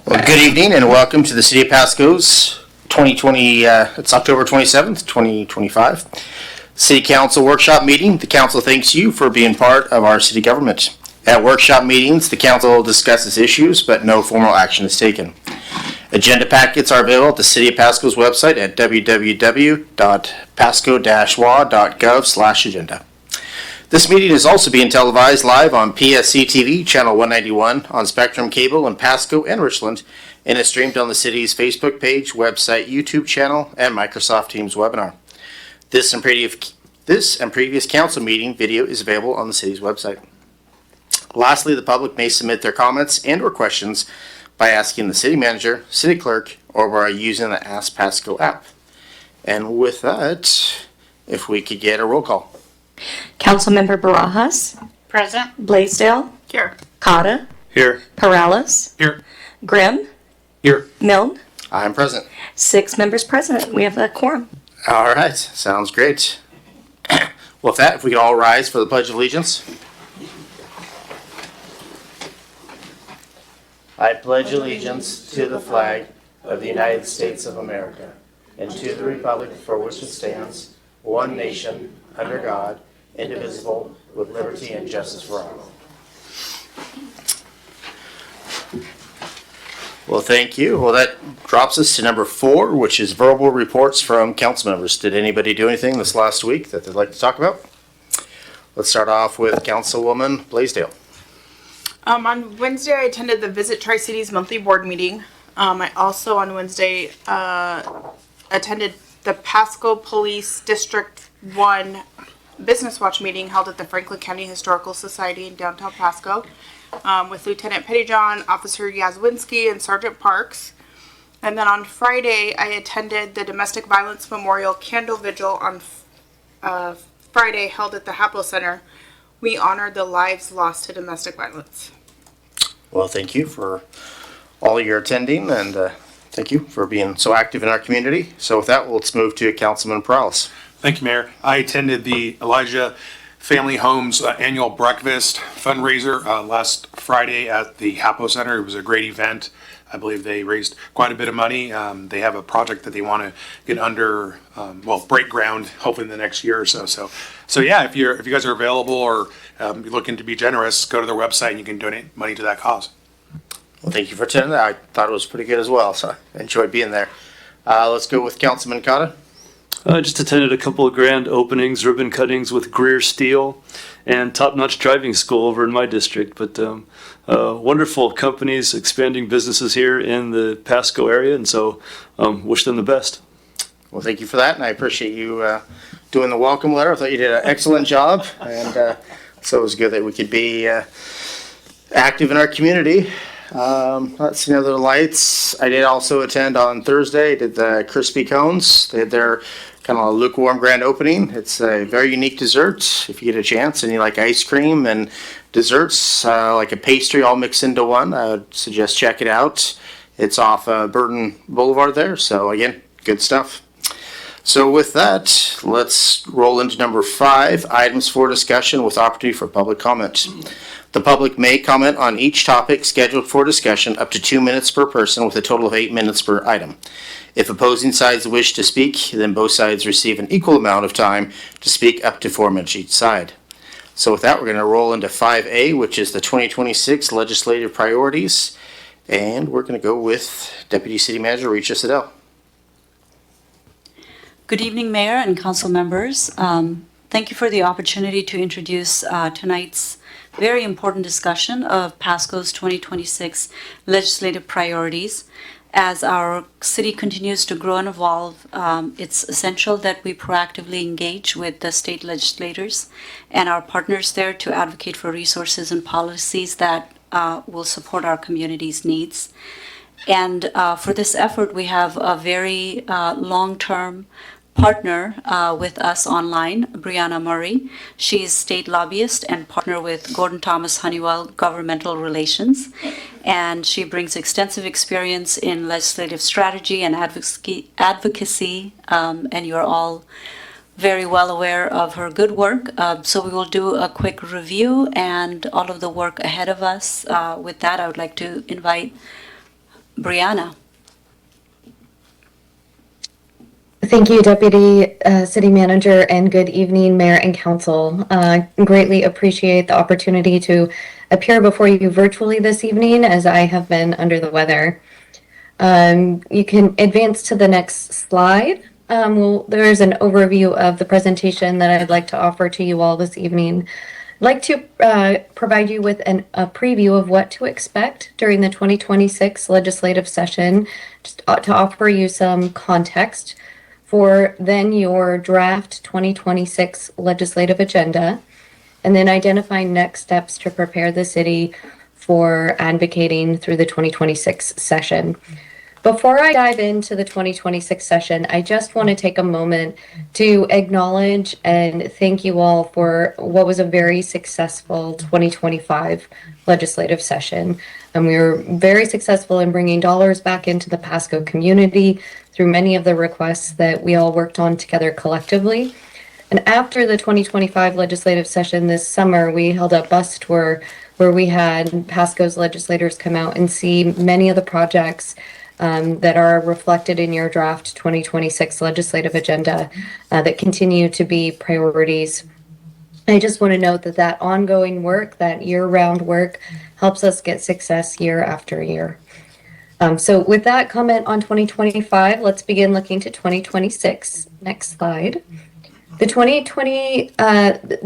Well, good evening and welcome to the City of Pasco's 2020, it's October 27th, 2025, City Council Workshop Meeting. The Council thanks you for being part of our city government. At workshop meetings, the Council discusses issues, but no formal action is taken. Agenda packets are available at the City of Pasco's website at www.pasco-wa.gov/agenda. This meeting is also being televised live on PSC-TV, Channel 191, on Spectrum Cable in Pasco and Richland, and is streamed on the city's Facebook page, website, YouTube channel, and Microsoft Teams webinar. This and previous council meeting video is available on the city's website. Lastly, the public may submit their comments and/or questions by asking the city manager, city clerk, or by using the Ask Pasco app. And with that, if we could get a roll call. Councilmember Barajas. Present. Blaisdell. Here. Cotta. Here. Perales. Here. Grimm. Here. Milne. I'm present. 6 members present. We have a quorum. All right, sounds great. Well, with that, if we could all rise for the Pledge of Allegiance. I pledge allegiance to the flag of the United States of America and to the republic for which it stands, one nation, under God, indivisible, with liberty and justice for all. Well, thank you. Well, that drops us to number 4, which is verbal reports from council members. Did anybody do anything this last week that they'd like to talk about? Let's start off with Councilwoman Blaisdell. On Wednesday, I attended the Visit Tri-Cities monthly board meeting. I also on Wednesday attended the Pasco Police District 1 Business Watch meeting held at the Franklin County Historical Society in downtown Pasco with Lieutenant Pettyjohn, Officer Yazwinski, and Sergeant Parks. And then on Friday, I attended the Domestic Violence Memorial Candle Vigil on Friday held at the Hapo Center. We honored the lives lost to domestic violence. Well, thank you for all your attending, and thank you for being so active in our community. So with that, let's move to Councilman Perales. Thank you, Mayor. I attended the Elijah Family Homes annual breakfast fundraiser last Friday at the Hapo Center. It was a great event. I believe they raised quite a bit of money. They have a project that they want to get under, break ground, hopefully in the next year or so. So yeah, if you guys are available or you're looking to be generous, go to their website and you can donate money to that cause. Well, thank you for attending that. I thought it was pretty good as well, so I enjoyed being there. Let's go with Councilman Cotta. I just attended a couple of grand openings, ribbon cuttings with Greer Steel and Top Notch Driving School over in my district. But wonderful companies expanding businesses here in the Pasco area, and so wish them the best. Well, thank you for that, and I appreciate you doing the welcome letter. I thought you did an excellent job, and so it was good that we could be active in our community. Let's see other lights. I did also attend on Thursday. I did the Crispy Cones. They had their kind of a lukewarm grand opening. It's a very unique dessert if you get a chance and you like ice cream and desserts, like a pastry all mixed into one. I would suggest check it out. It's off Burton Boulevard there. So again, good stuff. So with that, let's roll into number 5, items for discussion with opportunity for public comment. The public may comment on each topic scheduled for discussion up to 2 minutes per person with a total of 8 minutes per item. If opposing sides wish to speak, then both sides receive an equal amount of time to speak up to 4 minutes each side. So with that, we're going to roll into 5A, which is the 2026 legislative priorities. And we're going to go with Deputy City Manager Richa Siddell. Good evening, Mayor and council members. Thank you for the opportunity to introduce tonight's very important discussion of Pasco's 2026 legislative priorities. As our city continues to grow and evolve, it's essential that we proactively engage with the state legislators and our partners there to advocate for resources and policies that will support our community's needs. And for this effort, we have a very long-term partner with us online, Brianna Murray. She is state lobbyist and partner with Gordon Thomas Honeywell Governmental Relations. And she brings extensive experience in legislative strategy and advocacy, and you're all very well aware of her good work. So we will do a quick review and all of the work ahead of us. With that, I would like to invite Brianna. Thank you, Deputy City Manager, and good evening, Mayor and Council. Greatly appreciate the opportunity to appear before you virtually this evening, as I have been under the weather. You can advance to the next slide. There's an overview of the presentation that I'd like to offer to you all this evening. I'd like to provide you with a preview of what to expect during the 2026 legislative session, just to offer you some context for then your draft 2026 legislative agenda, and then identifying next steps to prepare the city for advocating through the 2026 session. Before I dive into the 2026 session, I just want to take a moment to acknowledge and thank you all for what was a very successful 2025 legislative session. And we were very successful in bringing dollars back into the Pasco community through many of the requests that we all worked on together collectively. And after the 2025 legislative session this summer, we held a bus tour where we had Pasco's legislators come out and see many of the projects that are reflected in your draft 2026 legislative agenda that continue to be priorities. I just want to note that that ongoing work, that year-round work, helps us get success year after year. So with that comment on 2025, let's begin looking to 2026. Next slide. The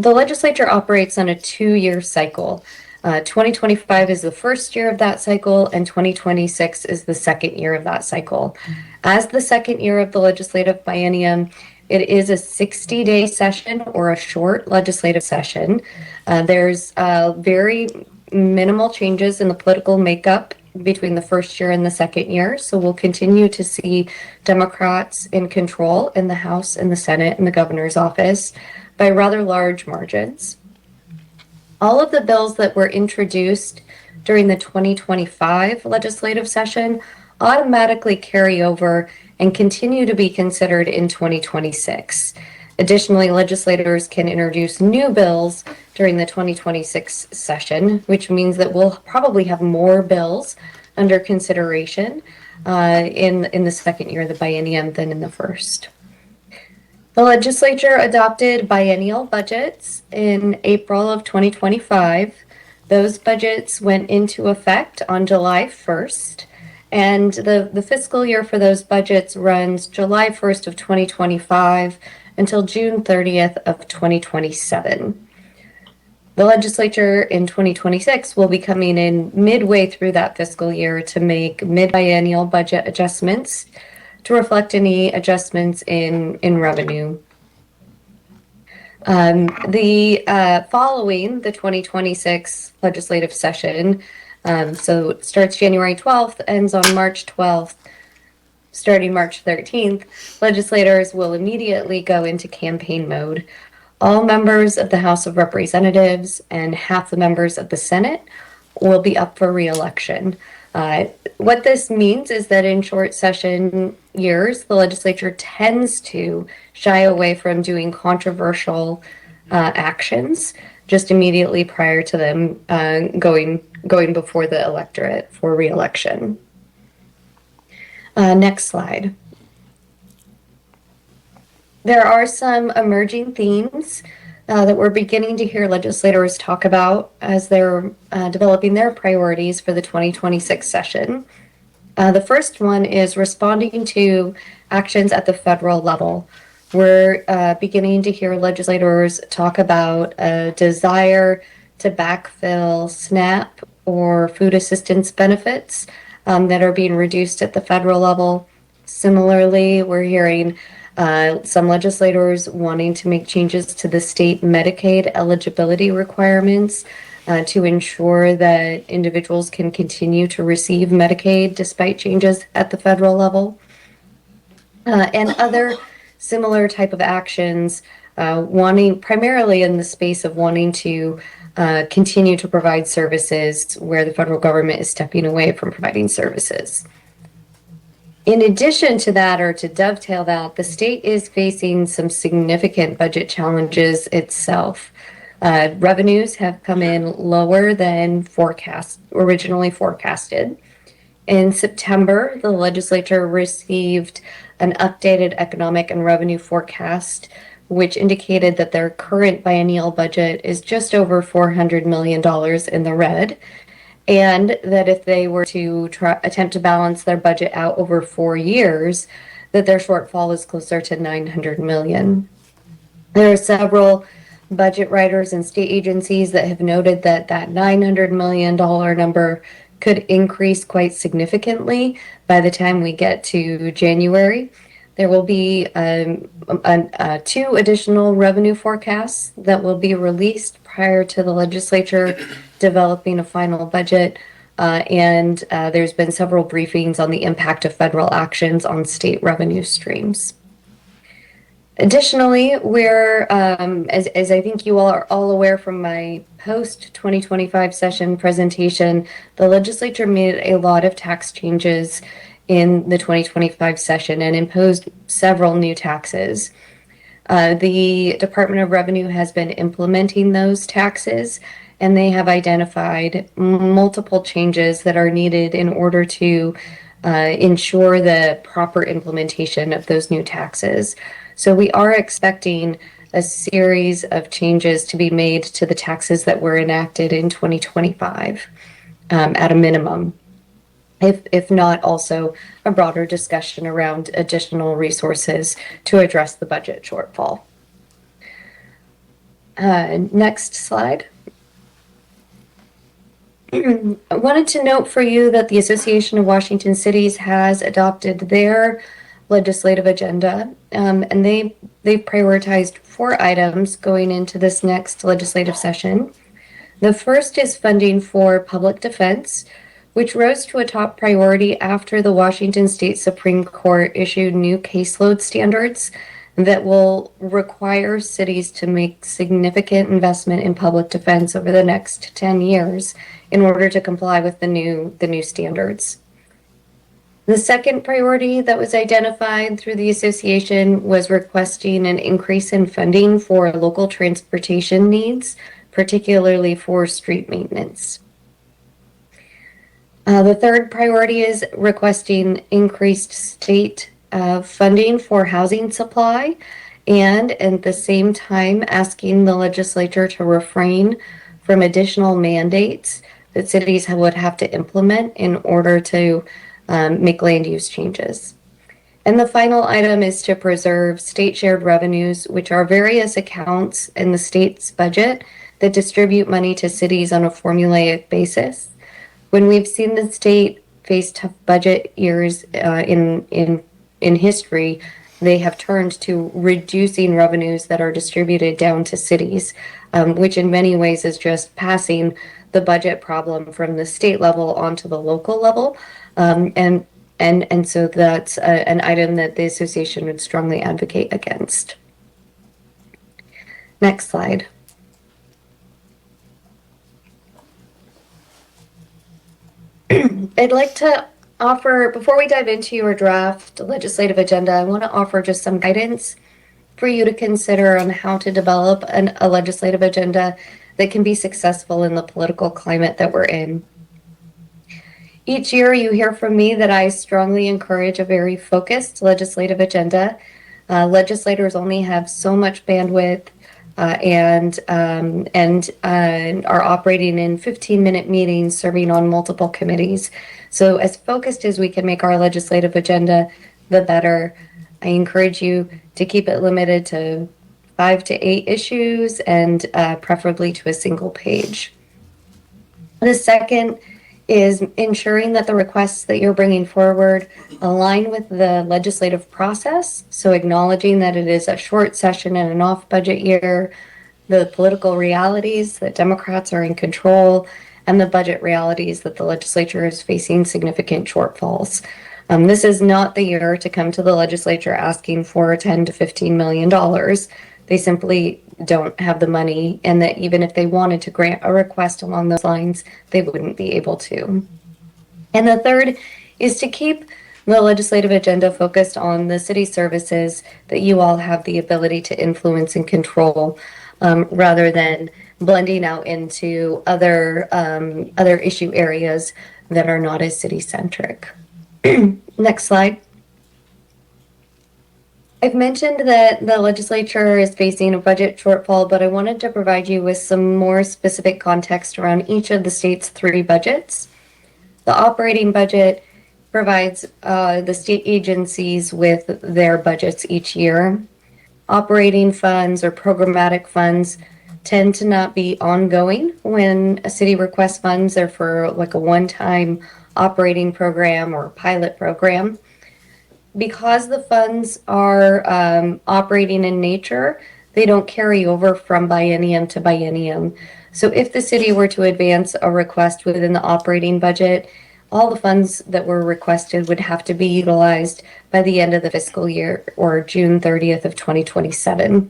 legislature operates on a 2-year cycle. 2025 is the first year of that cycle, and 2026 is the second year of that cycle. As the second year of the legislative biennium, it is a 60-day session or a short legislative session. There's very minimal changes in the political makeup between the first year and the second year, so we'll continue to see Democrats in control in the House and the Senate and the governor's office by rather large margins. All of the bills that were introduced during the 2025 legislative session automatically carry over and continue to be considered in 2026. Additionally, legislators can introduce new bills during the 2026 session, which means that we'll probably have more bills under consideration in the second year of the biennium than in the first. The legislature adopted biennial budgets in April of 2025. Those budgets went into effect on July 1st, and the fiscal year for those budgets runs July 1st of 2025 until June 30th of 2027. The legislature in 2026 will be coming in midway through that fiscal year to make mid-biennial budget adjustments to reflect any adjustments in revenue. Following the 2026 legislative session, so it starts January 12th, ends on March 12th, starting March 13th, legislators will immediately go into campaign mode. All members of the House of Representatives and half the members of the Senate will be up for re-election. What this means is that in short session years, the legislature tends to shy away from doing controversial actions just immediately prior to them going before the electorate for re-election. Next slide. There are some emerging themes that we're beginning to hear legislators talk about as they're developing their priorities for the 2026 session. The first one is responding to actions at the federal level. We're beginning to hear legislators talk about a desire to backfill SNAP or food assistance benefits that are being reduced at the federal level. Similarly, we're hearing some legislators wanting to make changes to the state Medicaid eligibility requirements to ensure that individuals can continue to receive Medicaid despite changes at the federal level. And other similar type of actions, wanting primarily in the space of wanting to continue to provide services where the federal government is stepping away from providing services. In addition to that, or to dovetail that, the state is facing some significant budget challenges itself. Revenues have come in lower than originally forecasted. In September, the legislature received an updated economic and revenue forecast, which indicated that their current biennial budget is just over $400 million in the red, and that if they were to attempt to balance their budget out over 4 years, that their shortfall is closer to $900 million. There are several budget writers and state agencies that have noted that that $900 million number could increase quite significantly by the time we get to January. There will be 2 additional revenue forecasts that will be released prior to the legislature developing a final budget. And there's been several briefings on the impact of federal actions on state revenue streams. Additionally, we're, as I think you all are all aware from my post-2025 session presentation, the legislature made a lot of tax changes in the 2025 session and imposed several new taxes. The Department of Revenue has been implementing those taxes, and they have identified multiple changes that are needed in order to ensure the proper implementation of those new taxes. So we are expecting a series of changes to be made to the taxes that were enacted in 2025 at a minimum, if not also a broader discussion around additional resources to address the budget shortfall. Next slide. I wanted to note for you that the Association of Washington Cities has adopted their legislative agenda, and they've prioritized 4 items going into this next legislative session. The first is funding for public defense, which rose to a top priority after the Washington State Supreme Court issued new caseload standards that will require cities to make significant investment in public defense over the next 10 years in order to comply with the new standards. The second priority that was identified through the association was requesting an increase in funding for local transportation needs, particularly for street maintenance. The third priority is requesting increased state funding for housing supply, and at the same time asking the legislature to refrain from additional mandates that cities would have to implement in order to make land use changes. And the final item is to preserve state shared revenues, which are various accounts in the state's budget that distribute money to cities on a formulaic basis. When we've seen the state face tough budget years in history, they have turned to reducing revenues that are distributed down to cities, which in many ways is just passing the budget problem from the state level onto the local level. And so that's an item that the association would strongly advocate against. Next slide. I'd like to offer, before we dive into your draft legislative agenda, I want to offer just some guidance for you to consider on how to develop a legislative agenda that can be successful in the political climate that we're in. Each year you hear from me that I strongly encourage a very focused legislative agenda. Legislators only have so much bandwidth and are operating in 15-minute meetings, serving on multiple committees. So as focused as we can make our legislative agenda, the better. I encourage you to keep it limited to 5 to 8 issues and preferably to a single page. The second is ensuring that the requests that you're bringing forward align with the legislative process. So acknowledging that it is a short session and an off-budget year, the political realities that Democrats are in control, and the budget realities that the legislature is facing significant shortfalls. This is not the year to come to the legislature asking for $10 to $15 million. They simply don't have the money, and that even if they wanted to grant a request along those lines, they wouldn't be able to. And the third is to keep the legislative agenda focused on the city services that you all have the ability to influence and control, rather than blending out into other issue areas that are not as city-centric. Next slide. I've mentioned that the legislature is facing a budget shortfall, but I wanted to provide you with some more specific context around each of the state's 3 budgets. The operating budget provides the state agencies with their budgets each year. Operating funds or programmatic funds tend to not be ongoing. When a city requests funds, they're for like a one-time operating program or pilot program. Because the funds are operating in nature, they don't carry over from biennium to biennium. So if the city were to advance a request within the operating budget, all the funds that were requested would have to be utilized by the end of the fiscal year or June 30th of 2027.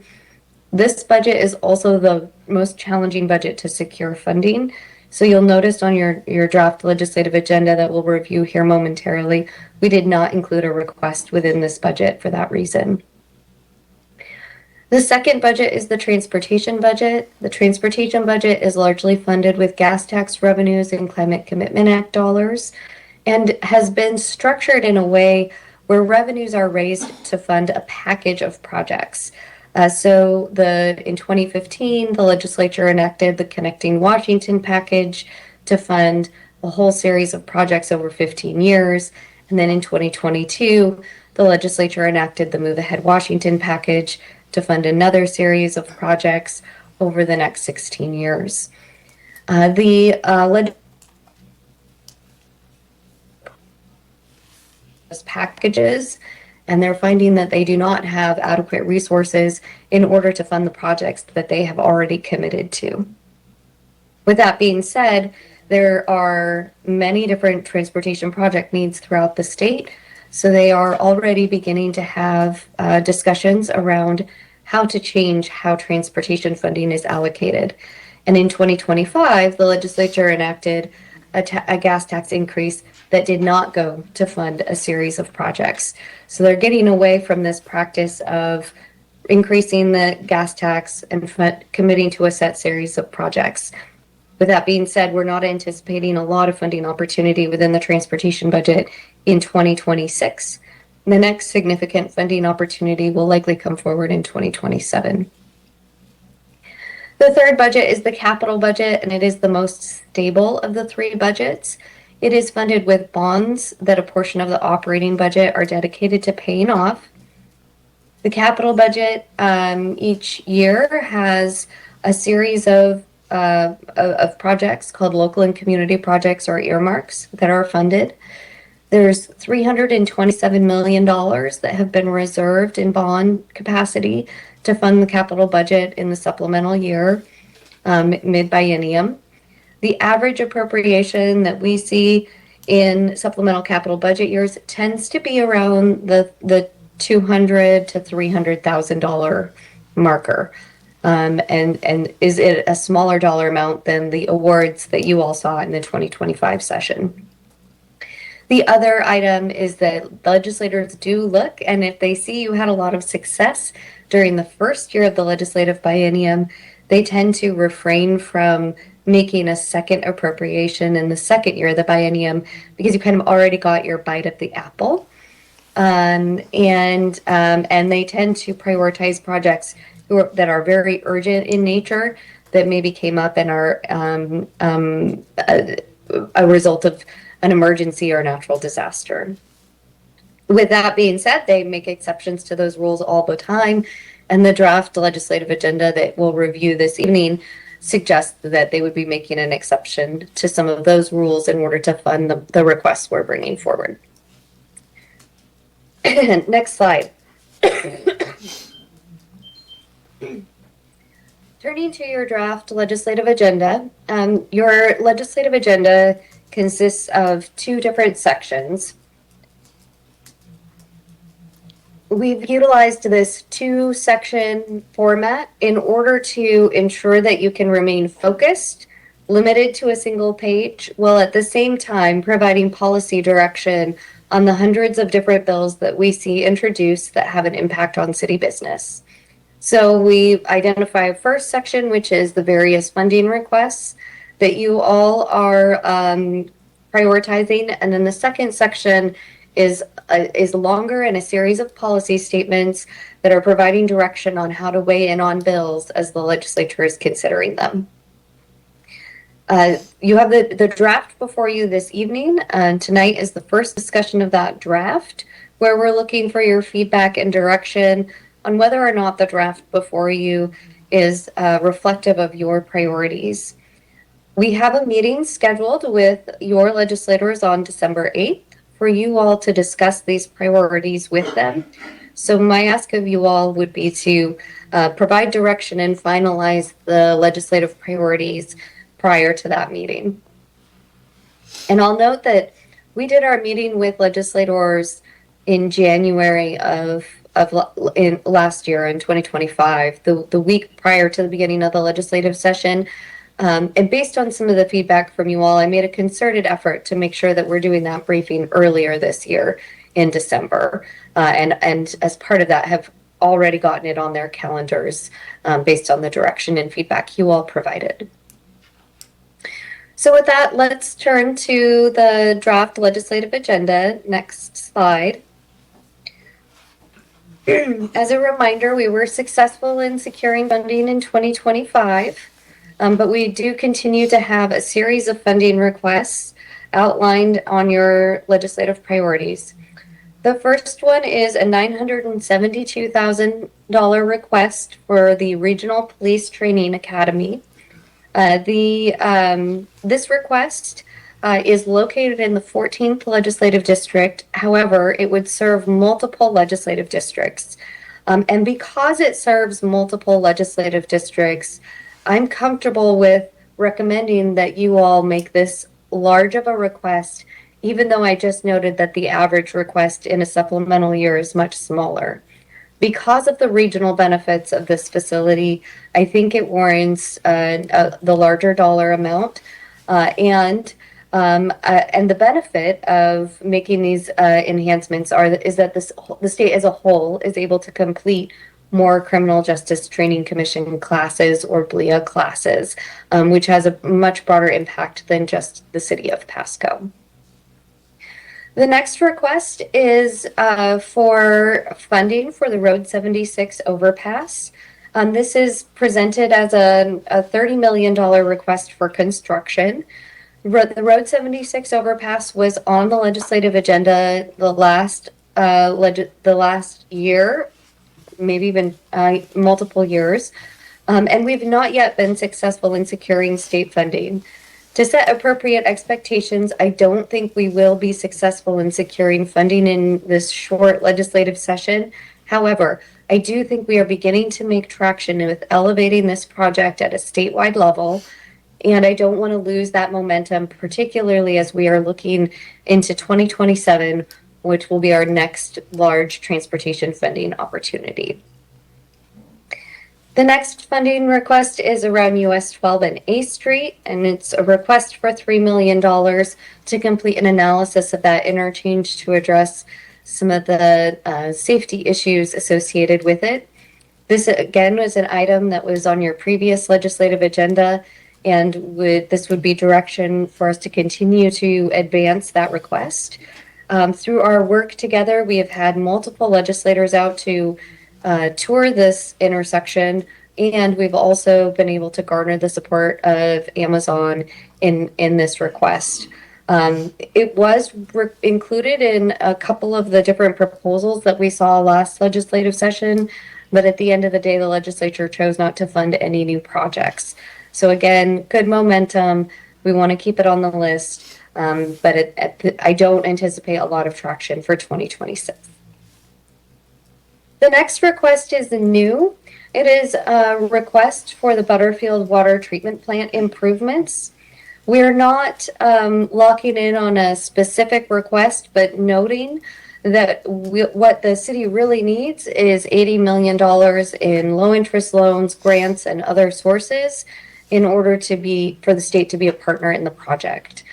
This budget is also the most challenging budget to secure funding. So you'll notice on your draft legislative agenda that we'll review here momentarily, we did not include a request within this budget for that reason. The second budget is the transportation budget. The transportation budget is largely funded with gas tax revenues and Climate Commitment Act dollars, and has been structured in a way where revenues are raised to fund a package of projects. So in 2015, the legislature enacted the Connecting Washington package to fund a whole series of projects over 15 years. And then in 2022, the legislature enacted the Move Ahead Washington package to fund another series of projects over the next 16 years. Packages, and they're finding that they do not have adequate resources in order to fund the projects that they have already committed to. With that being said, there are many different transportation project needs throughout the state, so they are already beginning to have discussions around how to change how transportation funding is allocated. And in 2025, the legislature enacted a gas tax increase that did not go to fund a series of projects. So they're getting away from this practice of increasing the gas tax and committing to a set series of projects. With that being said, we're not anticipating a lot of funding opportunity within the transportation budget in 2026. The next significant funding opportunity will likely come forward in 2027. The third budget is the capital budget, and it is the most stable of the 3 budgets. It is funded with bonds that a portion of the operating budget are dedicated to paying off. The capital budget each year has a series of projects called local and community projects or earmarks that are funded. There's $327 million that have been reserved in bond capacity to fund the capital budget in the supplemental year, mid-biennium. The average appropriation that we see in supplemental capital budget years tends to be around the $200,000 to $300,000 marker. And is it a smaller dollar amount than the awards that you all saw in the 2025 session? The other item is that legislators do look, and if they see you had a lot of success during the first year of the legislative biennium, they tend to refrain from making a second appropriation in the second year of the biennium because you kind of already got your bite at the apple. And they tend to prioritize projects that are very urgent in nature that maybe came up and are a result of an emergency or natural disaster. With that being said, they make exceptions to those rules all the time, and the draft legislative agenda that we'll review this evening suggests that they would be making an exception to some of those rules in order to fund the requests we're bringing forward. Next slide. Turning to your draft legislative agenda, your legislative agenda consists of 2 different sections. We've utilized this 2-section format in order to ensure that you can remain focused, limited to a single page, while at the same time providing policy direction on the hundreds of different bills that we see introduced that have an impact on city business. So we identify a first section, which is the various funding requests that you all are prioritizing. And then the second section is longer and a series of policy statements that are providing direction on how to weigh in on bills as the legislature is considering them. You have the draft before you this evening, and tonight is the first discussion of that draft, where we're looking for your feedback and direction on whether or not the draft before you is reflective of your priorities. We have a meeting scheduled with your legislators on December 8th for you all to discuss these priorities with them. So my ask of you all would be to provide direction and finalize the legislative priorities prior to that meeting. And I'll note that we did our meeting with legislators in January of last year in 2025, the week prior to the beginning of the legislative session. And based on some of the feedback from you all, I made a concerted effort to make sure that we're doing that briefing earlier this year in December. And as part of that, have already gotten it on their calendars based on the direction and feedback you all provided. So with that, let's turn to the draft legislative agenda. Next slide. As a reminder, we were successful in securing funding in 2025, but we do continue to have a series of funding requests outlined on your legislative priorities. The first one is a $972,000 request for the Regional Police Training Academy. This request is located in the 14th legislative district. However, it would serve multiple legislative districts. And because it serves multiple legislative districts, I'm comfortable with recommending that you all make this large of a request, even though I just noted that the average request in a supplemental year is much smaller. Because of the regional benefits of this facility, I think it warrants the larger dollar amount, and the benefit of making these enhancements is that the state as a whole is able to complete more Criminal Justice Training Commission classes or BLEA classes, which has a much broader impact than just the city of Pasco. The next request is for funding for the Road 76 overpass. This is presented as a $30 million request for construction. The Road 76 overpass was on the legislative agenda the last year, maybe even multiple years, and we've not yet been successful in securing state funding. To set appropriate expectations, I don't think we will be successful in securing funding in this short legislative session. However, I do think we are beginning to make traction with elevating this project at a statewide level, and I don't want to lose that momentum, particularly as we are looking into 2027, which will be our next large transportation funding opportunity. The next funding request is around US 12 and A Street, and it's a request for $3 million to complete an analysis of that interchange to address some of the safety issues associated with it. This, again, was an item that was on your previous legislative agenda, and this would be direction for us to continue to advance that request. Through our work together, we have had multiple legislators out to tour this intersection, and we've also been able to garner the support of Amazon in this request. It was included in a couple of the different proposals that we saw last legislative session, but at the end of the day, the legislature chose not to fund any new projects. So again, good momentum. We want to keep it on the list, but I don't anticipate a lot of traction for 2026. The next request is new. It is a request for the Butterfield Water Treatment Plant improvements. We're not locking in on a specific request, but noting that what the city really needs is $80 million in low interest loans, grants, and other sources in order for the state to be a partner in the project.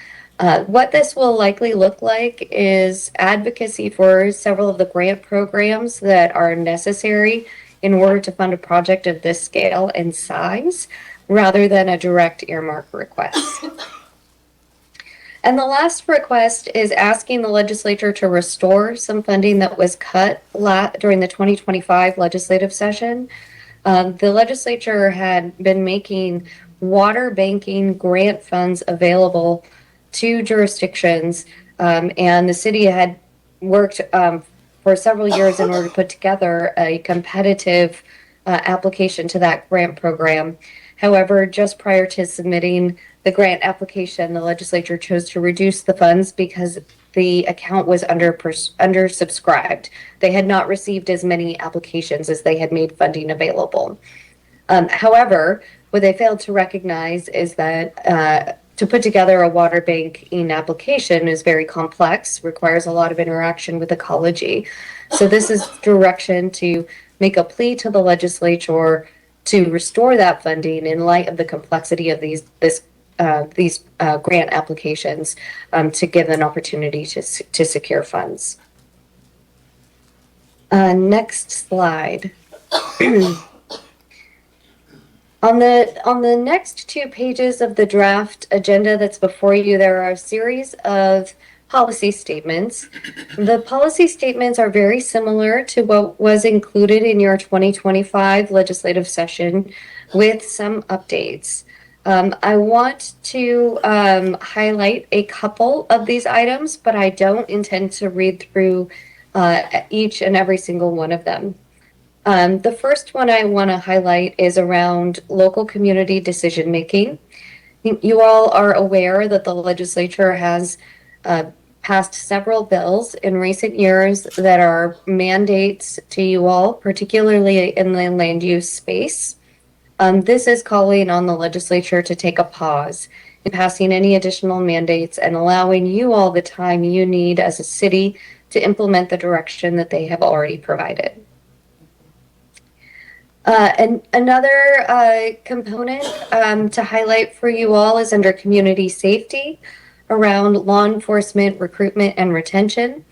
What this will likely look like is advocacy for several of the grant programs that are necessary in order to fund a project of this scale and size, rather than a direct earmark request. And the last request is asking the legislature to restore some funding that was cut during the 2025 legislative session. The legislature had been making water banking grant funds available to jurisdictions, and the city had worked for several years in order to put together a competitive application to that grant program. However, just prior to submitting the grant application, the legislature chose to reduce the funds because the account was undersubscribed. They had not received as many applications as they had made funding available. However, what they failed to recognize is that to put together a water banking application is very complex, requires a lot of interaction with ecology. So this is direction to make a plea to the legislature to restore that funding in light of the complexity of these grant applications, to give an opportunity to secure funds. Next slide. On the next 2 pages of the draft agenda that's before you, there are a series of policy statements. The policy statements are very similar to what was included in your 2025 legislative session with some updates. I want to highlight a couple of these items, but I don't intend to read through each and every single one of them. The first one I want to highlight is around local community decision making. You all are aware that the legislature has passed several bills in recent years that are mandates to you all, particularly in the land use space. This is calling on the legislature to take a pause in passing any additional mandates and allowing you all the time you need as a city to implement the direction that they have already provided. And another component to highlight for you all is under community safety around law enforcement recruitment and retention.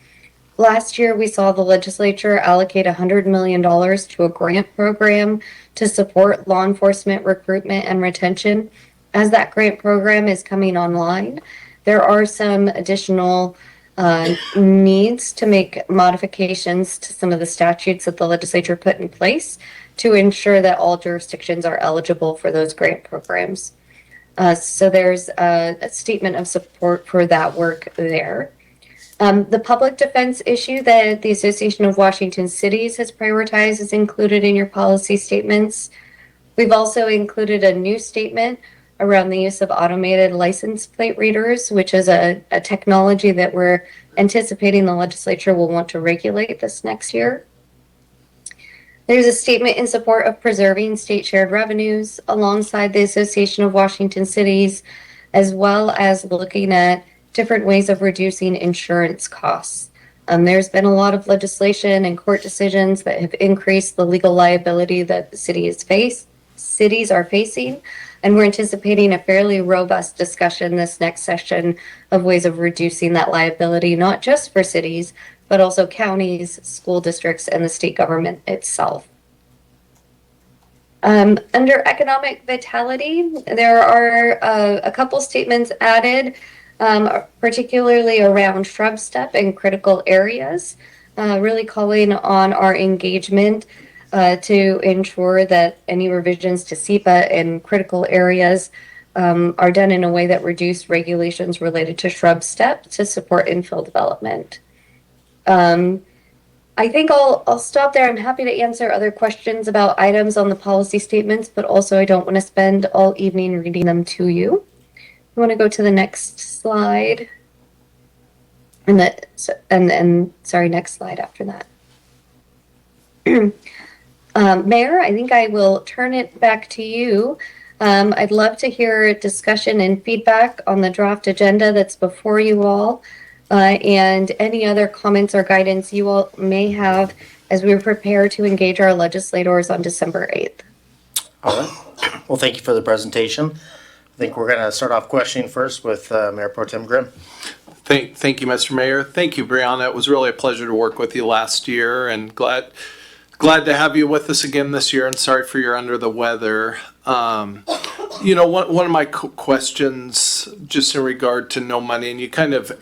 Last year, we saw the legislature allocate $100 million to a grant program to support law enforcement recruitment and retention. As that grant program is coming online, there are some additional needs to make modifications to some of the statutes that the legislature put in place to ensure that all jurisdictions are eligible for those grant programs. So there's a statement of support for that work there. The public defense issue that the Association of Washington Cities has prioritized is included in your policy statements. We've also included a new statement around the use of automated license plate readers, which is a technology that we're anticipating the legislature will want to regulate this next year. There's a statement in support of preserving state shared revenues alongside the Association of Washington Cities, as well as looking at different ways of reducing insurance costs. There's been a lot of legislation and court decisions that have increased the legal liability that the cities are facing, and we're anticipating a fairly robust discussion this next session of ways of reducing that liability, not just for cities, but also counties, school districts, and the state government itself. Under economic vitality, there are a couple statements added, particularly around shrub step and critical areas, really calling on our engagement to ensure that any revisions to SEPA in critical areas are done in a way that reduce regulations related to shrub step to support infill development. I think I'll stop there. I'm happy to answer other questions about items on the policy statements, but also I don't want to spend all evening reading them to you. I want to go to the next slide. Next slide after that. Mayor, I think I will turn it back to you. I'd love to hear discussion and feedback on the draft agenda that's before you all, and any other comments or guidance you all may have as we prepare to engage our legislators on December 8th. All right. Well, thank you for the presentation. I think we're going to start off questioning first with Mayor Pro Tem Grimm. Thank you, Mr. Mayor. Thank you, Brianna. It was really a pleasure to work with you last year, and glad to have you with us again this year, and sorry for your under the weather. One of my questions, just in regard to no money, and you kind of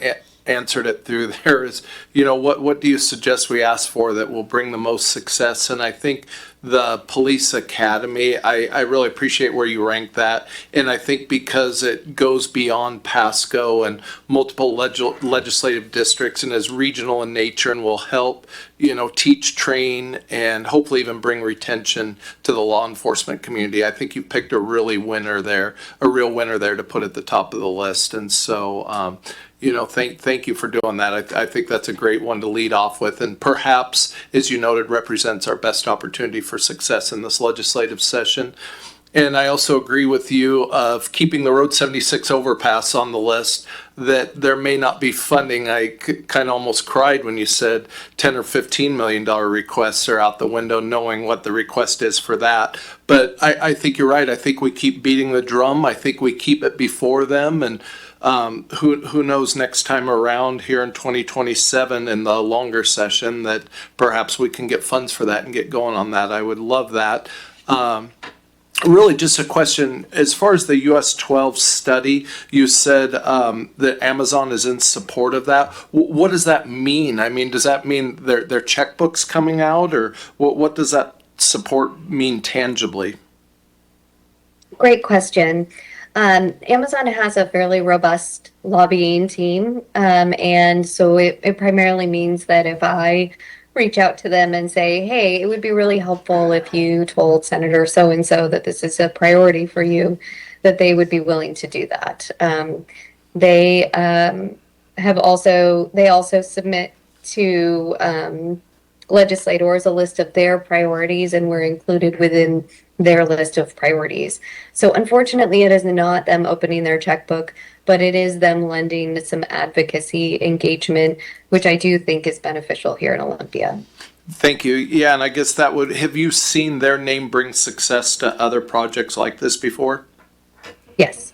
answered it through there, is, what do you suggest we ask for that will bring the most success? And I think the police academy, I really appreciate where you rank that. And I think because it goes beyond Pasco and multiple legislative districts and is regional in nature and will help, teach, train, and hopefully even bring retention to the law enforcement community. I think you picked a real winner there to put at the top of the list. And so, thank you for doing that. I think that's a great one to lead off with, and perhaps, as you noted, represents our best opportunity for success in this legislative session. And I also agree with you of keeping the Road 76 overpass on the list, that there may not be funding. I kind of almost cried when you said $10 or $15 million requests are out the window, knowing what the request is for that. But I think you're right. I think we keep beating the drum. I think we keep it before them, and who knows, next time around here in 2027 in the longer session, that perhaps we can get funds for that and get going on that. I would love that. Really just a question, as far as the US 12 study, you said that Amazon is in support of that. What does that mean? I mean, does that mean their checkbooks coming out, or what does that support mean tangibly? Great question. Amazon has a fairly robust lobbying team, and so it primarily means that if I reach out to them and say, hey, it would be really helpful if you told Senator so-and-so that this is a priority for you, that they would be willing to do that. They also submit to legislators a list of their priorities, and we're included within their list of priorities. So unfortunately, it is not them opening their checkbook, but it is them lending some advocacy engagement, which I do think is beneficial here in Olympia. Thank you. Yeah, and I guess have you seen their name bring success to other projects like this before? Yes.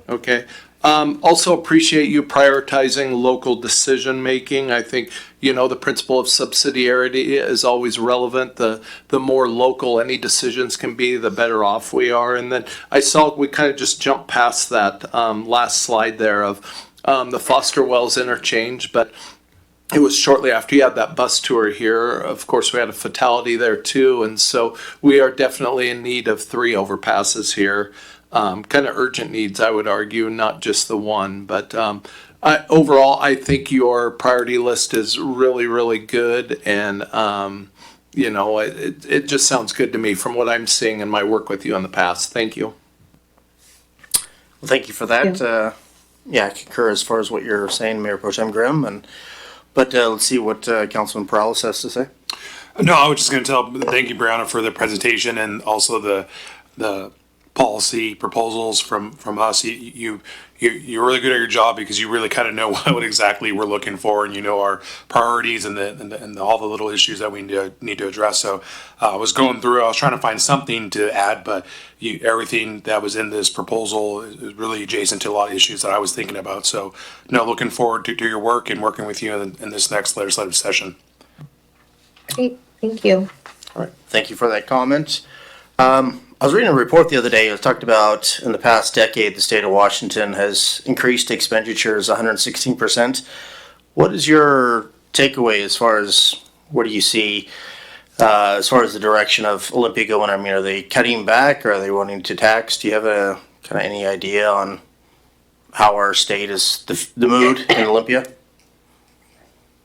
Okay. Also appreciate you prioritizing local decision making. I think, the principle of subsidiarity is always relevant. The more local any decisions can be, the better off we are. And then I saw we kind of just jumped past that last slide there of the Foster Wells interchange, but it was shortly after you had that bus tour here. Of course, we had a fatality there too. And so we are definitely in need of 3 overpasses here. Kind of urgent needs, I would argue, not just the one. But overall, I think your priority list is really, really good. And, it just sounds good to me from what I'm seeing in my work with you in the past. Thank you. Well, thank you for that. I concur as far as what you're saying, Mayor Pro Tem Grimm. But let's see what Councilman Perales has to say. No, I was just going to thank you, Brianna, for the presentation and also the policy proposals from us. You're really good at your job because you really kind of know what exactly we're looking for, and our priorities and all the little issues that we need to address. So I was going through, I was trying to find something to add, but everything that was in this proposal is really adjacent to a lot of issues that I was thinking about. So looking forward to your work and working with you in this next legislative session. Great. Thank you. All right. Thank you for that comment. I was reading a report the other day. It talked about in the past decade, the state of Washington has increased expenditures 116%. What is your takeaway as far as what do you see as far as the direction of Olympia going? I mean, are they cutting back, or are they wanting to tax? Do you have a kind of any idea on how our state is the mood in Olympia?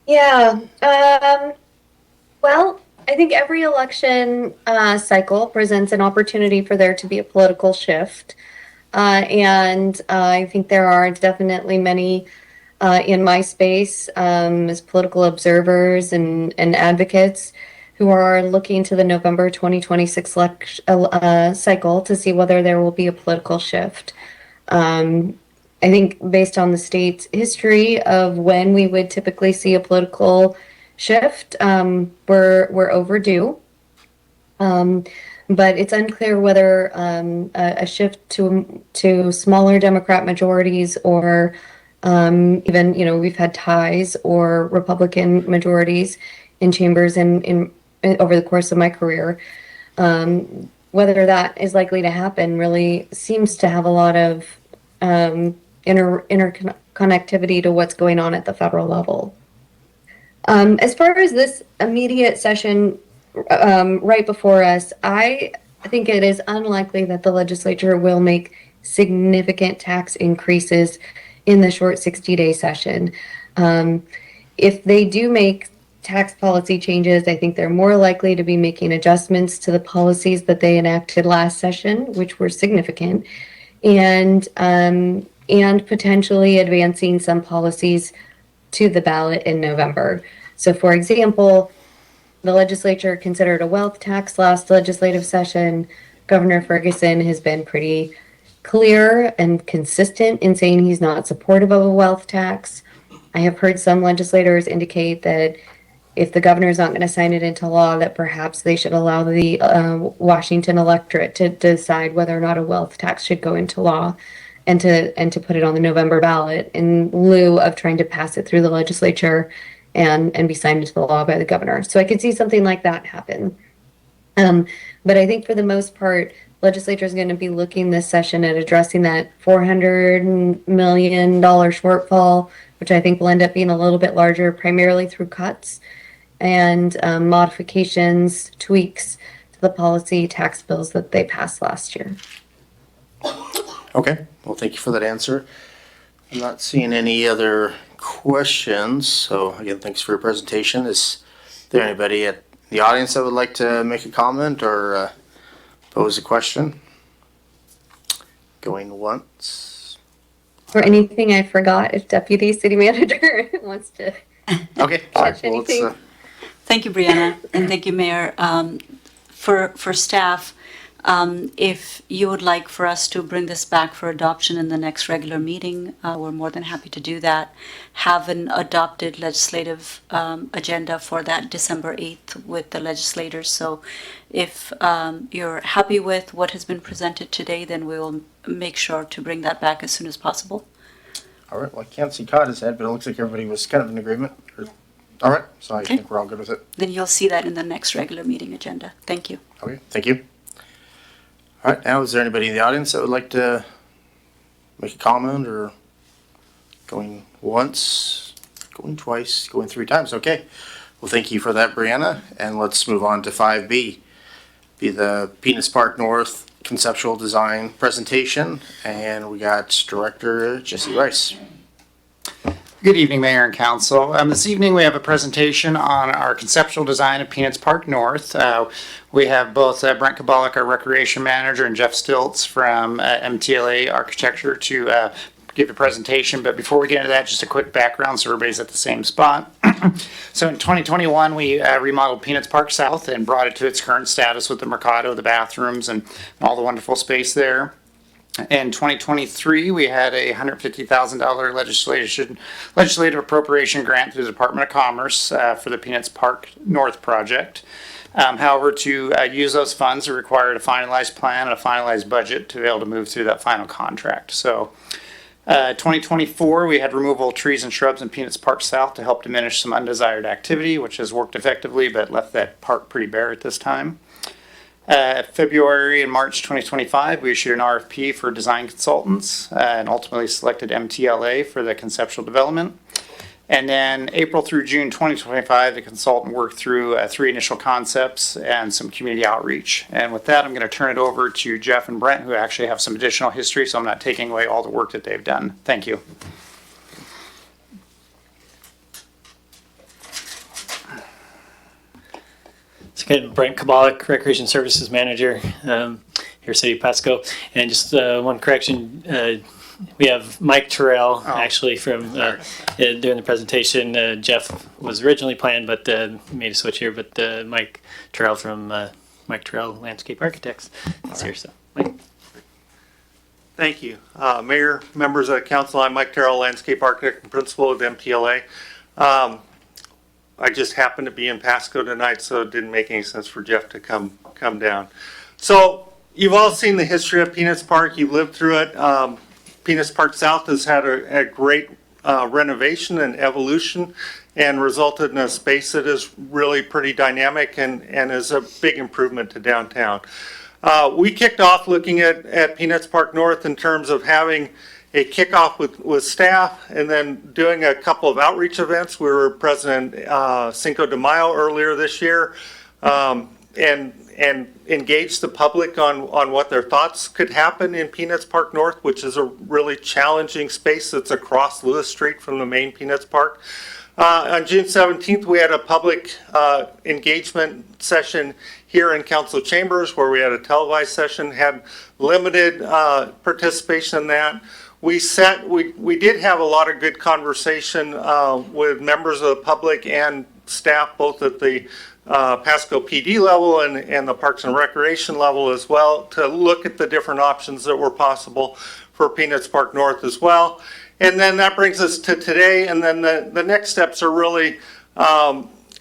Yeah. Well, I think every election cycle presents an opportunity for there to be a political shift. And I think there are definitely many in my space as political observers and advocates who are looking to the November 2026 cycle to see whether there will be a political shift. I think based on the state's history of when we would typically see a political shift, we're overdue. But it's unclear whether a shift to smaller Democrat majorities or even, we've had ties or Republican majorities in chambers in over the course of my career, whether that is likely to happen really seems to have a lot of interconnectivity to what's going on at the federal level. As far as this immediate session right before us, I think it is unlikely that the legislature will make significant tax increases in the short 60-day session. If they do make tax policy changes, I think they're more likely to be making adjustments to the policies that they enacted last session, which were significant, and potentially advancing some policies to the ballot in November. So, for example, the legislature considered a wealth tax last legislative session. Governor Ferguson has been pretty clear and consistent in saying he's not supportive of a wealth tax. I have heard some legislators indicate that if the governor is not going to sign it into law, that perhaps they should allow the Washington electorate to decide whether or not a wealth tax should go into law, and to put it on the November ballot in lieu of trying to pass it through the legislature and be signed into the law by the governor. So I could see something like that happen. But I think for the most part, legislature is going to be looking this session at addressing that $400 million shortfall, which I think will end up being a little bit larger, primarily through cuts and modifications, tweaks to the policy tax bills that they passed last year. Okay, well, thank you for that answer. I'm not seeing any other questions, so again, thanks for your presentation. Is there anybody at the audience that would like to make a comment or pose a question? Going once. Or anything I forgot, if Deputy City Manager wants to Okay. catch Well, let's, anything. Thank you, Brianna, and thank you, Mayor. For staff, if you would like for us to bring this back for adoption in the next regular meeting, we're more than happy to do that. Have an adopted legislative agenda for that December 8th with the legislators. So if you're happy with what has been presented today, then we will make sure to bring that back as soon as possible. all right, well, I can't see Cod his head, but it looks like everybody was kind of in agreement. All right, so I Okay. think we're all good with it. Then you'll see that in the next regular meeting agenda. Thank you. Okay, thank you. All right, now is there anybody in the audience that would like to make a comment or going once, going twice, going three times? Okay. Well, thank you for that, Brianna. And let's move on to 5B, be the Peanuts Park North conceptual design presentation. And we got Director Jesse Rice. Good evening, Mayor and Council. This evening we have a presentation on our conceptual design of Peanuts Park North. We have both Brent Kabalik, our Recreation Manager, and Jeff Stiltz from MTLA Architecture to give a presentation. But before we get into that, just a quick background so everybody's at the same spot. So in 2021, we remodeled Peanuts Park South and brought it to its current status with the Mercado, the bathrooms, and all the wonderful space there. In 2023, we had a $150,000 legislative appropriation grant through the Department of Commerce for the Peanuts Park North project. However, to use those funds, it required a finalized plan and a finalized budget to be able to move through that final contract. So 2024, we had removal of trees and shrubs in Peanuts Park South to help diminish some undesired activity, which has worked effectively but left that park pretty bare at this time. February and March 2025, we issued an RFP for design consultants and ultimately selected MTLA for the conceptual development. And then April through June 2025, the consultant worked through 3 initial concepts and some community outreach. And with that, I'm going to turn it over to Jeff and Brent, who actually have some additional history, so I'm not taking away all the work that they've done. Thank you. Again, Brent Kabalik, Recreation Services Manager here, City of Pasco. And just one correction, we have Mike Terrell actually from during the presentation. Jeff was originally planned, but made a switch here. But Mike Terrell from Mike Terrell Landscape Architects is here. So, Mike. Thank you. Mayor, members of the council, I'm Mike Terrell, Landscape Architect and Principal of MTLA. I just happened to be in Pasco tonight, so it didn't make any sense for Jeff to come down. So you've all seen the history of Peanuts Park. You've lived through it. Peanuts Park South has had a great renovation and evolution and resulted in a space that is really pretty dynamic and is a big improvement to downtown. We kicked off looking at Peanuts Park North in terms of having a kickoff with staff and then doing a couple of outreach events. We were present in Cinco de Mayo earlier this year, and engage the public on what their thoughts could happen in Peanuts Park North, which is a really challenging space that's across Lewis Street from the main Peanuts Park. On June 17th, we had a public engagement session here in council chambers where we had a televised session, had limited participation in that. We did have a lot of good conversation with members of the public and staff, both at the Pasco PD level and the Parks and Recreation level as well, to look at the different options that were possible for Peanuts Park North as well. And then that brings us to today, and then the next steps are really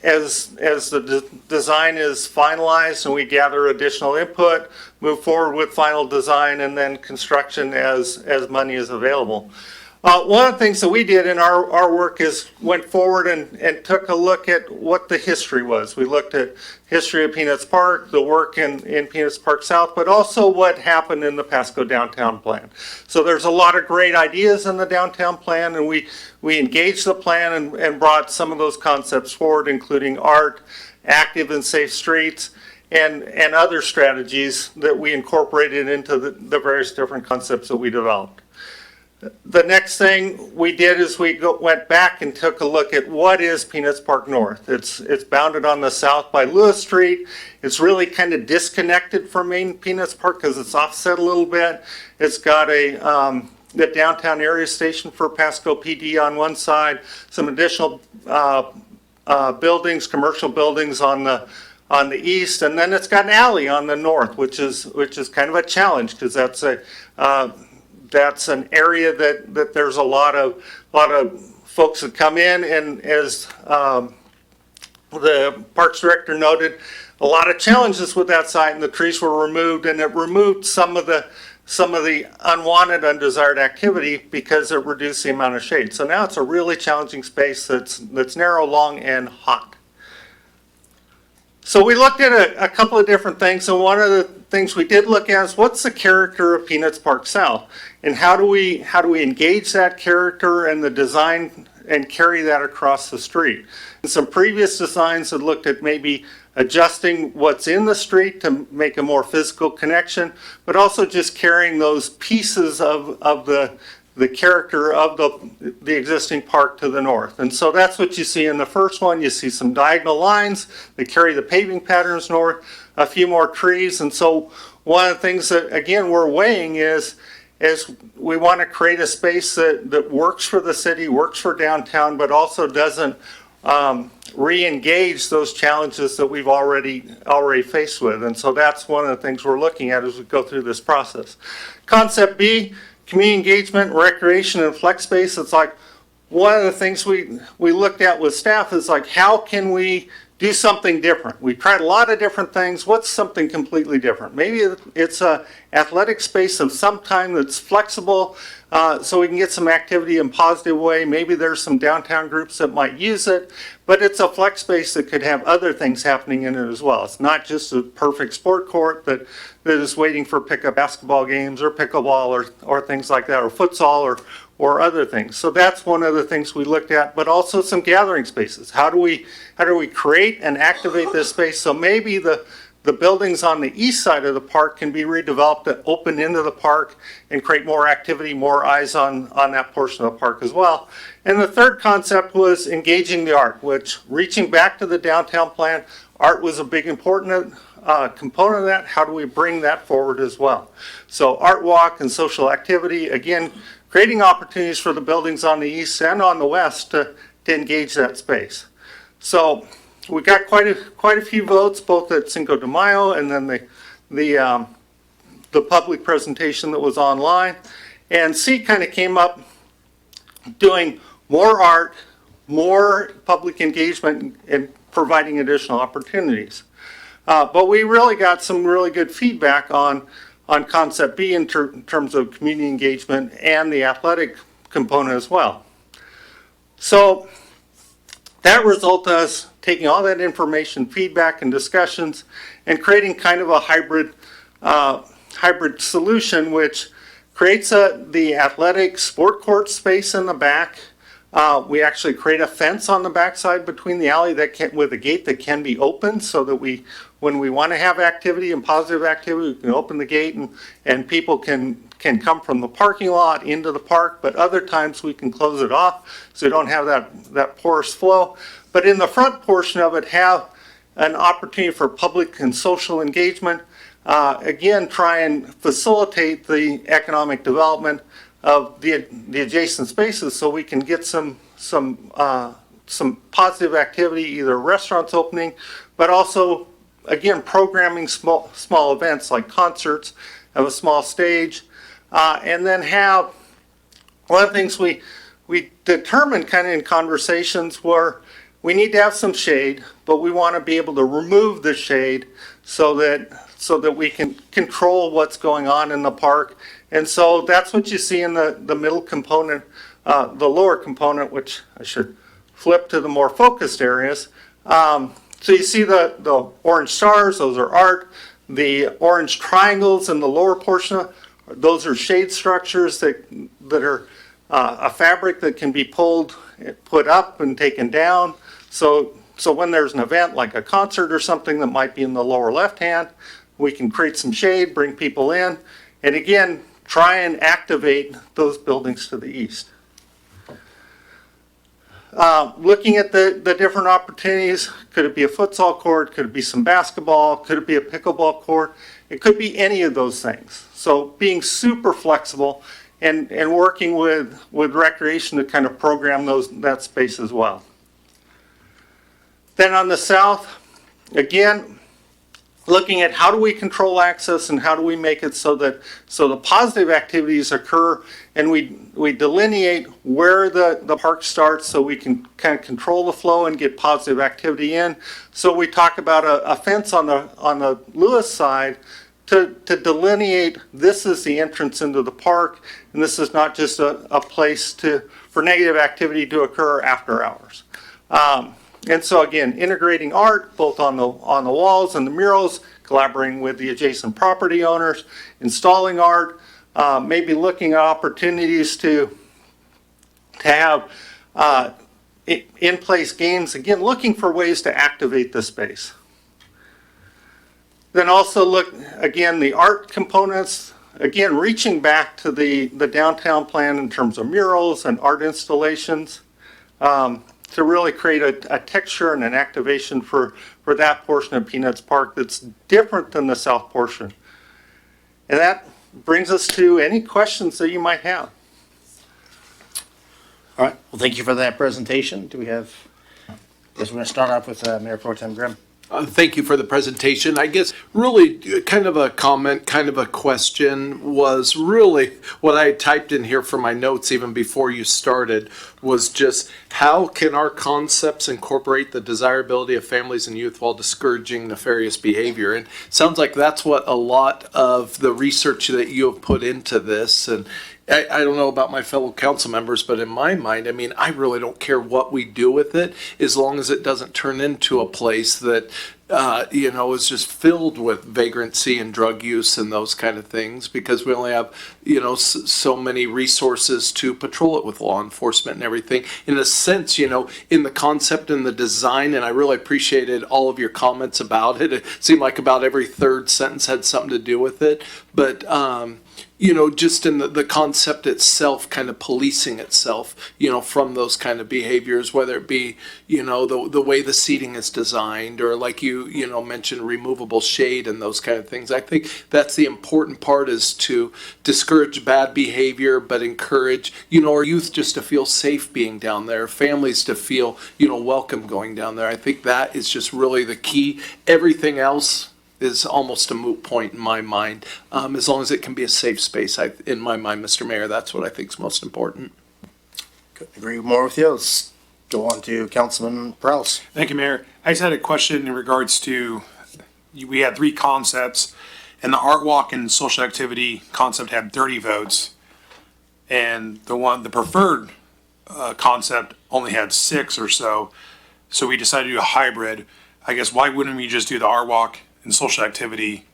as the design is finalized and we gather additional input, move forward with final design, and then construction as money is available. One of the things that we did in our work is went forward and took a look at what the history was. We looked at history of Peanuts Park, the work in Peanuts Park South, but also what happened in the Pasco downtown plan. So there's a lot of great ideas in the downtown plan, and we engaged the plan and brought some of those concepts forward, including art, active and safe streets, and other strategies that we incorporated into the various different concepts that we developed. The next thing we did is we went back and took a look at what is Peanuts Park North. It's bounded on the south by Lewis Street. It's really kind of disconnected from main Peanuts Park because it's offset a little bit. It's got the downtown area station for Pasco PD on one side, some additional buildings, commercial buildings on the east, and then it's got an alley on the north, which is kind of a challenge because that's an area that there's a lot of folks that come in, and as the Parks Director noted, a lot of challenges with that site, and the trees were removed, and it removed some of the unwanted, undesired activity because it reduced the amount of shade. So now it's a really challenging space that's narrow, long, and hot. So we looked at a couple of different things, and one of the things we did look at is what's the character of Peanuts Park South, and how do we engage that character and the design and carry that across the street. And some previous designs had looked at maybe adjusting what's in the street to make a more physical connection, but also just carrying those pieces of the character of the existing park to the north. And so that's what you see in the first one. You see some diagonal lines that carry the paving patterns north, a few more trees. And so one of the things that, again, we're weighing is we want to create a space that works for the city, works for downtown, but also doesn't re-engage those challenges that we've already faced with. And so that's one of the things we're looking at as we go through this process. Concept B, community engagement, recreation, and flex space. It's like one of the things we looked at with staff is like, how can we do something different? We tried a lot of different things. What's something completely different? Maybe it's a athletic space of some kind that's flexible, so we can get some activity in a positive way. Maybe there's some downtown groups that might use it, but it's a flex space that could have other things happening in it as well. It's not just a perfect sport court that is waiting for pickup basketball games or pickleball or things like that, or futsal or other things. So that's one of the things we looked at, but also some gathering spaces. How do we create and activate this space so maybe the buildings on the east side of the park can be redeveloped to open into the park and create more activity, more eyes on that portion of the park as well. And the third concept was engaging the art, which, reaching back to the downtown plan, art was a big important component of that. How do we bring that forward as well? So art walk and social activity, again, creating opportunities for the buildings on the east and on the west to engage that space. So we got quite a few votes, both at Cinco de Mayo and then the public presentation that was online. And C kind of came up doing more art, more public engagement, and providing additional opportunities. But we really got some really good feedback on concept B in terms of community engagement and the athletic component as well. So that resulted in us taking all that information, feedback, and discussions, and creating kind of a hybrid hybrid solution, which creates the athletic sport court space in the back. We actually create a fence on the backside between the alley with a gate that can be opened, so that when we want to have activity and positive activity, we can open the gate and people can come from the parking lot into the park, but other times we can close it off so we don't have that porous flow. But in the front portion of it, have an opportunity for public and social engagement. Again, try and facilitate the economic development of the adjacent spaces, so we can get some positive activity, either restaurants opening, but also, again, programming small events like concerts, have a small stage, and then have, one of the things we determined kind of in conversations were, we need to have some shade, but we want to be able to remove the shade so that we can control what's going on in the park. And so that's what you see in the middle component, the lower component, which I should flip to the more focused areas. So you see the orange stars, those are art. The orange triangles in the lower portion, those are shade structures that are a fabric that can be put up and taken down. So when there's an event like a concert or something that might be in the lower left hand, we can create some shade, bring people in, and again, try and activate those buildings to the east. Looking at the different opportunities, could it be a futsal court? Could it be some basketball? Could it be a pickleball court? It could be any of those things. So being super flexible and working with recreation to kind of program that space as well. Then on the south, again, looking at how do we control access and how do we make it so the positive activities occur, and we delineate where the park starts so we can kind of control the flow and get positive activity in. So we talk about a fence on the Lewis side to delineate, this is the entrance into the park, and this is not just a place for negative activity to occur after hours. And so again, integrating art both on the walls and the murals, collaborating with the adjacent property owners, installing art, maybe looking at opportunities to have in-place games, again, looking for ways to activate the space. Then also look, again, the art components, again, reaching back to the downtown plan in terms of murals and art installations, to really create a texture and an activation for that portion of Peanuts Park that's different than the south portion. And that brings us to any questions that you might have. All right, well, thank you for that presentation. Do we have, I guess we're going to start off with Mayor Pro Tem Grimm. Thank you for the presentation. I guess really kind of a comment, kind of a question was really what I typed in here for my notes even before you started was just how can our concepts incorporate the desirability of families and youth while discouraging nefarious behavior? And it sounds like that's what a lot of the research that you have put into this. And I don't know about my fellow council members, but in my mind, I mean, I really don't care what we do with it as long as it doesn't turn into a place that, is just filled with vagrancy and drug use and those kind of things, because we only have, so many resources to patrol it with law enforcement and everything. In a sense, in the concept and the design, and I really appreciated all of your comments about it. It seemed like about every third sentence had something to do with it. But, just in the concept itself, kind of policing itself, from those kind of behaviors, whether it be, the way the seating is designed, or like you mentioned removable shade and those kind of things. I think that's the important part, is to discourage bad behavior, but encourage, our youth just to feel safe being down there, families to feel, welcome going down there. I think that is just really the key. Everything else is almost a moot point in my mind, as long as it can be a safe space. In my mind, Mr. Mayor, that's what I think is most important. Couldn't agree more with you. Let's go on to Councilman Prowse. Thank you, Mayor. I just had a question in regards to, we had 3 concepts, and the art walk and social activity concept had 30 votes, and the preferred concept only had 6 or so. So we decided to do a hybrid. I guess why wouldn't we just do the art walk and social activity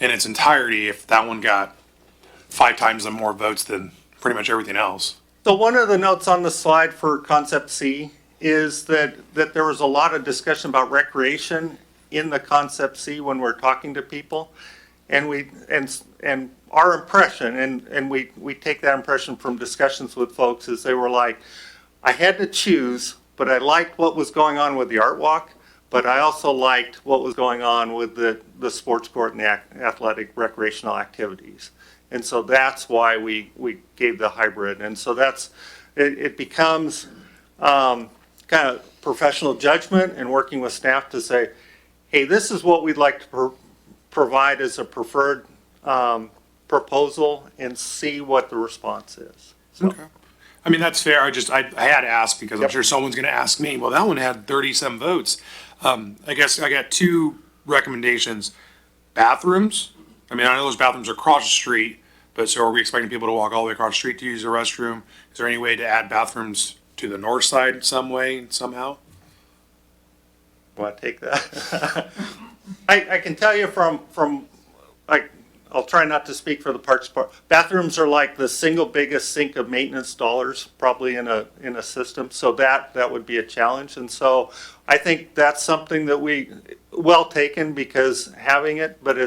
in its entirety if that one got 5 times the more votes than pretty much everything else. So one of the notes on the slide for concept C is that there was a lot of discussion about recreation in the concept C when we're talking to people. And our impression, and we take that impression from discussions with folks, is they were like, I had to choose, but I liked what was going on with the art walk, but I also liked what was going on with the sports court and the athletic recreational activities. And so that's why we gave the hybrid. And so it becomes kind of professional judgment and working with staff to say, hey, this is what we'd like to provide as a preferred proposal and see what the response is. So. Okay. I mean, that's fair. I had to ask because I'm sure someone's going to ask me, well, that one had 30-some votes. I guess I got 2 recommendations. Bathrooms. I mean, I know those bathrooms are across the street, but so are we expecting people to walk all the way across the street to use the restroom? Is there any way to add bathrooms to the north side some way, somehow? Want to take that? I can tell you from like, I'll try not to speak for the parks part. Bathrooms are like the single biggest sink of maintenance dollars probably in a system. So that would be a challenge. And so I think that's something that well taken because having it, but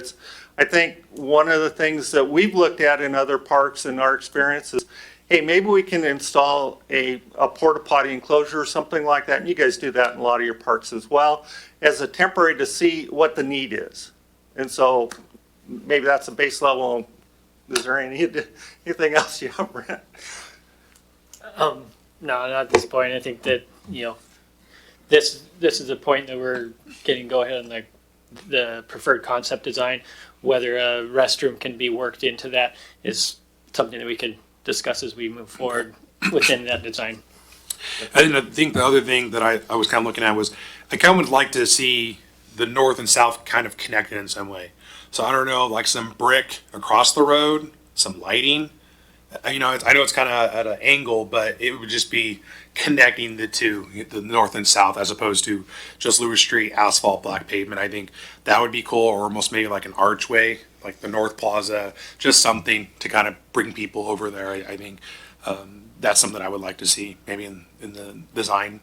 I think one of the things that we've looked at in other parks in our experience is, hey, maybe we can install a porta potty enclosure or something like that. And you guys do that in a lot of your parks as well, as a temporary to see what the need is. And so maybe that's a base level. Is there anything else you have, Brent? No, not at this point. I think that, this is the point that we're getting go ahead on the preferred concept design. Whether a restroom can be worked into that is something that we could discuss as we move forward within that design. I think the other thing that I was kind of looking at was I kind of would like to see the north and south kind of connected in some way. So I don't know, like some brick across the road, some lighting. I know it's kind of at an angle, but it would just be connecting the two, the north and south, as opposed to just Lewis Street, asphalt, black pavement. I think that would be cool, or almost maybe like an archway, like the North Plaza, just something to kind of bring people over there. I think that's something I would like to see maybe in the design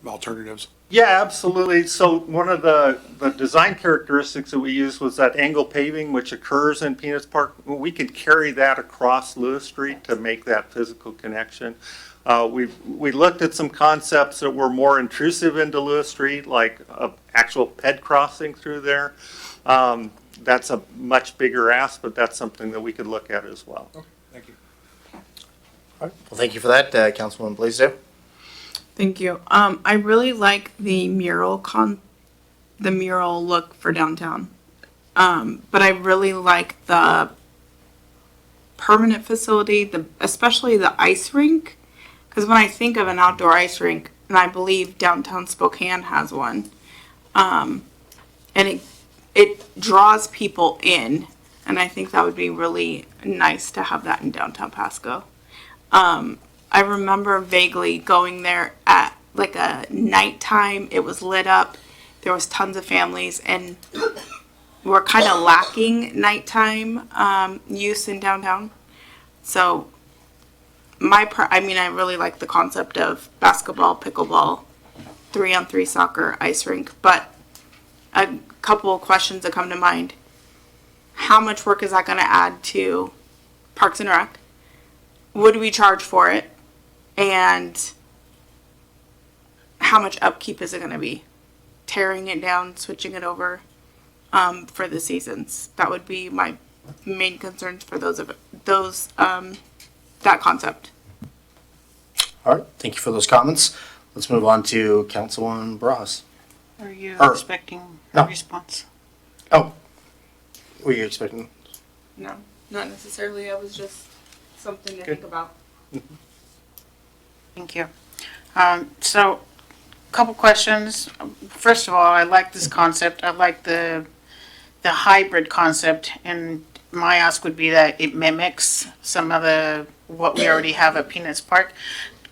alternatives. Yeah, absolutely. So one of the design characteristics that we used was that angle paving, which occurs in Peanuts Park. We could carry that across Lewis Street to make that physical connection. We looked at some concepts that were more intrusive into Lewis Street, like an actual ped crossing through there. That's a much bigger ask, but that's something that we could look at as well. Okay, thank you. All right. Well, thank you for that, Councilwoman Blaisdell. Thank you. I really like the mural look for downtown. But I really like the permanent facility, especially the ice rink. Because when I think of an outdoor ice rink, and I believe downtown Spokane has one, and it draws people in, and I think that would be really nice to have that in downtown Pasco. I remember vaguely going there at like a nighttime. It was lit up. There was tons of families, and we're kind of lacking nighttime use in downtown. So I really like the concept of basketball, pickleball, 3-on-3 soccer, ice rink. But a couple of questions that come to mind: how much work is that going to add to Parks and Rec? Would we charge for it? And how much upkeep is it going to be? Tearing it down, switching it over for the seasons. That would be my main concerns for that concept. All right. Thank you for those comments. Let's move on to Councilwoman Bras. Are you Or- expecting no. a response? Oh, were you expecting? No, not necessarily. I was just something to think about. Thank you. So, couple questions. First of all, I like this concept. I like the hybrid concept, and my ask would be that it mimics some of what we already have at Peanuts Park.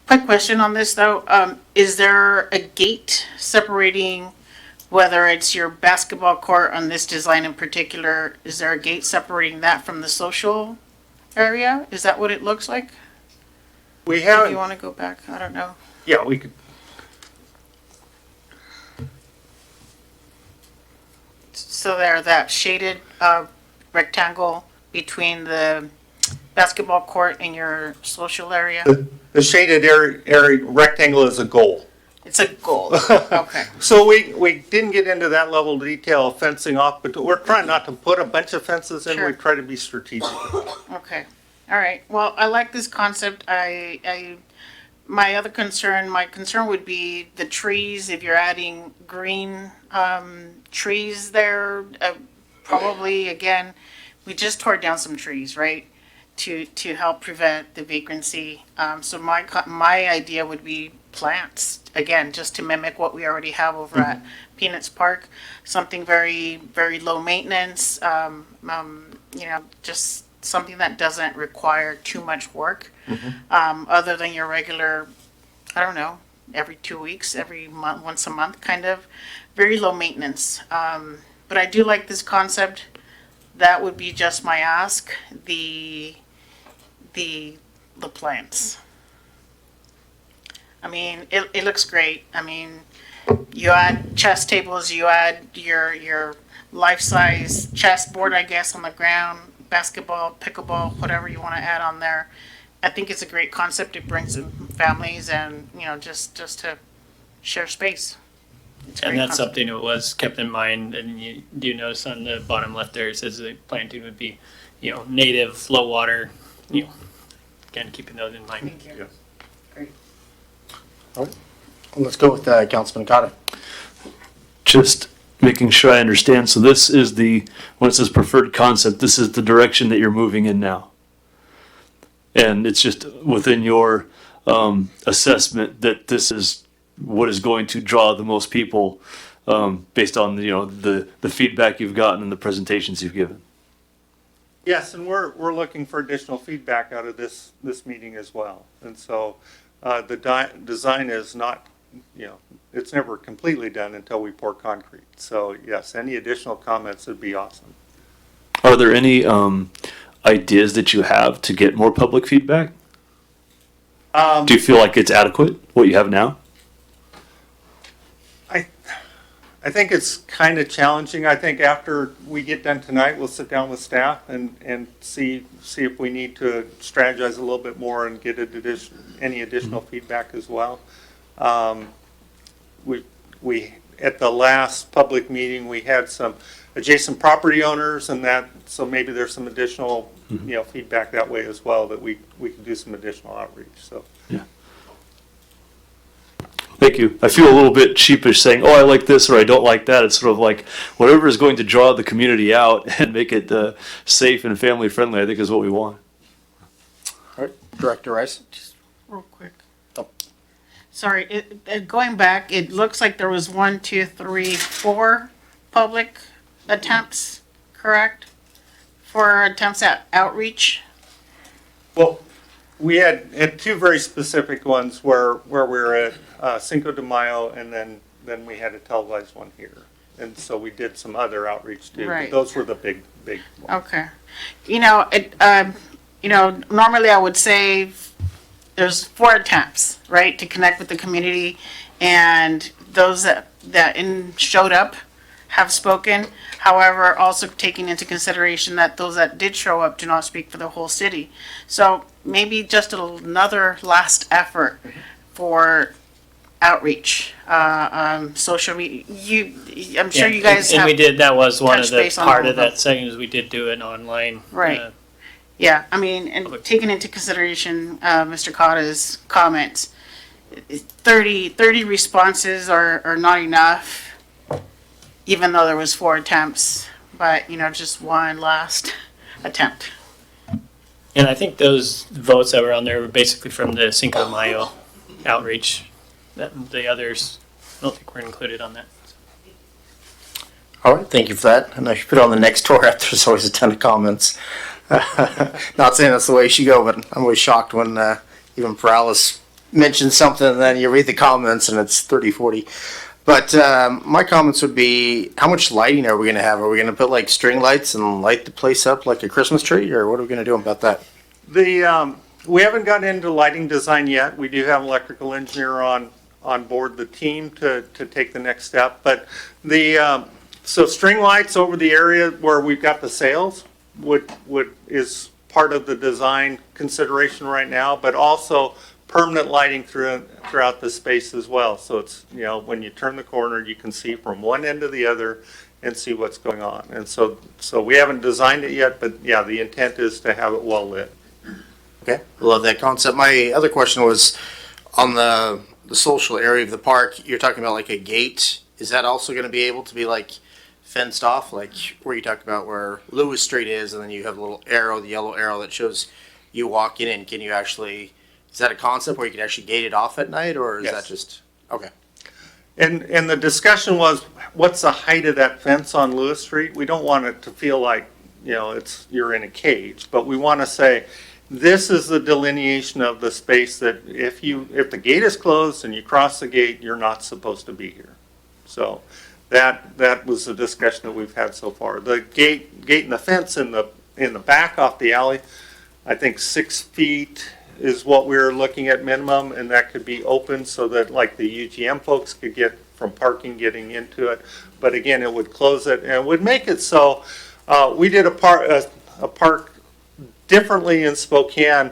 Quick question on this though. Is there a gate separating whether it's your basketball court on this design in particular, is there a gate separating that from the social area? Is that what it looks like? We If you haven't, want to go back, I don't know. yeah, we could, So there, that shaded rectangle between the basketball court and your social area? the shaded area rectangle is a goal. It's a goal. Okay. So we didn't get into that level of detail of fencing off, but we're trying not to put a bunch of fences in. Sure. We try to be strategic. Okay. All right. Well, I like this concept. My concern would be the trees. If you're adding green trees there, probably again, we just tore down some trees, right? To help prevent the vagrancy. So my idea would be plants, again, just to mimic what we already have over at Peanuts Park. Something very, very low maintenance, just something that doesn't require too much work. Other than your regular, I don't know, every 2 weeks, every month, once a month, kind of. Very low maintenance. But I do like this concept. That would be just my ask. The plants. I mean, it looks great. I mean, you add chess tables, you add your life-size chessboard, I guess, on the ground, basketball, pickleball, whatever you want to add on there. I think it's a great concept. It brings in families and, just to share space. It's a And great that's concept. something that was kept in mind, and you do notice on the bottom left there, it says the planting would be, native, low water, again, keeping those in mind. Thank you. Let's go with Councilman Cotta. Just making sure I understand. So this is when it says preferred concept, this is the direction that you're moving in now. And it's just within your assessment that this is what is going to draw the most people based on the feedback you've gotten and the presentations you've given. Yes, and we're looking for additional feedback out of this meeting as well. And so the design is not, it's never completely done until we pour concrete. So yes, any additional comments would be awesome. Are there any ideas that you have to get more public feedback? Do you feel like it's adequate, what you have now? I think it's kind of challenging. I think after we get done tonight, we'll sit down with staff and see if we need to strategize a little bit more and get any additional feedback as well. We at the last public meeting, we had some adjacent property owners and that, so maybe there's some additional feedback that way as well, that we can do some additional outreach. So Yeah. Thank you. I feel a little bit sheepish saying, oh, I like this or I don't like that. It's sort of like whatever is going to draw the community out and make it safe and family friendly, I think is what we want. All right, Director Rice. Real quick. Oh. Sorry, going back, it looks like there was 1, 2, 3, 4 public attempts, correct? For attempts at outreach? well, we had two very specific ones where we were at Cinco de Mayo, and then we had a televised one here. And so we did some other outreach too. Right. But those were the big ones. Okay. Normally I would say there's 4 attempts, right, to connect with the community, and those that showed up have spoken. However, also taking into consideration that those that did show up do not speak for the whole city. So maybe just another last effort for outreach, social media. I'm sure you guys and have. we did, that was one of touched the base on part all of of them. that segment, is we did do an online. Right. Yeah, I mean, and taking into consideration Mr. Cotta's comments, 30 responses are not enough, even though there was 4 attempts, but, just one last attempt. And I think those votes that were on there were basically from the Cinco de Mayo outreach. That the others, I don't think were included on that. All right, thank you for that. And I should put on the next tour after there's always a ton of comments. Not saying that's the way it should go, but I'm always shocked when even Perales mentions something and then you read the comments and it's 30, 40. But my comments would be, how much lighting are we going to have? Are we going to put like string lights and light the place up like a Christmas tree, or what are we going to do about that? We haven't gotten into lighting design yet. We do have an electrical engineer on board the team to take the next step. But so string lights over the area where we've got the sails is part of the design consideration right now, but also permanent lighting throughout the space as well. So it's, when you turn the corner, you can see from one end to the other and see what's going on. And so we haven't designed it yet, but yeah, the intent is to have it well lit. Okay, love that concept. My other question was on the social area of the park. You're talking about like a gate. Is that also going to be able to be like fenced off, like where you talked about where Lewis Street is, and then you have a little arrow, the yellow arrow that shows you walking in? Can you actually? Is that a concept where you can actually gate it off at night, or is that just okay? And the discussion was, what's the height of that fence on Lewis Street? We don't want it to feel like, you're in a cage, but we want to say, this is the delineation of the space that if the gate is closed and you cross the gate, you're not supposed to be here. So that was the discussion that we've had so far. The gate and the fence in the back off the alley, I think 6 feet is what we're looking at minimum, and that could be open so that like the UGM folks could get from parking getting into it. But again, it would close it and it would make it so we did a park differently in Spokane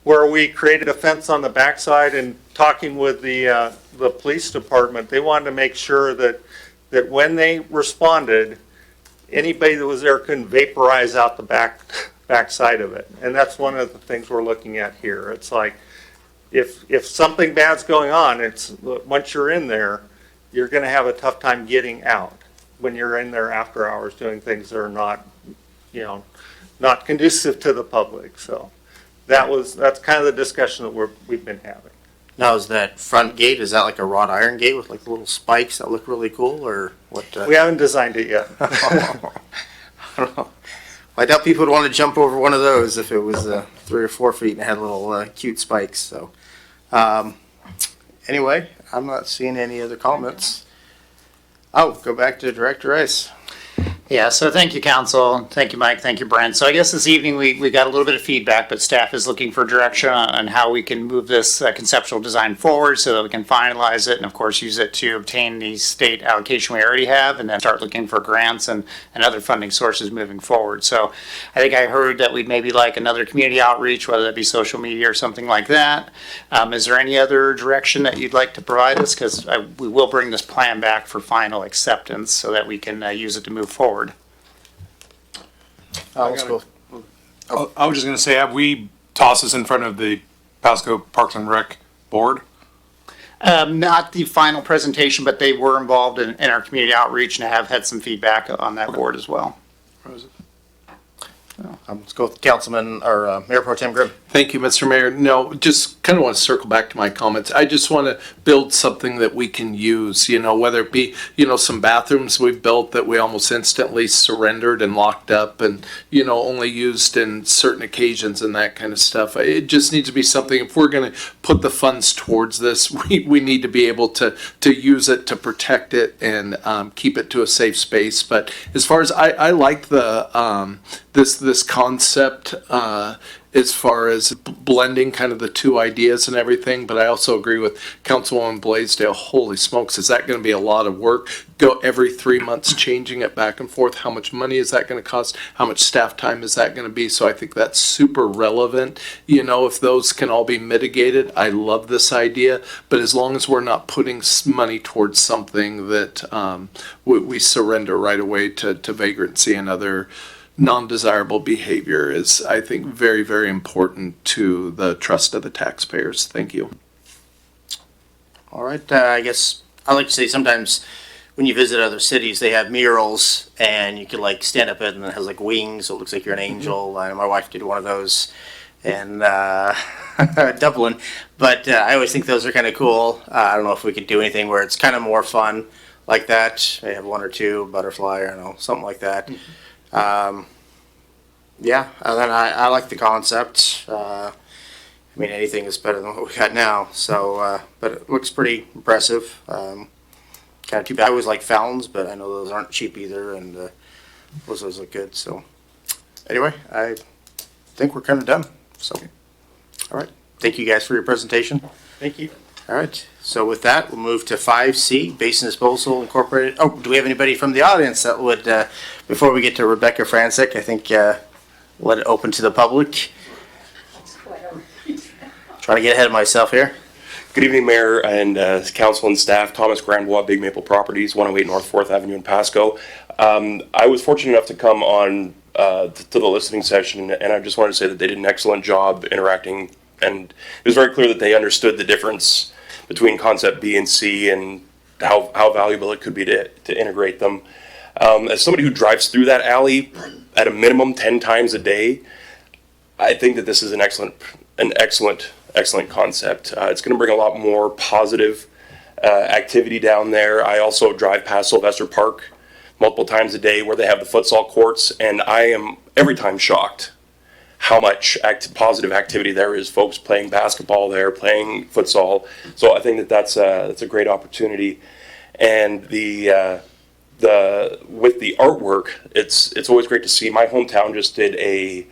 where we created a fence on the backside, and talking with the police department, they wanted to make sure that when they responded, anybody that was there couldn't vaporize out the back side of it. And that's one of the things we're looking at here. It's like, if something bad's going on, once you're in there, you're going to have a tough time getting out when you're in there after hours doing things that are not conducive to the public. So that's kind of the discussion that we've been having. Now, is that front gate, is that like a wrought iron gate with like little spikes that look really cool, or what? We haven't designed it yet. I don't know. I doubt people would want to jump over one of those if it was 3 or 4 feet and had little cute spikes. So, anyway, I'm not seeing any other comments. Oh, go back to Director Rice. Yeah, so thank you, Council. Thank you, Mike. Thank you, Brent. So I guess this evening we got a little bit of feedback, but staff is looking for direction on how we can move this conceptual design forward so that we can finalize it and, of course, use it to obtain the state allocation we already have and then start looking for grants and other funding sources moving forward. So I think I heard that we'd maybe like another community outreach, whether that be social media or something like that. Is there any other direction that you'd like to provide us? Because we will bring this plan back for final acceptance so that we can use it to move forward. Let's go. I was just going to say, have we tossed this in front of the Pasco Parks and Rec board? Not the final presentation, but they were involved in our community outreach and have had some feedback on that board as well. Let's go with Councilman or Mayor Pro Tem Grimm. Thank you, Mr. Mayor. No, just kind of want to circle back to my comments. I just want to build something that we can use, whether it be, some bathrooms we've built that we almost instantly surrendered and locked up and, only used in certain occasions and that kind of stuff. It just needs to be something, if we're going to put the funds towards this, we need to be able to use it, to protect it and keep it to a safe space. But as far as I like the, this concept, as far as blending kind of the two ideas and everything, but I also agree with Councilwoman Blaisdell. Holy smokes, is that going to be a lot of work? Go every 3 months changing it back and forth. How much money is that going to cost? How much staff time is that going to be? So I think that's super relevant. If those can all be mitigated, I love this idea. But as long as we're not putting money towards something that we surrender right away to vagrancy and other non-desirable behavior is, I think, very, very important to the trust of the taxpayers. Thank you. All right, I guess I like to say sometimes when you visit other cities, they have murals and you can like stand up it and it has like wings, so it looks like you're an angel. My wife did one of those in Dublin, but I always think those are kind of cool. I don't know if we could do anything where it's kind of more fun like that. They have 1 or 2 butterfly, or something like that. Yeah, and then I like the concept. Anything is better than what we got now. So, but it looks pretty impressive. kind of too bad. I always like fountains, but I know those aren't cheap either, and those look good. So anyway, I think we're kind of done. So, all right. Thank you guys for your presentation. Thank you. All right. So with that, we'll move to 5C, Basin Disposal Incorporated. Oh, do we have anybody from the audience that would, before we get to Rebecca Franczyk, I think let it open to the public. Trying to get ahead of myself here. Good evening, Mayor and Council and staff. Thomas Grandbois, Big Maple Properties, 108 North 4th Avenue in Pasco. I was fortunate enough to come on to the listening session, and I just wanted to say that they did an excellent job interacting, and it was very clear that they understood the difference between concept B and C and how valuable it could be to integrate them. As somebody who drives through that alley at a minimum 10 times a day, I think that this is an excellent concept. It's going to bring a lot more positive activity down there. I also drive past Sylvester Park multiple times a day where they have the futsal courts, and I am every time shocked how much positive activity there is. Folks playing basketball there, playing futsal. So I think that that's a great opportunity. And with the artwork, it's always great to see. My hometown just did a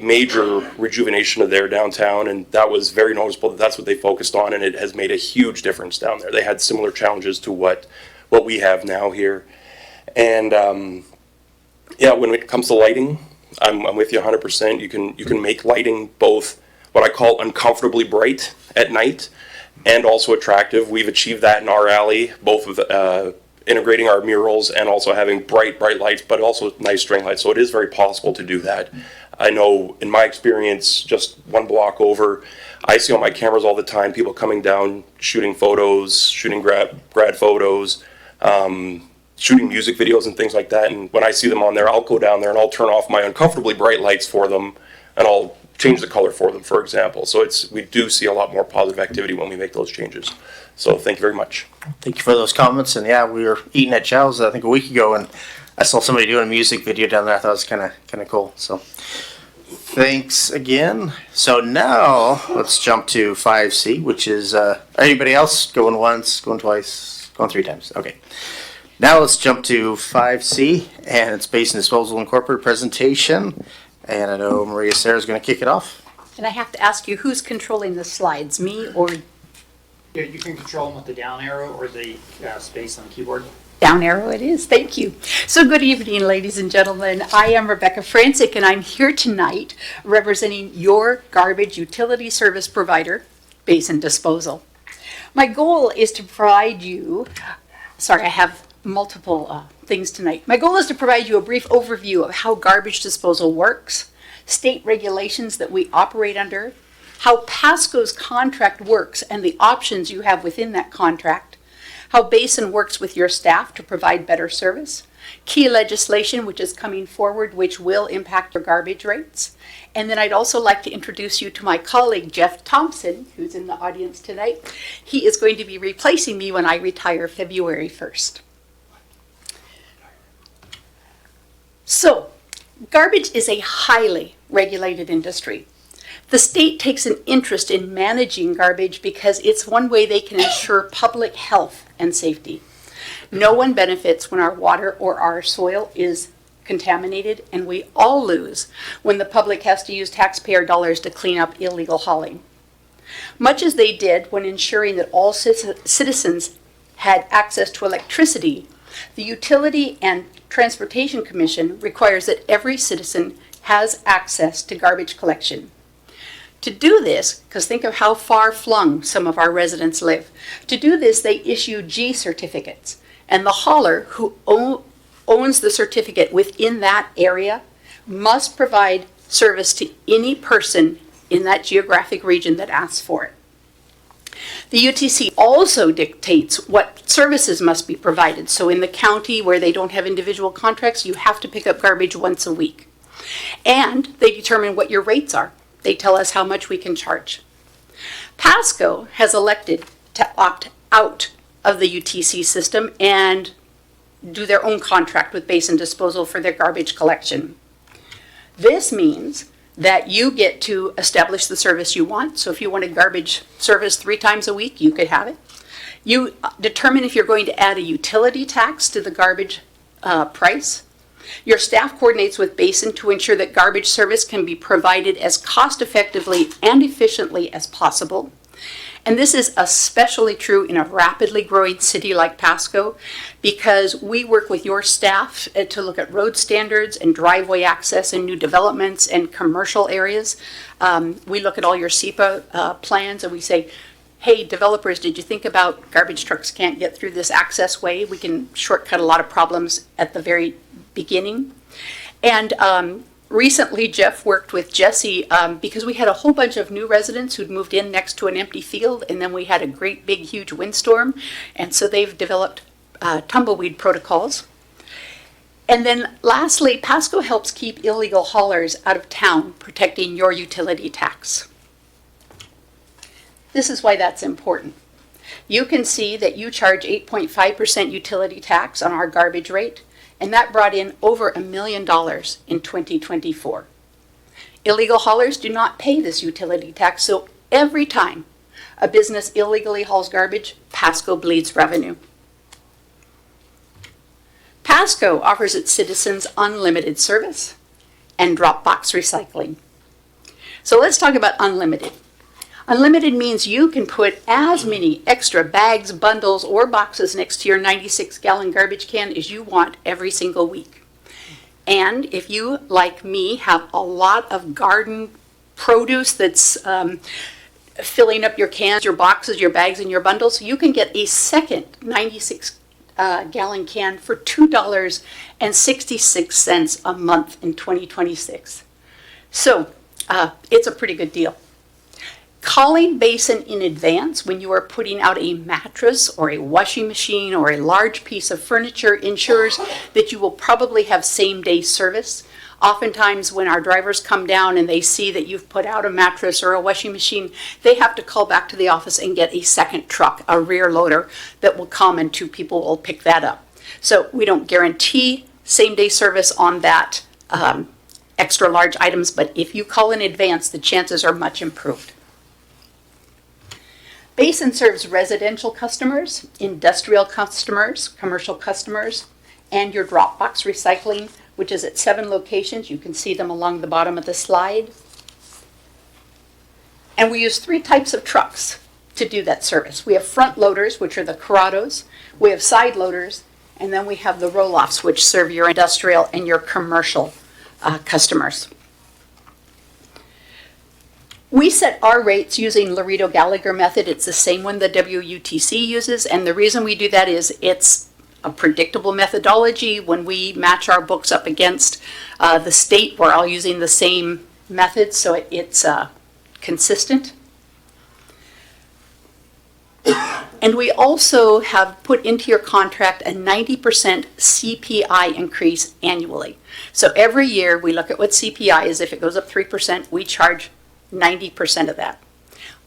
major rejuvenation of their downtown, and that was very noticeable. That's what they focused on, and it has made a huge difference down there. They had similar challenges to what we have now here. And when it comes to lighting, I'm with you 100%. You can make lighting both what I call uncomfortably bright at night and also attractive. We've achieved that in our alley, both with integrating our murals and also having bright lights, but also nice string lights. So it is very possible to do that. I know in my experience, just one block over, I see on my cameras all the time people coming down, shooting photos, shooting grad photos, shooting music videos and things like that. And when I see them on there, I'll go down there and I'll turn off my uncomfortably bright lights for them, and I'll change the color for them, for example. So we do see a lot more positive activity when we make those changes. So thank you very much. Thank you for those comments. And yeah, we were eating at Chow's, I think, a week ago, and I saw somebody doing a music video down there. I thought it was kind of cool. So thanks again. So now let's jump to 5C, which is anybody else going once, going twice, going three times? Okay. Now let's jump to 5C, and it's Basin Disposal Incorporated presentation. And I know Maria Sarah's going to kick it off. And I have to ask you, who's controlling the slides, me or Yeah, you can control them with the down arrow or the space on the keyboard. down arrow? It is. Thank you. So good evening, ladies and gentlemen. I am Rebecca Franczyk, and I'm here tonight representing your garbage utility service provider, Basin Disposal. My goal is to provide you, I have multiple things tonight. My goal is to provide you a brief overview of how garbage disposal works, state regulations that we operate under, how Pasco's contract works and the options you have within that contract, how Basin works with your staff to provide better service, key legislation which is coming forward which will impact your garbage rates, and then I'd also like to introduce you to my colleague Jeff Thompson, who's in the audience tonight. He is going to be replacing me when I retire February 1st. So, garbage is a highly regulated industry. The state takes an interest in managing garbage because it's one way they can ensure public health and safety. No one benefits when our water or our soil is contaminated, and we all lose when the public has to use taxpayer dollars to clean up illegal hauling. Much as they did when ensuring that all citizens had access to electricity, the Utility and Transportation Commission requires that every citizen has access to garbage collection. To do this, because think of how far flung some of our residents live, to do this they issue G certificates, and the hauler who owns the certificate within that area must provide service to any person in that geographic region that asks for it. The UTC also dictates what services must be provided. So in the county where they don't have individual contracts, you have to pick up garbage once a week. And they determine what your rates are. They tell us how much we can charge. Pasco has elected to opt out of the UTC system and do their own contract with Basin Disposal for their garbage collection. This means that you get to establish the service you want. So if you want a garbage service 3 times a week, you could have it. You determine if you're going to add a utility tax to the garbage price. Your staff coordinates with Basin to ensure that garbage service can be provided as cost effectively and efficiently as possible. And this is especially true in a rapidly growing city like Pasco, because we work with your staff to look at road standards and driveway access and new developments and commercial areas. We look at all your SEPA plans and we say, hey, developers, did you think about garbage trucks can't get through this access way? We can shortcut a lot of problems at the very beginning. And recently, Jeff worked with Jesse because we had a whole bunch of new residents who'd moved in next to an empty field, and then we had a great big huge windstorm, and so they've developed tumbleweed protocols. And then lastly, Pasco helps keep illegal haulers out of town, protecting your utility tax. This is why that's important. You can see that you charge 8.5% utility tax on our garbage rate, and that brought in over $1 million in 2024. Illegal haulers do not pay this utility tax, so every time a business illegally hauls garbage, Pasco bleeds revenue. Pasco offers its citizens unlimited service and drop box recycling. So let's talk about unlimited. Unlimited means you can put as many extra bags, bundles, or boxes next to your 96-gallon garbage can as you want every single week. And if you, like me, have a lot of garden produce that's filling up your cans, your boxes, your bags, and your bundles, you can get a second 96-gallon can for $2.66 a month in 2026. So it's a pretty good deal. Calling Basin in advance when you are putting out a mattress or a washing machine or a large piece of furniture ensures that you will probably have same-day service. Oftentimes when our drivers come down and they see that you've put out a mattress or a washing machine, they have to call back to the office and get a second truck, a rear loader that will come and 2 people will pick that up. So we don't guarantee same-day service on that extra large items, but if you call in advance, the chances are much improved. Basin serves residential customers, industrial customers, commercial customers, and your drop box recycling, which is at 7 locations. You can see them along the bottom of the slide. And we use 3 types of trucks to do that service. We have front loaders, which are the Corrados. We have side loaders, and then we have the roll-offs, which serve your industrial and your commercial customers. We set our rates using Laredo-Gallagher method. It's the same one the WUTC uses, and the reason we do that is it's a predictable methodology. When we match our books up against the state, we're all using the same method, so it's consistent. And we also have put into your contract a 90% CPI increase annually. So every year we look at what CPI is. If it goes up 3%, we charge 90% of that.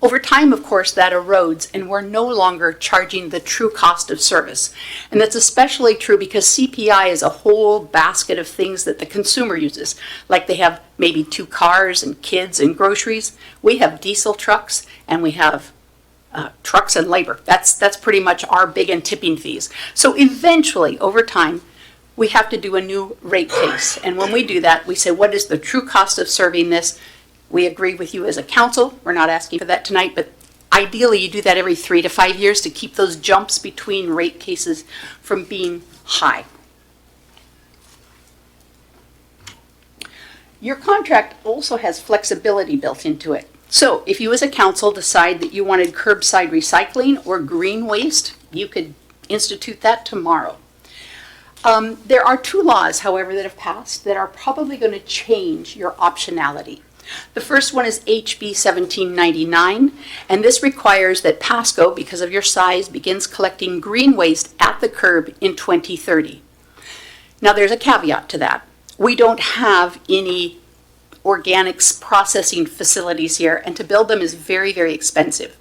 Over time, of course, that erodes and we're no longer charging the true cost of service. And that's especially true because CPI is a whole basket of things that the consumer uses. Like they have maybe 2 cars and kids and groceries. We have diesel trucks and we have trucks and labor. That's pretty much our big and tipping fees. So eventually, over time, we have to do a new rate case. And when we do that, we say, what is the true cost of serving this? We agree with you as a council. We're not asking for that tonight, but ideally you do that every 3 to 5 years to keep those jumps between rate cases from being high. Your contract also has flexibility built into it. So if you as a council decide that you wanted curbside recycling or green waste, you could institute that tomorrow. There are 2 laws, however, that have passed that are probably going to change your optionality. The first one is HB 1799, and this requires that Pasco, because of your size, begins collecting green waste at the curb in 2030. Now there's a caveat to that. We don't have any organics processing facilities here, and to build them is very, very expensive.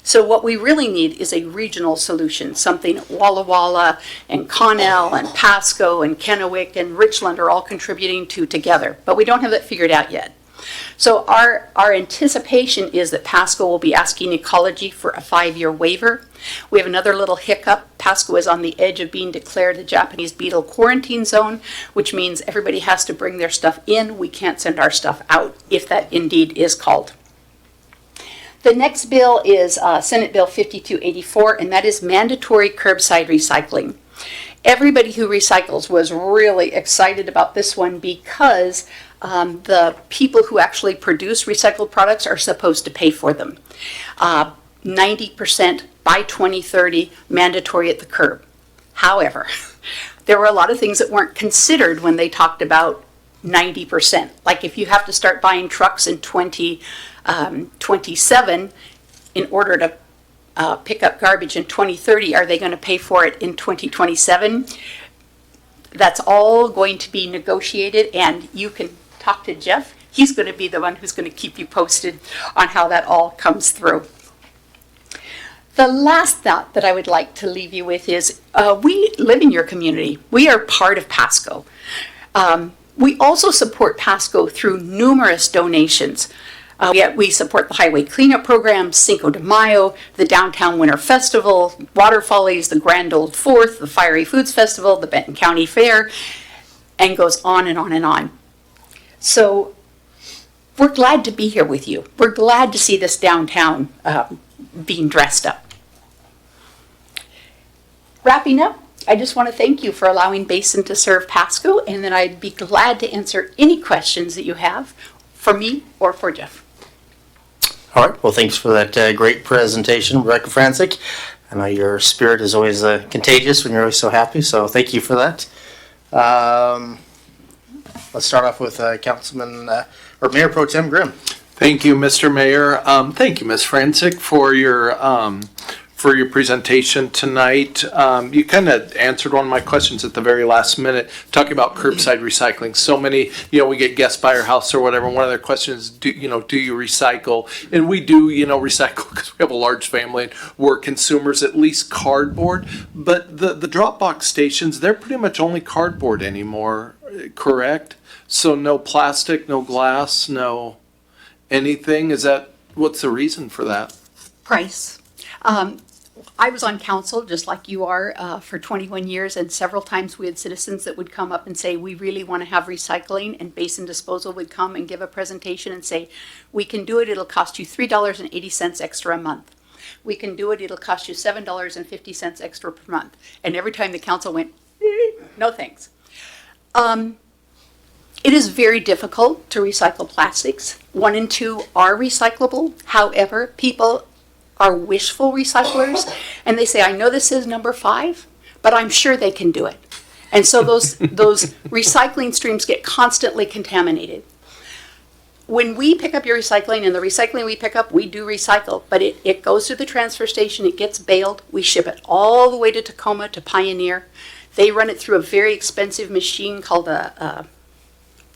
So what we really need is a regional solution, something Walla Walla and Connell and Pasco and Kennewick and Richland are all contributing to together, but we don't have that figured out yet. So our anticipation is that Pasco will be asking Ecology for a 5-year waiver. We have another little hiccup. Pasco is on the edge of being declared a Japanese beetle quarantine zone, which means everybody has to bring their stuff in. We can't send our stuff out, if that indeed is called. The next bill is Senate Bill 5284, and that is mandatory curbside recycling. Everybody who recycles was really excited about this one because the people who actually produce recycled products are supposed to pay for them. 90% by 2030, mandatory at the curb. However, there were a lot of things that weren't considered when they talked about 90%. Like if you have to start buying trucks in 2027 in order to pick up garbage in 2030, are they going to pay for it in 2027? That's all going to be negotiated, and you can talk to Jeff. He's going to be the one who's going to keep you posted on how that all comes through. The last thought that I would like to leave you with is we live in your community. We are part of Pasco. We also support Pasco through numerous donations. We support the Highway Cleanup Program, Cinco de Mayo, the Downtown Winter Festival, Water Follies, the Grand Old Fourth, the Fiery Foods Festival, the Benton County Fair, and goes on and on and on. So we're glad to be here with you. We're glad to see this downtown being dressed up. Wrapping up, I just want to thank you for allowing Basin to serve Pasco, and then I'd be glad to answer any questions that you have for me or for Jeff. All right. Well, thanks for that great presentation, Rebecca Franczyk. I know your spirit is always contagious when you're always so happy, so thank you for that. Let's start off with Councilman or Mayor Pro Tem Grimm. Thank you, Mr. Mayor. Thank you, Ms. Franczyk, for your presentation tonight. You kind of answered one of my questions at the very last minute, talking about curbside recycling. So many, we get guests by our house or whatever. One of their questions, do you recycle? And we do, recycle because we have a large family and we're consumers, at least cardboard. But the drop box stations, they're pretty much only cardboard anymore, correct? So no plastic, no glass, no anything. What's the reason for that? Price. I was on council, just like you are, for 21 years, and several times we had citizens that would come up and say, we really want to have recycling, and Basin Disposal would come and give a presentation and say, we can do it, it'll cost you $3.80 extra a month. We can do it, it'll cost you $7.50 extra per month. And every time the council went, no thanks. It is very difficult to recycle plastics. 1 and 2 are recyclable. However, people are wishful recyclers, and they say, I know this is number 5, but I'm sure they can do it. And so those recycling streams get constantly contaminated. When we pick up your recycling, and the recycling we pick up, we do recycle, but it goes to the transfer station, it gets baled, we ship it all the way to Tacoma, to Pioneer. They run it through a very expensive machine called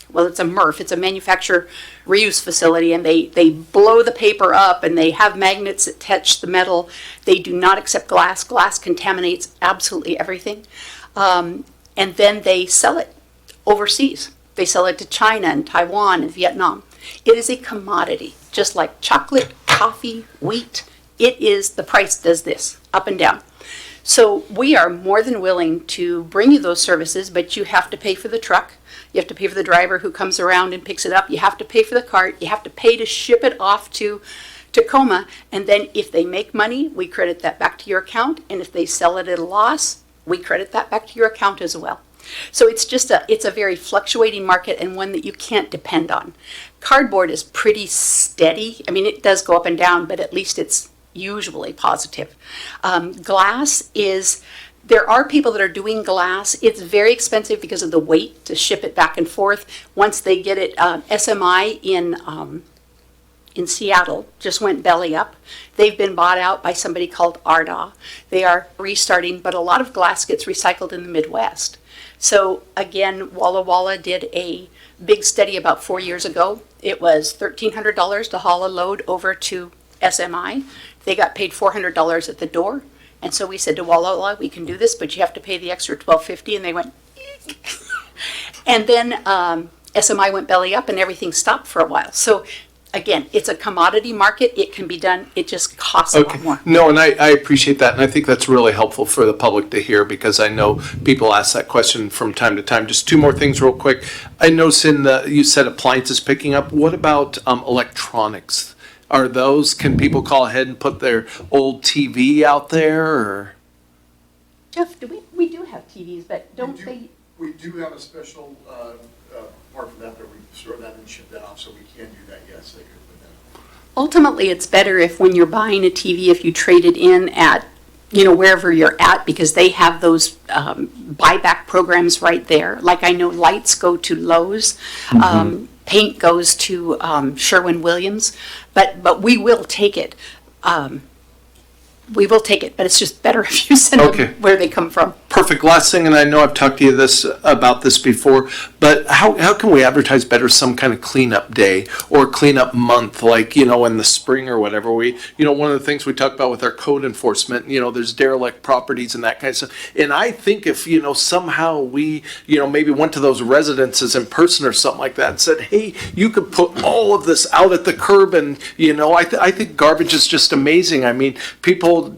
it's a MRF, it's a manufacturer reuse facility, and they blow the paper up and they have magnets that touch the metal. They do not accept glass. Glass contaminates absolutely everything. And then they sell it overseas. They sell it to China and Taiwan and Vietnam. It is a commodity, just like chocolate, coffee, wheat. The price does this, up and down. So we are more than willing to bring you those services, but you have to pay for the truck. You have to pay for the driver who comes around and picks it up. You have to pay for the cart. You have to pay to ship it off to Tacoma. And then if they make money, we credit that back to your account. And if they sell it at a loss, we credit that back to your account as well. So it's a very fluctuating market, and one that you can't depend on. Cardboard is pretty steady. I mean, it does go up and down, but at least it's usually positive. Glass is... There are people that are doing glass. It's very expensive because of the weight to ship it back and forth. Once they get it, SMI in Seattle just went belly up. They've been bought out by somebody called Arda. They are restarting, but a lot of glass gets recycled in the Midwest. So again, Walla Walla did a big study about 4 years ago. It was $1,300 to haul a load over to SMI. They got paid $400 at the door. And so we said to Walla Walla, we can do this, but you have to pay the extra $1,250. And they went, and then SMI went belly up and everything stopped for a while. So again, it's a commodity market. It can be done. It just costs a lot more. No, and I appreciate that, and I think that's really helpful for the public to hear, because I know people ask that question from time to time. Just two more things real quick. I noticed you said appliances picking up. What about electronics? Are those, can people call ahead and put their old TV out there, or? Jeff, we do have TVs, but don't they? We do have a special part for that we store that and ship that off, so we can do that, yes, they could put that. Ultimately, it's better if when you're buying a TV, if you trade it in at, wherever you're at, because they have those buyback programs right there. Like I know lights go to Lowe's, paint goes to Sherwin-Williams, but we will take it. We will take it, but it's just better if you send them where they come from. Perfect. Last thing, and I know I've talked to you about this before, but how can we advertise better some kind of cleanup day or cleanup month, like, in the spring or whatever? One of the things we talk about with our code enforcement, there's derelict properties and that kind of stuff. And I think if, somehow we, maybe went to those residences in person or something like that and said, hey, you could put all of this out at the curb, and, I think garbage is just amazing. I mean,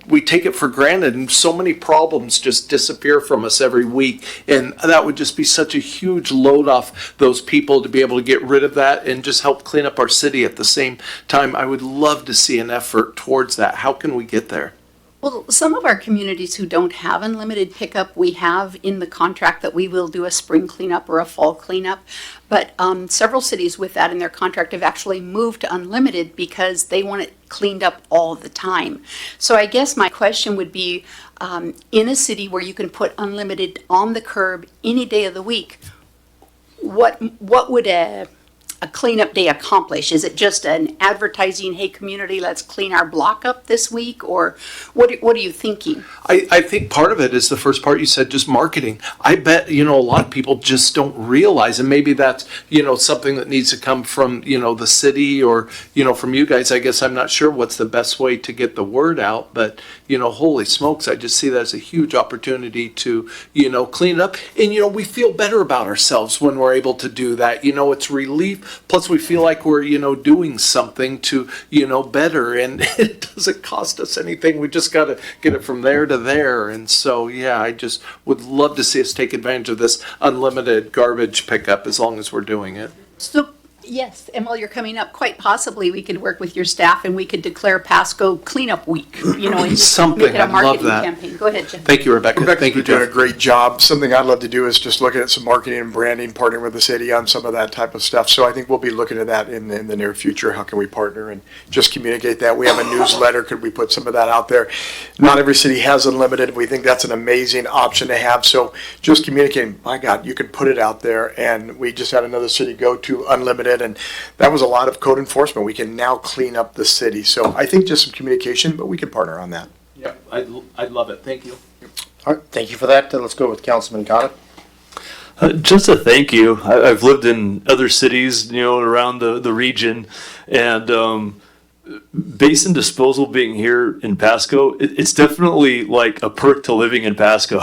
we take it for granted, and so many problems just disappear from us every week, and that would just be such a huge load off those people to be able to get rid of that and just help clean up our city at the same time. I would love to see an effort towards that. How can we get there? Well, some of our communities who don't have unlimited pickup, we have in the contract that we will do a spring cleanup or a fall cleanup. But several cities with that in their contract have actually moved to unlimited because they want it cleaned up all the time. So I guess my question would be, in a city where you can put unlimited on the curb any day of the week, what would a cleanup day accomplish? Is it just an advertising, hey, community, let's clean our block up this week? Or what are you thinking? I think part of it is the first part you said, just marketing. I bet, a lot of people just don't realize, and maybe that's, something that needs to come from, the city or, from you guys. I guess I'm not sure what's the best way to get the word out, but, holy smokes, I just see that as a huge opportunity to, clean up. And, we feel better about ourselves when we're able to do that. It's relief. Plus, we feel like we're, doing something to, better, and it doesn't cost us anything. We just got to get it from there to there. And so, yeah, I just would love to see us take advantage of this unlimited garbage pickup as long as we're doing it. So, yes, and while you're coming up, quite possibly we could work with your staff and we could declare Pasco Cleanup Week, and just something. make it a I'd love marketing that. campaign. Go ahead, Jeff. Thank you, Rebecca. Thank you, doing Jeff. a great job. Something I'd love to do is just looking at some marketing and branding, partnering with the city on some of that type of stuff. So I think we'll be looking at that in the near future. How can we partner and just communicate that? We have a newsletter. Could we put some of that out there? Not every city has unlimited. We think that's an amazing option to have. So just communicating, my God, you can put it out there. And we just had another city go to unlimited, and that was a lot of code enforcement. We can now clean up the city. So I think just some communication, but we can partner on that. Yeah, I'd love it. Thank you. All right, thank you for that. Let's go with Councilman Cotta. Just a thank you. I've lived in other cities, around the region, and basin disposal being here in Pasco, it's definitely like a perk to living in Pasco.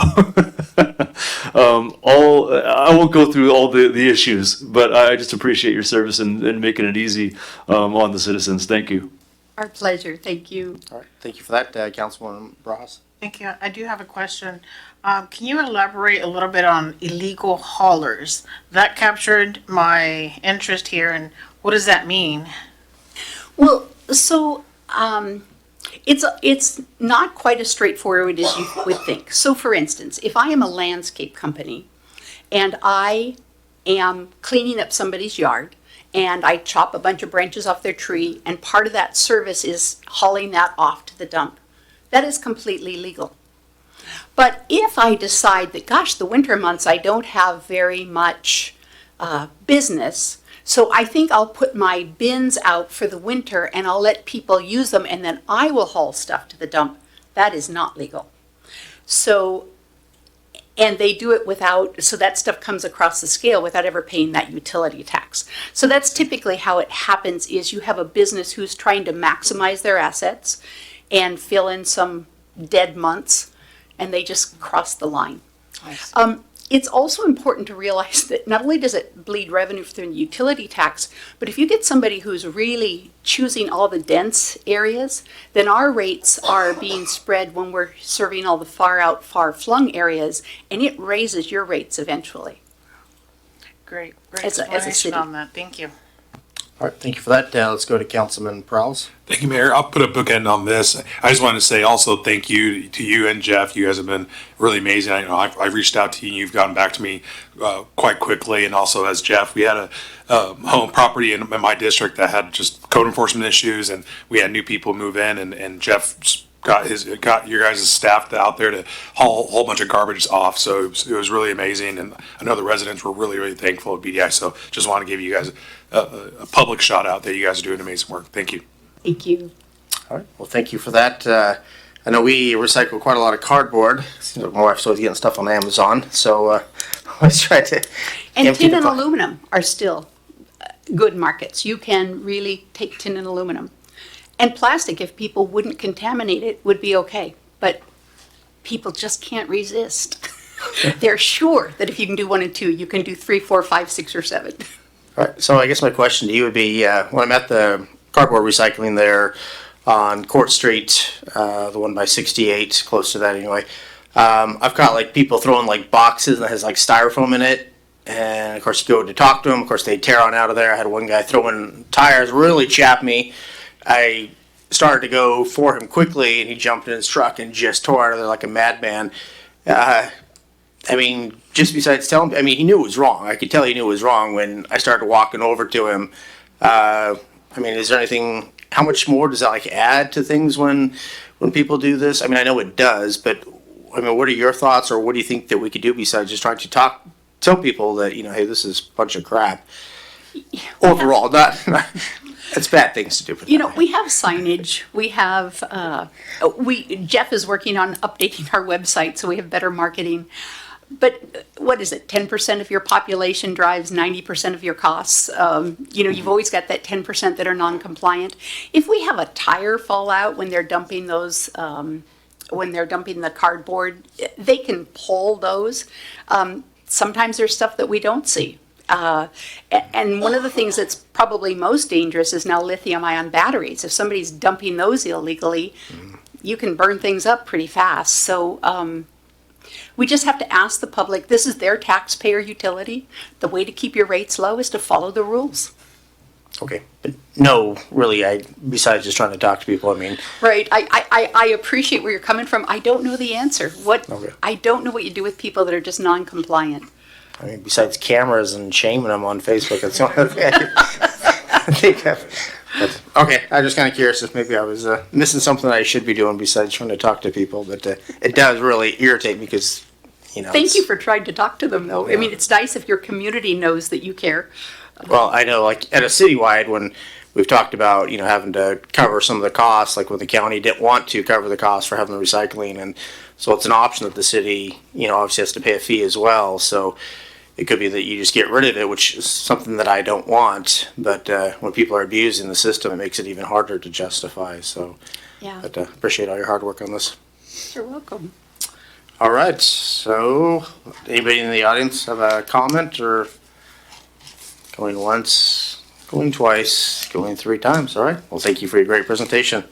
I won't go through all the issues, but I just appreciate your service and making it easy on the citizens. Thank you. Our pleasure. Thank you. All right, thank you for that, Councilwoman Bras. Thank you. I do have a question. Can you elaborate a little bit on illegal haulers? That captured my interest here, and what does that mean? Well, so it's not quite as straightforward as you would think. So for instance, if I am a landscape company and I am cleaning up somebody's yard and I chop a bunch of branches off their tree, and part of that service is hauling that off to the dump, that is completely legal. But if I decide that, gosh, the winter months I don't have very much business, so I think I'll put my bins out for the winter and I'll let people use them, and then I will haul stuff to the dump, that is not legal. So, and they do it without, so that stuff comes across the scale without ever paying that utility tax. So that's typically how it happens, is you have a business who's trying to maximize their assets and fill in some dead months, and they just cross the line. it's also important to realize that not only does it bleed revenue through the utility tax, but if you get somebody who's really choosing all the dense areas, then our rates are being spread when we're serving all the far out, far flung areas, and it raises your rates eventually. Great As a explanation city. on that. Thank you. All right, thank you for that. Let's go to Councilman Prowse. Thank you, Mayor. I'll put a bookend on this. I just wanted to say also thank you to you and Jeff. You guys have been really amazing. I've reached out to you and you've gotten back to me quite quickly. And also as Jeff, we had a home property in my district that had just code enforcement issues, and we had new people move in, and Jeff got your guys' staff out there to haul a whole bunch of garbage off. So it was really amazing. And I know the residents were really, really thankful at BDI. So just want to give you guys a public shout out that you guys are doing amazing work. Thank you. Thank you. All right, well, thank you for that. I know we recycle quite a lot of cardboard. Seems like my wife's always getting stuff on Amazon, so let's try to And empty tin the and bo- aluminum are still good markets. You can really take tin and aluminum. And plastic, if people wouldn't contaminate it, would be okay. But people just can't resist. They're sure that if you can do 1 and 2, you can do 3, 4, 5, 6, or 7. All right, so I guess my question to you would be, when I'm at the cardboard recycling there on Court Street, the one by 68, close to that anyway, I've got like people throwing like boxes that has like styrofoam in it. And of course you go to talk to them, of course they tear on out of there. I had one guy throwing tires, really chapped me. I started to go for him quickly and he jumped in his truck and just tore out of there like a madman. I mean, just besides telling me, I mean, he knew it was wrong. I could tell he knew it was wrong when I started walking over to him. I mean, is there anything, how much more does that like add to things when people do this? I mean, I know it does, but I mean, what are your thoughts, or what do you think that we could do besides just trying to tell people that, you know, hey, this is a bunch of crap? Overall, not it's bad things to do. You know, we have signage. We have, Jeff is working on updating our website so we have better marketing. But what is it? 10% of your population drives 90% of your costs. You know, you've always got that 10% that are non-compliant. If we have a tire fall out when they're dumping those, when they're dumping the cardboard, they can pull those. Sometimes there's stuff that we don't see. And one of the things that's probably most dangerous is now lithium-ion batteries. If somebody's dumping those illegally, you can burn things up pretty fast. So we just have to ask the public, this is their taxpayer utility. The way to keep your rates low is to follow the rules. Okay, but no, really, besides just trying to talk to people, I mean. Right, I appreciate where you're coming from. I don't know the answer. Okay. I don't know what you do with people that are just non-compliant. I mean, besides cameras and shaming them on Facebook, that's the only thing I think of. But, okay, I'm just kind of curious if maybe I was missing something I should be doing besides trying to talk to people. But it does really irritate me because, you know. Thank you for trying to talk to them, though. I mean, it's nice if your community knows that you care. Well, I know, like, at a citywide, when we've talked about, you know, having to cover some of the costs, like when the county didn't want to cover the cost for having the recycling, and so it's an option that the city, you know, obviously has to pay a fee as well, so it could be that you just get rid of it, which is something that I don't want, but when people are abusing the system, it makes it even harder to justify, so. Yeah. But appreciate all your hard work on this. You're welcome. All right, so anybody in the audience have a comment, or going once, going twice, going 3 times? All right, well, thank you for your great presentation.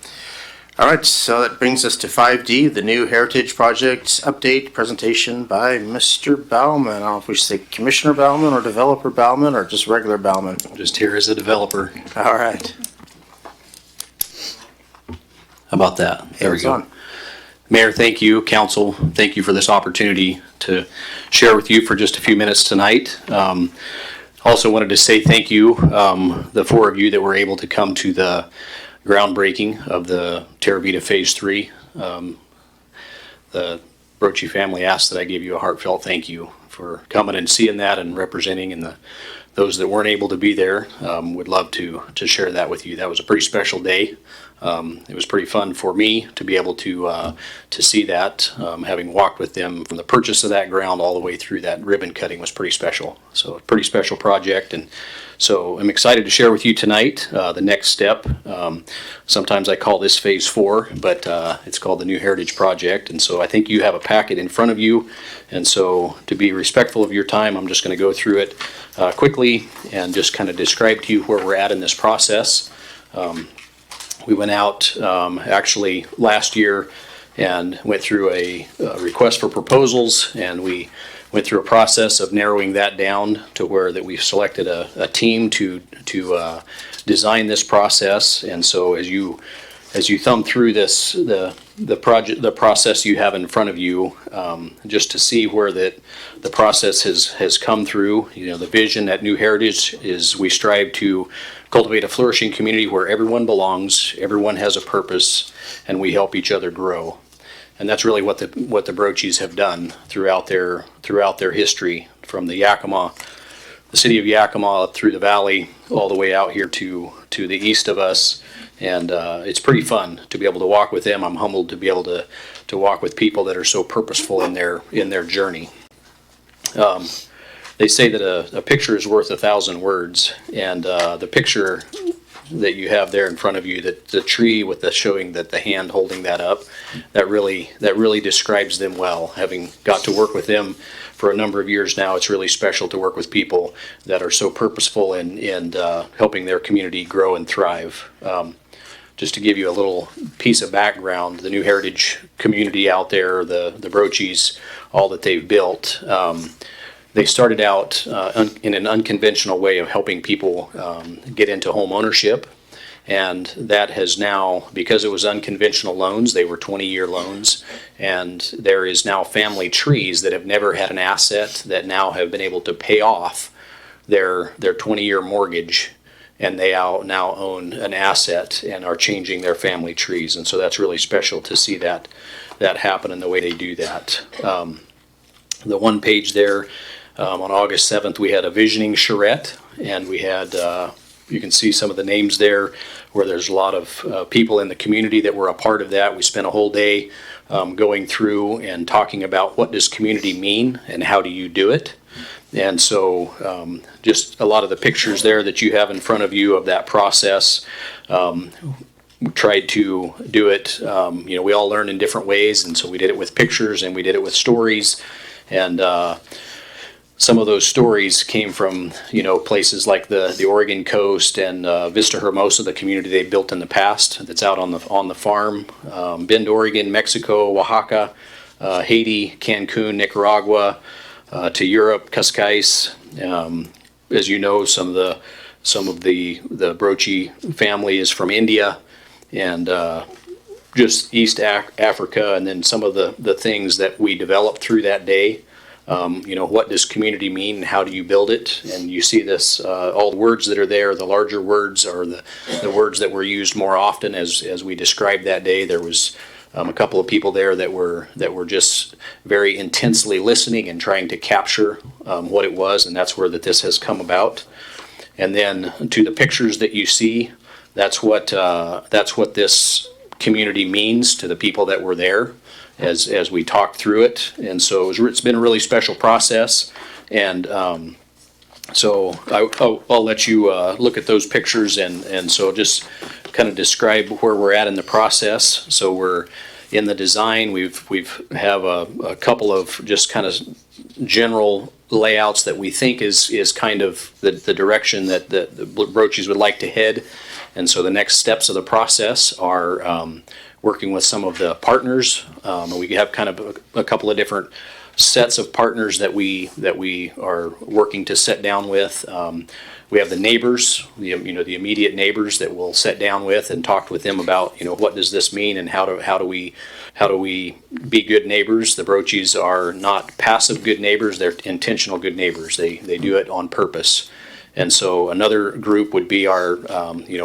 All right, so that brings us to 5D, the new Heritage Project update presentation by Mr. Bauman. I don't know if we should say Commissioner Bauman or Developer Bauman or just regular Bauman. Just here as a developer. All right. How about that? There we Hands go. on. Mayor, thank you. Council, thank you for this opportunity to share with you for just a few minutes tonight. Also wanted to say thank you, the 4 of you that were able to come to the groundbreaking of the Terravita Phase 3. The Brochi family asked that I give you a heartfelt thank you for coming and seeing that and representing, and those that weren't able to be there would love to share that with you. That was a pretty special day It was pretty fun for me to be able to see that. Having walked with them from the purchase of that ground all the way through that ribbon cutting was pretty special. So a pretty special project, and so I'm excited to share with you tonight the next step. Sometimes I call this phase 4, but it's called the New Heritage Project. And so I think you have a packet in front of you. And so to be respectful of your time, I'm just going to go through it quickly and just kind of describe to you where we're at in this process. We went out actually last year and went through a request for proposals, and we went through a process of narrowing that down to where that we've selected a team to design this process. And so as you thumb through this, the process you have in front of you, just to see where the process has come through. You know, the vision at New Heritage is we strive to cultivate a flourishing community where everyone belongs, everyone has a purpose, and we help each other grow. And that's really what the Brochies have done throughout their history, from the Yakima, the city of Yakima, up through the valley, all the way out here to the east of us. And it's pretty fun to be able to walk with them. I'm humbled to be able to walk with people that are so purposeful in their journey. They say that a picture is worth 1,000 words, and the picture that you have there in front of you, that the tree with the showing that the hand holding that up, that really describes them well. Having got to work with them for a number of years now, it's really special to work with people that are so purposeful in helping their community grow and thrive. Just to give you a little piece of background, the New Heritage community out there, the Brochies, all that they've built, they started out in an unconventional way of helping people get into home ownership. And that has now, because it was unconventional loans, they were 20-year loans, and there is now family trees that have never had an asset that now have been able to pay off their 20-year mortgage, and they now own an asset and are changing their family trees. And so that's really special to see that happen in the way they do that. The one page there, on August 7th, we had a visioning charrette, and we had, you can see some of the names there where there's a lot of people in the community that were a part of that. We spent a whole day going through and talking about what does community mean and how do you do it. And so just a lot of the pictures there that you have in front of you of that process, we tried to do it, we all learn in different ways, and so we did it with pictures and we did it with stories. And some of those stories came from, places like the Oregon coast and Vista Hermosa, the community they built in the past that's out on the farm, Bend, Oregon, Mexico, Oaxaca, Haiti, Cancun, Nicaragua, to Europe, Cascais. As you know, some of the Brochi family is from India, and just East Africa, and then some of the things that we developed through that day. What does community mean and how do you build it? And you see this, all the words that are there, the larger words are the words that were used more often as we described that day. There was a couple of people there that were just very intensely listening and trying to capture what it was, and that's where this has come about. And then to the pictures that you see, that's what this community means to the people that were there as we talked through it. And so it's been a really special process. And so I'll let you look at those pictures and so just kind of describe where we're at in the process. So we're in the design. We've have a couple of just kind of general layouts that we think is kind of the direction that the Brochies would like to head. And so the next steps of the process are working with some of the partners. We have kind of a couple of different sets of partners that we are working to sit down with. We have the neighbors, the immediate neighbors that we'll sit down with and talk with them about, what does this mean and how do we be good neighbors. The Brochies are not passive good neighbors; they're intentional good neighbors. They do it on purpose. And so another group would be our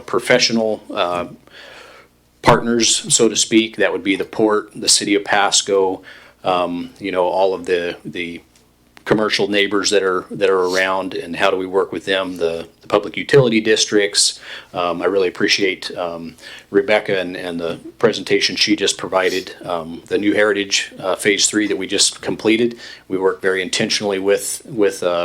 professional partners, so to speak. That would be the port, the city of Pasco, all of the commercial neighbors that are around, and how do we work with them, the public utility districts. I really appreciate Rebecca and the presentation she just provided. The New Heritage Phase 3 that we just completed, we worked very intentionally with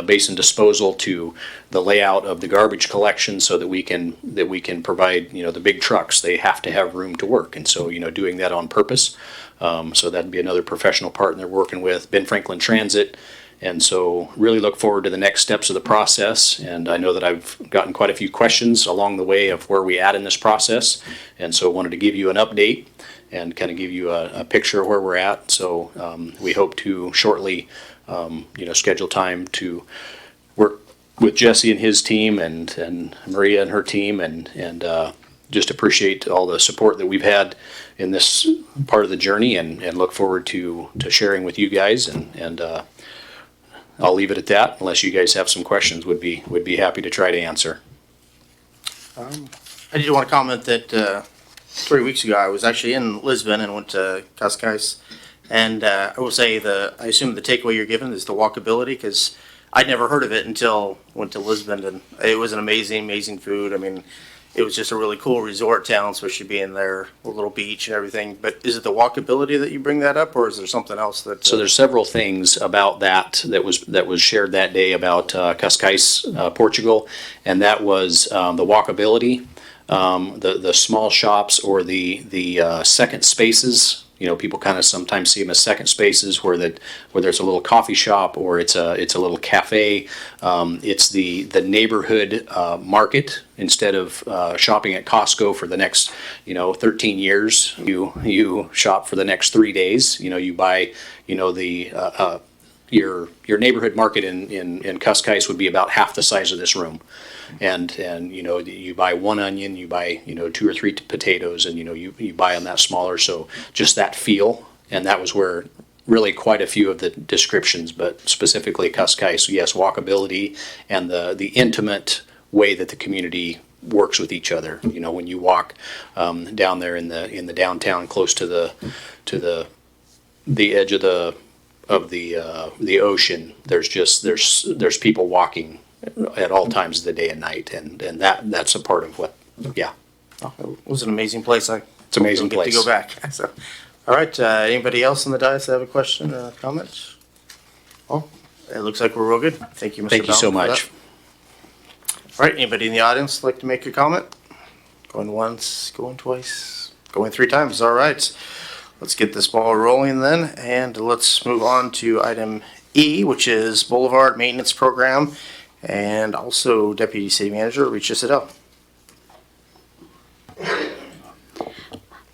Basin Disposal to the layout of the garbage collection so that we can provide, the big trucks, they have to have room to work. And so, doing that on purpose. So that'd be another professional partner working with Ben Franklin Transit. And so really look forward to the next steps of the process. And I know that I've gotten quite a few questions along the way of where we at in this process. And so wanted to give you an update and kind of give you a picture of where we're at. So we hope to shortly, schedule time to work with Jesse and his team and Maria and her team and just appreciate all the support that we've had in this part of the journey and look forward to sharing with you guys and I'll leave it at that unless you guys have some questions. Would be happy to try to answer. I did want to comment that 3 weeks ago I was actually in Lisbon and went to Cascais, and I will say I assume the takeaway you're given is the walkability, because I'd never heard of it until went to Lisbon, and it was an amazing food. I mean, it was just a really cool resort town, especially being there, a little beach and everything. But is it the walkability that you bring that up, or is there something else that? So there's several things about that was shared that day about Cascais, Portugal, and that was the walkability, the small shops or the second spaces. People kind of sometimes see them as second spaces whether it's a little coffee shop or it's a little cafe. It's the neighborhood market. Instead of shopping at Costco for the next 13 years, you shop for the next 3 days. You buy your neighborhood market in Cascais would be about half the size of this room. And you buy one onion, you buy 2 or 3 potatoes, and you buy them that smaller. So just that feel, and that was where really quite a few of the descriptions, but specifically Cascais, yes, walkability and the intimate way that the community works with each other. When you walk down there in the downtown, close to the edge of the ocean, there's people walking at all times of the day and night, and that's a part of what. Yeah, it was an amazing place. It's an amazing get place to go back. So, all right, anybody else on the dais that have a question or comment? Oh, it looks like we're real good. Thank you, Mr. Thank you so Ballin, for much. that. All right, anybody in the audience like to make a comment? Going once, going twice, going 3 times. All right, let's get this ball rolling then, and let's move on to item E, which is Boulevard Maintenance Program, and also Deputy City Manager Rich Sidell.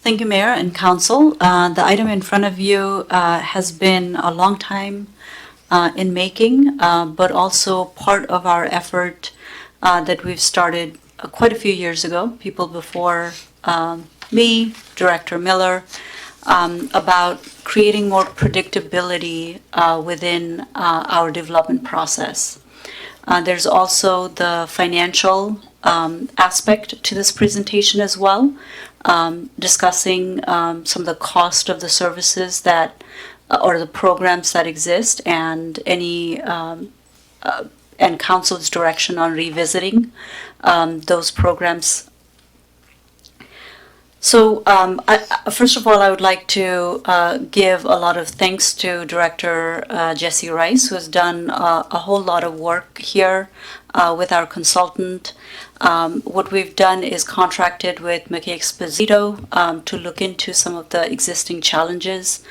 Thank you, Mayor and Council. The item in front of you has been a long time in making, but also part of our effort that we've started quite a few years ago, people before me, Director Miller, about creating more predictability within our development process. There's also the financial aspect to this presentation as well, discussing some of the cost of the services that or the programs that exist, and any and Council's direction on revisiting those programs. So first of all, I would like to give a lot of thanks to Director Jesse Rice, who has done a whole lot of work here with our consultant. What we've done is contracted with McKay Exposito to look into some of the existing challenges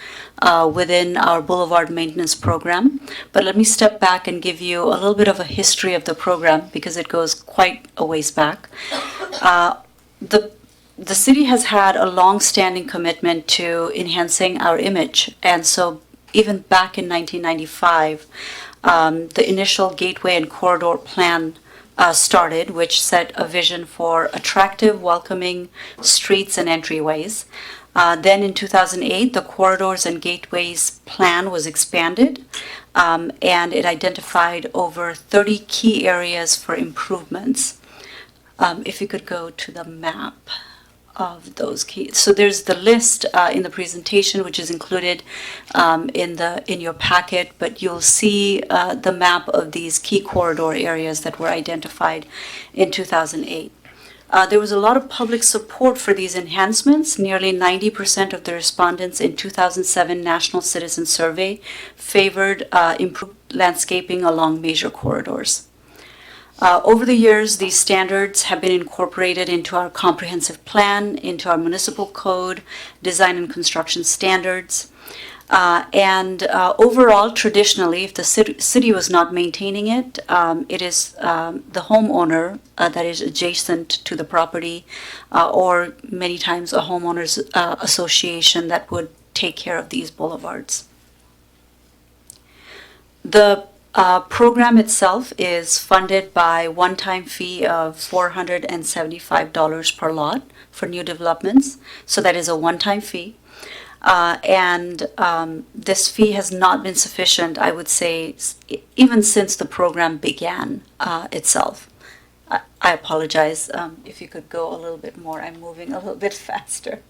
within our Boulevard Maintenance Program. But let me step back and give you a little bit of a history of the program, because it goes quite a ways back. The city has had a long-standing commitment to enhancing our image, and so even back in 1995, the initial gateway and corridor plan started, which set a vision for attractive, welcoming streets and entryways. Then in 2008, the corridors and gateways plan was expanded, and it identified over 30 key areas for improvements. If you could go to the map. of those key. So there's the list in the presentation, which is included in your packet, but you'll see the map of these key corridor areas that were identified in 2008. There was a lot of public support for these enhancements. Nearly 90% of the respondents in 2007 National Citizen Survey favored improved landscaping along major corridors. Over the years, these standards have been incorporated into our comprehensive plan, into our municipal code, design and construction standards. Overall, traditionally, if the city was not maintaining it, it is the homeowner that is adjacent to the property, or many times a homeowners association that would take care of these boulevards. The program itself is funded by one-time fee of $475 per lot for new developments. So that is a one-time fee. This fee has not been sufficient, I would say, even since the program began itself. I apologize if you could go a little bit more. I'm moving a little bit faster.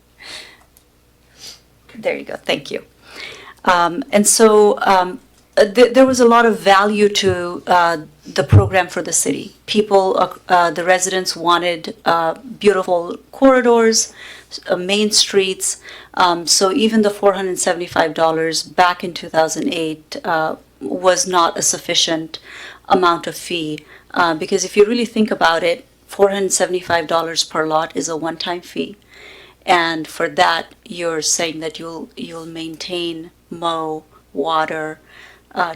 There you go. Thank you. There was a lot of value to the program for the city. People, the residents wanted beautiful corridors, main streets. So even the $475 back in 2008 was not a sufficient amount of fee. Because if you really think about it, $475 per lot is a one-time fee. And for that, you're saying that you'll maintain, mow, water,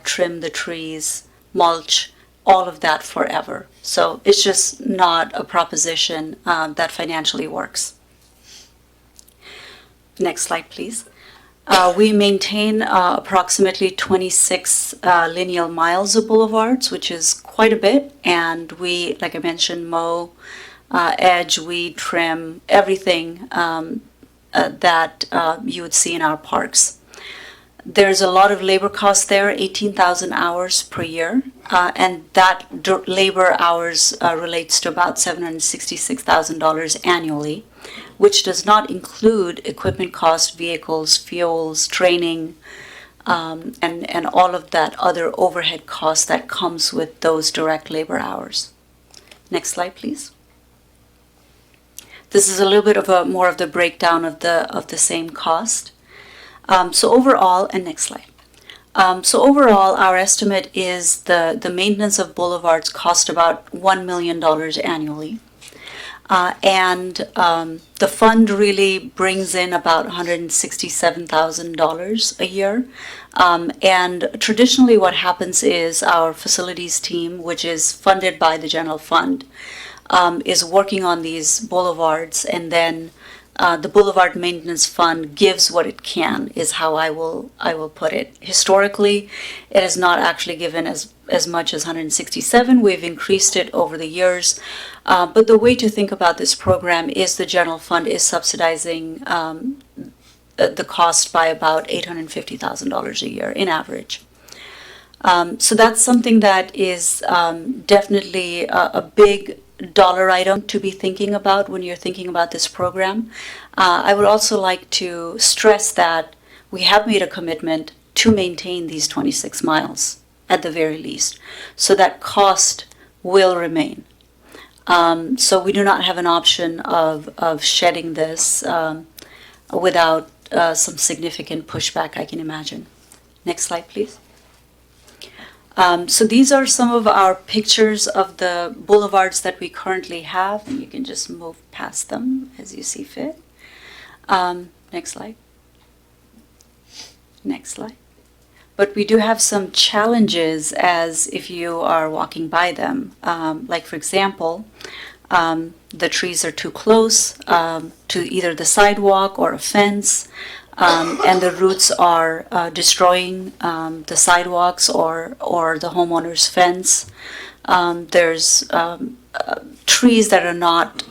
trim the trees, mulch, all of that forever. So it's just not a proposition that financially works. Next slide, please. We maintain approximately 26 lineal miles of boulevards, which is quite a bit. And we, like I mentioned, mow, edge, weed, trim, everything that you would see in our parks. There's a lot of labor costs there, 18,000 hours per year, and that labor hours relates to about $766,000 annually, which does not include equipment costs, vehicles, fuels, training, and all of that other overhead costs that comes with those direct labor hours. Next slide, please. This is a little bit of more of the breakdown of the same cost. So overall, and next slide. So overall, our estimate is the maintenance of boulevards cost about $1 million annually. The fund really brings in about $167,000 a year. And traditionally what happens is our facilities team, which is funded by the general fund, is working on these boulevards, and then the Boulevard Maintenance Fund gives what it can, is how I will put it. Historically, it has not actually given as much as 167. We've increased it over the years. But the way to think about this program is the general fund is subsidizing the cost by about $850,000 a year in average. So that's something that is definitely a big dollar item to be thinking about when you're thinking about this program. I would also like to stress that we have made a commitment to maintain these 26 miles at the very least. So that cost will remain. So we do not have an option of shedding this without some significant pushback, I can imagine. Next slide, please. So these are some of our pictures of the boulevards that we currently have. You can just move past them as you see fit. Next slide. Next slide. But we do have some challenges as if you are walking by them. Like for example, the trees are too close to either the sidewalk or a fence. And the roots are destroying the sidewalks or the homeowner's fence. There's trees that are not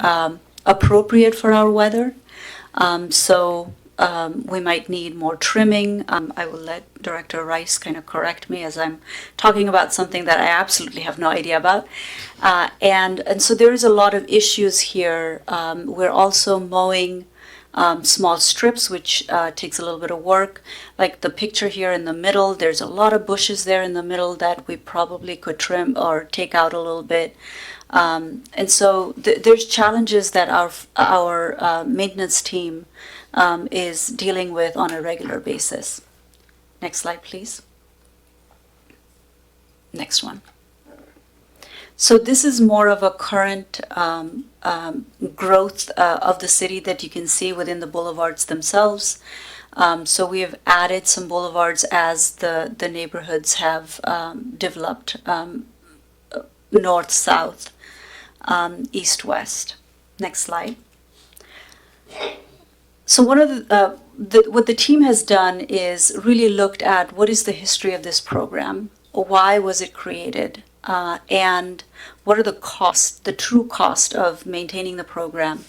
appropriate for our weather. So we might need more trimming. I will let Director Rice kind of correct me as I'm talking about something that I absolutely have no idea about. And so there is a lot of issues here. We're also mowing small strips, which takes a little bit of work. Like the picture here in the middle, there's a lot of bushes there in the middle that we probably could trim or take out a little bit. And so there's challenges that our maintenance team is dealing with on a regular basis. Next slide, please. Next one. So this is more of a current growth of the city that you can see within the boulevards themselves. So we have added some boulevards as the neighborhoods have developed north, south, east, west. Next slide. So one of what the team has done is really looked at what is the history of this program, why was it created, and what are the costs, the true cost of maintaining the program.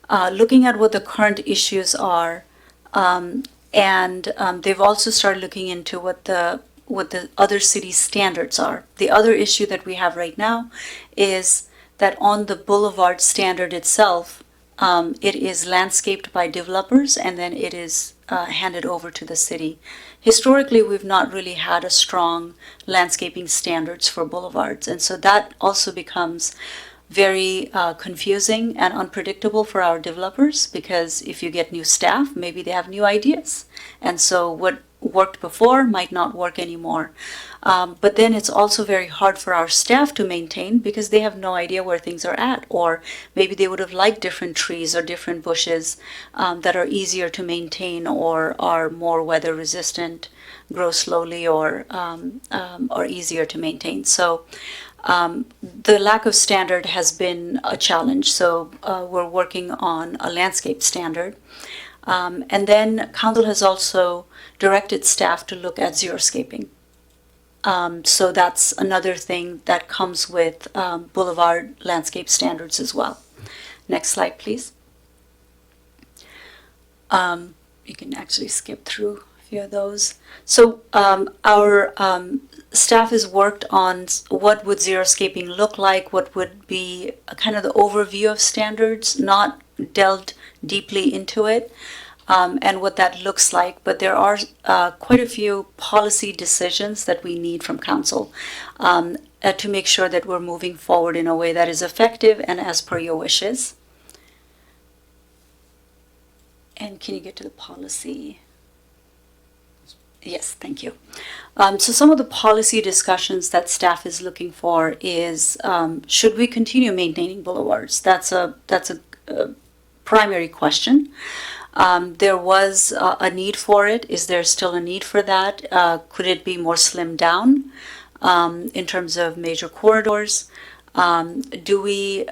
Looking at what the current issues are, and they've also started looking into what the other cities' standards are. The other issue that we have right now is that on the boulevard standard itself, it is landscaped by developers and then it is handed over to the city. Historically, we've not really had a strong landscaping standards for boulevards, and so that also becomes very confusing and unpredictable for our developers, because if you get new staff, maybe they have new ideas. And so what worked before might not work anymore. But then it's also very hard for our staff to maintain because they have no idea where things are at, or maybe they would have liked different trees or different bushes that are easier to maintain or are more weather resistant, grow slowly, or easier to maintain. So the lack of standard has been a challenge. So we're working on a landscape standard. And then council has also directed staff to look at xeriscaping. So that's another thing that comes with boulevard landscape standards as well. Next slide, please. You can actually skip through a few of those. So our staff has worked on what would xeriscaping look like, what would be kind of the overview of standards, not delved deeply into it, and what that looks like. But there are quite a few policy decisions that we need from council to make sure that we're moving forward in a way that is effective and as per your wishes. And can you get to the policy? Yes, thank you. So some of the policy discussions that staff is looking for is, should we continue maintaining boulevards? That's a primary question. There was a need for it. Is there still a need for that? Could it be more slimmed down in terms of major corridors? Do we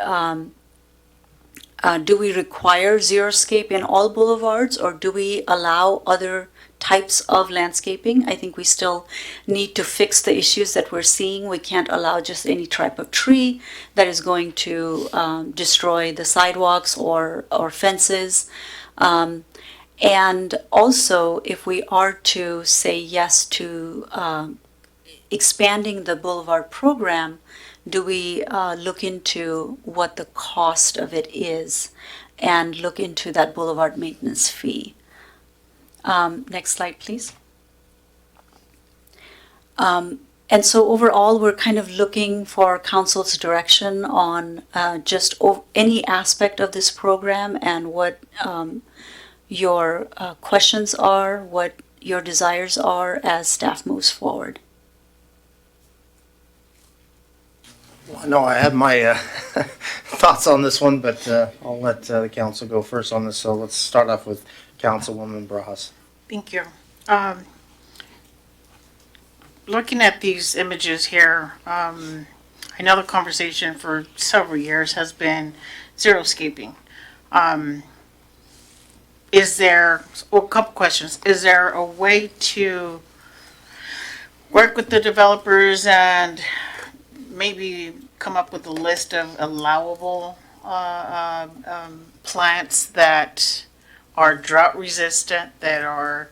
require xeriscape in all boulevards, or do we allow other types of landscaping? I think we still need to fix the issues that we're seeing. We can't allow just any type of tree that is going to destroy the sidewalks or fences. And also, if we are to say yes to expanding the boulevard program, do we look into what the cost of it is and look into that boulevard maintenance fee? Next slide, please. And so overall, we're kind of looking for council's direction on just any aspect of this program and what your questions are, what your desires are as staff moves forward. Well, no, I have my thoughts on this one, but I'll let the council go first on this. So let's start off with Councilwoman Bras. Thank you. Looking at these images here, I know the conversation for several years has been xeriscaping. Is there, well, a couple questions. Is there a way to work with the developers and maybe come up with a list of allowable plants that are drought resistant, that are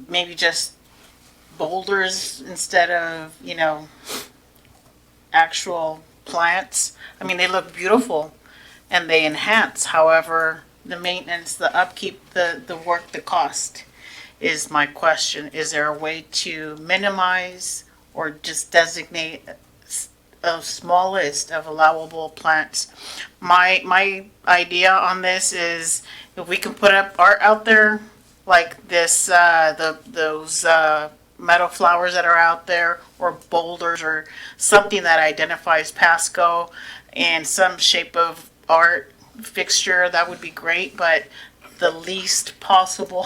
maybe just boulders instead of, actual plants. I mean, they look beautiful and they enhance. However, the maintenance, the upkeep, the work, the cost is my question. Is there a way to minimize or just designate a small list of allowable plants? My idea on this is if we can put up art out there like this, those meadow flowers that are out there, or boulders, or something that identifies Pasco in some shape of art fixture, that would be great. But the least possible,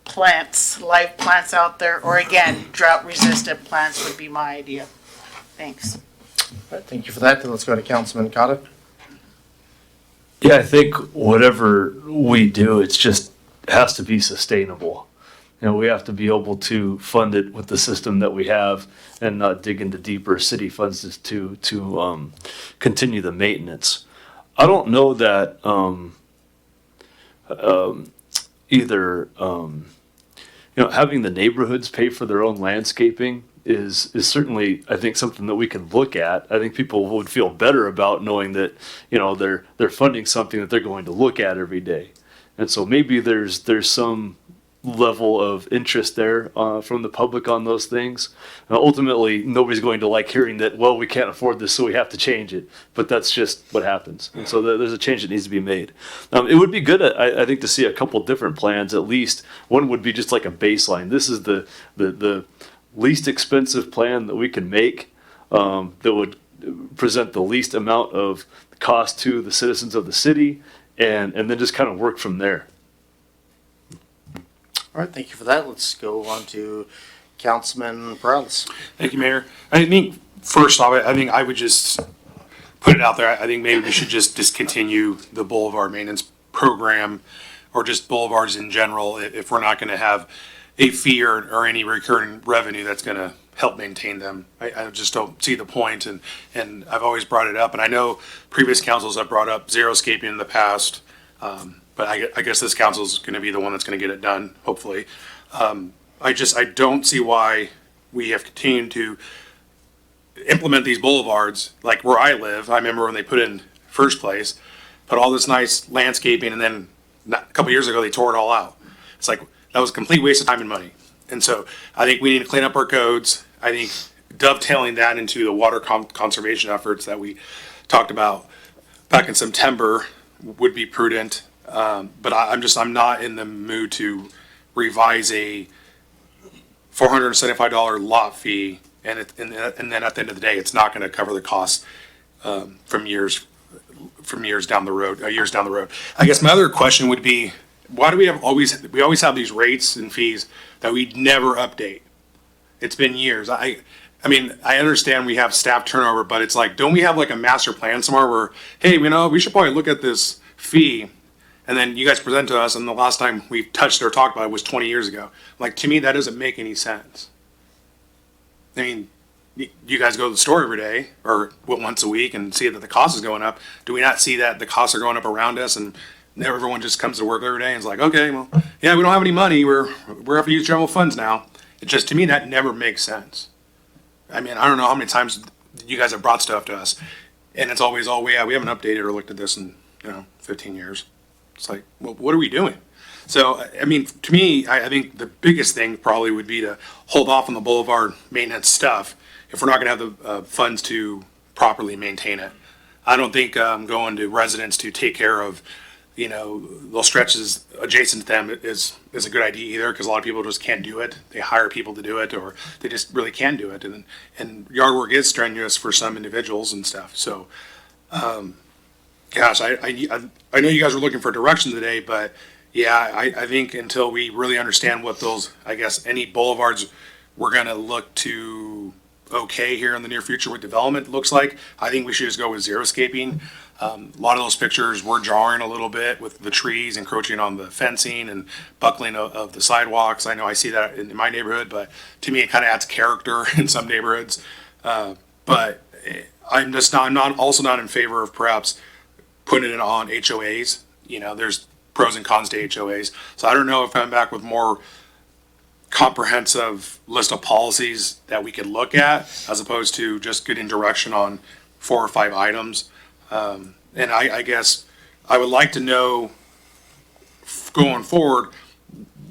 plants, live plants out there, or again, drought resistant plants would be my idea. Thanks. All right, thank you for that. Then let's go to Councilman Cotta. Yeah, I think whatever we do, it's just has to be sustainable. We have to be able to fund it with the system that we have and not dig into deeper city funds just to continue the maintenance. I don't know that either having the neighborhoods pay for their own landscaping is certainly, I think, something that we can look at. I think people would feel better about knowing that they're funding something that they're going to look at every day. And so maybe there's some level of interest there from the public on those things. Ultimately, nobody's going to like hearing that, well, we can't afford this, so we have to change it. But that's just what happens. And so there's a change that needs to be made. It would be good, I think, to see a couple different plans. At least one would be just like a baseline. This is the least expensive plan that we can make that would present the least amount of cost to the citizens of the city, and then just kind of work from there. All right, thank you for that. Let's go on to Councilman Perales. Thank you, Mayor. I think first off, I think I would just put it out there. I think maybe we should just discontinue the boulevard maintenance program, or just boulevards in general, if we're not going to have a fee or any recurring revenue that's going to help maintain them. I just don't see the point, and I've always brought it up, and I know previous councils have brought up xeriscaping in the past, but I guess this council is going to be the one that's going to get it done, hopefully. I don't see why we have continued to implement these boulevards. Like where I live, I remember when they put in first place, put all this nice landscaping, and then a couple years ago they tore it all out. It's like, that was a complete waste of time and money. And so I think we need to clean up our codes. I think dovetailing that into the water conservation efforts that we talked about back in September would be prudent. But I'm not in the mood to revise a $475 lot fee, and then at the end of the day, it's not going to cover the costs from years down the road. I guess my other question would be, why do we always have these rates and fees that we never update? It's been years. I mean, I understand we have staff turnover, but it's like, don't we have like a master plan somewhere where, hey, we should probably look at this fee, and then you guys present to us, and the last time we touched or talked about it was 20 years ago. Like, to me, that doesn't make any sense. I mean, you guys go to the store every day or once a week and see that the cost is going up. Do we not see that the costs are going up around us, and everyone just comes to work every day and is like, okay, well, yeah, we don't have any money. We're have to use general funds now. It just, to me, that never makes sense. I mean, I don't know how many times you guys have brought stuff to us, and it's always, oh, yeah, we haven't updated or looked at this in 15 years. It's like, well, what are we doing? So, I mean, to me, I think the biggest thing probably would be to hold off on the boulevard maintenance stuff if we're not going to have the funds to properly maintain it. I don't think going to residents to take care of those stretches adjacent to them is a good idea either, because a lot of people just can't do it. They hire people to do it, or they just really can't do it. And yard work is strenuous for some individuals and stuff. So, gosh, I know you guys were looking for direction today, but yeah, I think until we really understand what those, I guess, any boulevards we're going to look to okay here in the near future what development looks like, I think we should just go with xeriscaping. A lot of those pictures were jarring a little bit with the trees encroaching on the fencing and buckling of the sidewalks. I know I see that in my neighborhood, but to me it kind of adds character in some neighborhoods. But I'm also not in favor of perhaps putting it on HOAs. You know, there's pros and cons to HOAs. So I don't know if I'm back with more comprehensive list of policies that we could look at as opposed to just getting direction on 4 or 5 items. And I guess I would like to know going forward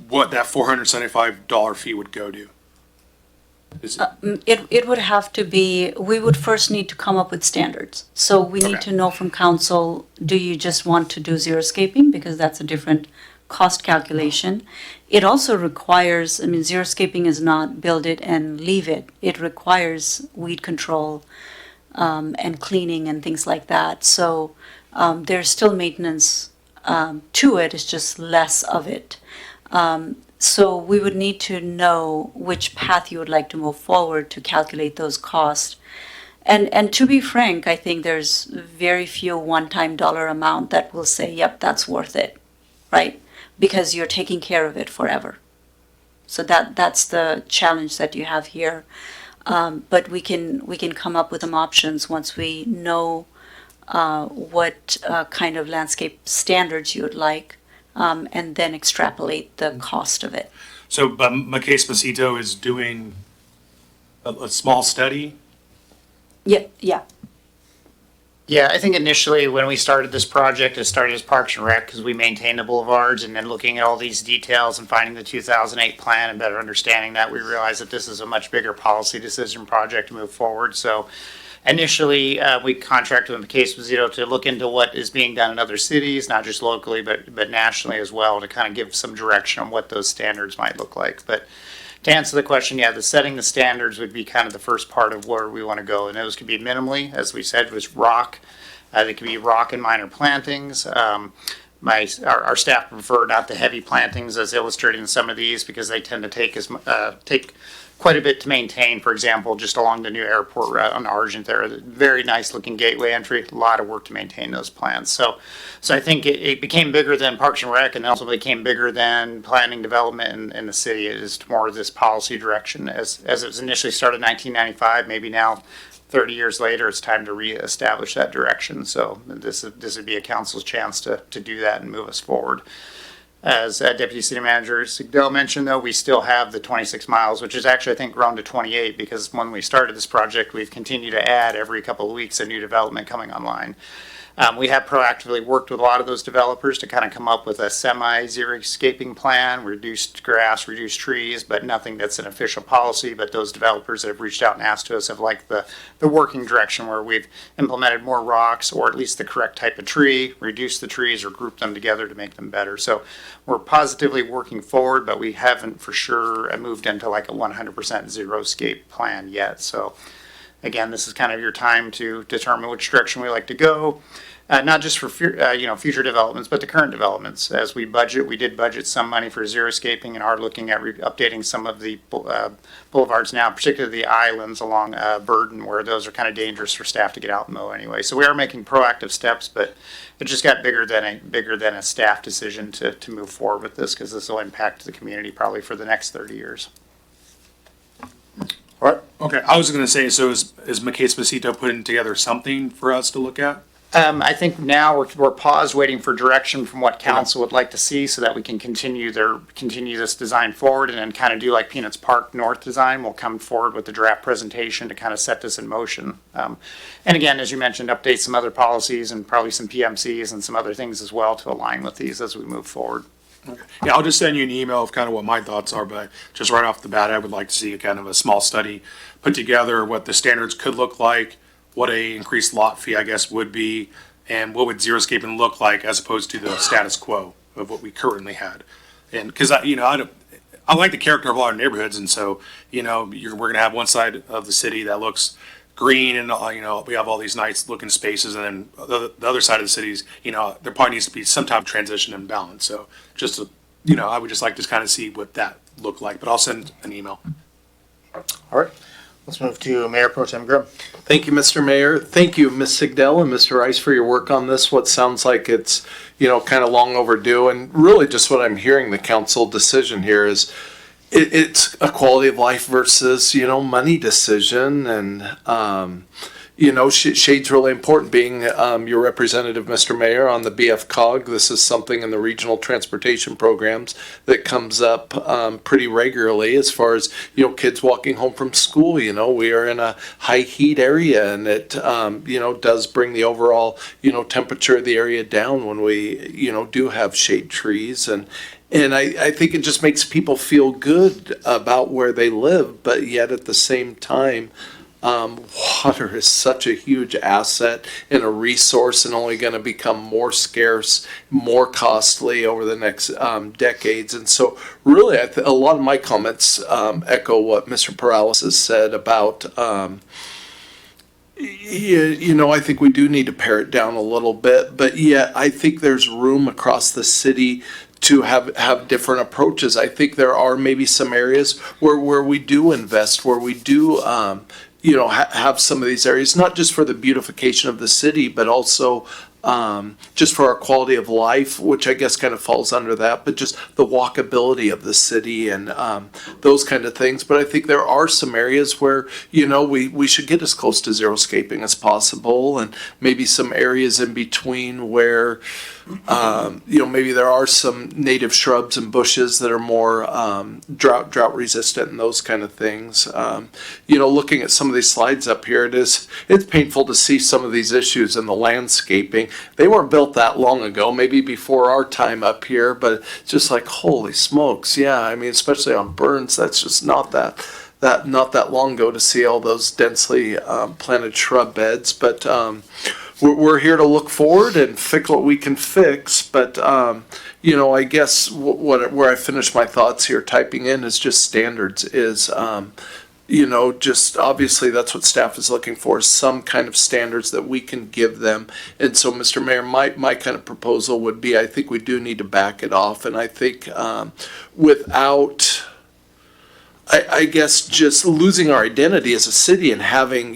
what that $475 fee would go to. Is it, It would have to be, we would first need to come up with standards. So we need to know from council, do you just want to do xeriscaping? Because that's a different cost calculation. It also requires, I mean, xeriscaping is not build it and leave it. It requires weed control and cleaning and things like that. So there's still maintenance to it, it's just less of it. So we would need to know which path you would like to move forward to calculate those costs. And to be frank, I think there's very few one-time dollar amount that will say, yep, that's worth it, right? Because you're taking care of it forever. So that's the challenge that you have here. But we can come up with some options once we know what kind of landscape standards you would like, and then extrapolate the cost of it. so, but McKay-Spacito is doing a small study. Yeah. Yeah, I think initially when we started this project, it started as Parks and Rec because we maintain the boulevards, and then looking at all these details and finding the 2008 plan and better understanding that, we realized that this is a much bigger policy decision project to move forward. So initially, we contracted with McKay-Spacito to look into what is being done in other cities, not just locally, but nationally as well, to kind of give some direction on what those standards might look like. But to answer the question, yeah, the setting the standards would be kind of the first part of where we want to go. And those could be minimally, as we said, was rock. They could be rock and minor plantings. Our staff prefer not the heavy plantings as illustrated in some of these because they tend to take quite a bit to maintain. For example, just along the new airport route on Argent there, very nice looking gateway entry, a lot of work to maintain those plants. So I think it became bigger than Parks and Rec, and also became bigger than planning development in the city. It is more of this policy direction as it was initially started in 1995, maybe now 30 years later, it's time to reestablish that direction. So this would be a council's chance to do that and move us forward. As Deputy City Manager Sigdell mentioned, though, we still have the 26 miles, which is actually, I think, grown to 28 because when we started this project, we've continued to add every couple of weeks a new development coming online. We have proactively worked with a lot of those developers to kind of come up with a semi-xeriscaping plan, reduced grass, reduced trees, but nothing that's an official policy. But those developers that have reached out and asked to us have liked the working direction where we've implemented more rocks or at least the correct type of tree, reduced the trees or grouped them together to make them better. So we're positively working forward, but we haven't for sure moved into like a 100% xeriscape plan yet. So again, this is kind of your time to determine which direction we like to go, not just for future developments, but the current developments. As we budget, we did budget some money for xeriscaping and are looking at updating some of the boulevards now, particularly the islands along Burden, where those are kind of dangerous for staff to get out and mow anyway. So we are making proactive steps, but it just got bigger than a staff decision to move forward with this because this will impact the community probably for the next 30 years. All right. Okay. I was going to say, so is McKay-Spacito putting together something for us to look at? I think now we're paused waiting for direction from what council would like to see so that we can continue this design forward and then kind of do like Peanuts Park North design. We'll come forward with the draft presentation to kind of set this in motion. And again, as you mentioned, update some other policies and probably some PMCs and some other things as well to align with these as we move forward. Okay. Yeah, I'll just send you an email of kind of what my thoughts are, but just right off the bat, I would like to see a kind of a small study put together, what the standards could look like, what a increased lot fee, I guess, would be, and what would xeriscaping look like as opposed to the status quo of what we currently had. And because I like the character of a lot of neighborhoods, and so we're going to have one side of the city that looks green, and we have all these nice looking spaces, and then the other side of the cities, there probably needs to be some type of transition and balance. So just I would just like to kind of see what that looked like, but I'll send an email. All right. Let's move to Mayor Pro Tem Grimm. Thank you, Mr. Mayor. Thank you, Ms. Sigdell and Mr. Rice, for your work on this. What sounds like it's, kind of long overdue. And really just what I'm hearing the council decision here is it's a quality of life versus, money decision. And, shade's really important. Being your representative, Mr. Mayor, on the BF-COG, this is something in the regional transportation programs that comes up pretty regularly as far as, kids walking home from school. We are in a high heat area, and it, does bring the overall, temperature of the area down when we, do have shade trees. And I think it just makes people feel good about where they live, but yet at the same time, water is such a huge asset and a resource, and only going to become more scarce, more costly over the next decades. And so really, a lot of my comments echo what Mr. Perales has said about I think we do need to pare it down a little bit, but yet I think there's room across the city to have different approaches. I think there are maybe some areas where we do invest, where we do have some of these areas, not just for the beautification of the city, but also just for our quality of life, which I guess kind of falls under that, but just the walkability of the city and those kind of things. But I think there are some areas where, we should get as close to zero-scaping as possible, and maybe some areas in between where, maybe there are some native shrubs and bushes that are more drought resistant and those kind of things. Looking at some of these slides up here, it's painful to see some of these issues in the landscaping. They weren't built that long ago, maybe before our time up here, but it's just like, holy smokes, yeah. I mean, especially on Burns, that's just not that long ago to see all those densely planted shrub beds. But we're here to look forward and fix what we can fix. But I guess where I finish my thoughts here, typing in, is just standards. Is just obviously that's what staff is looking for, is some kind of standards that we can give them. And so, Mr. Mayor, my kind of proposal would be, I think we do need to back it off. And I think without, I guess, just losing our identity as a city and having,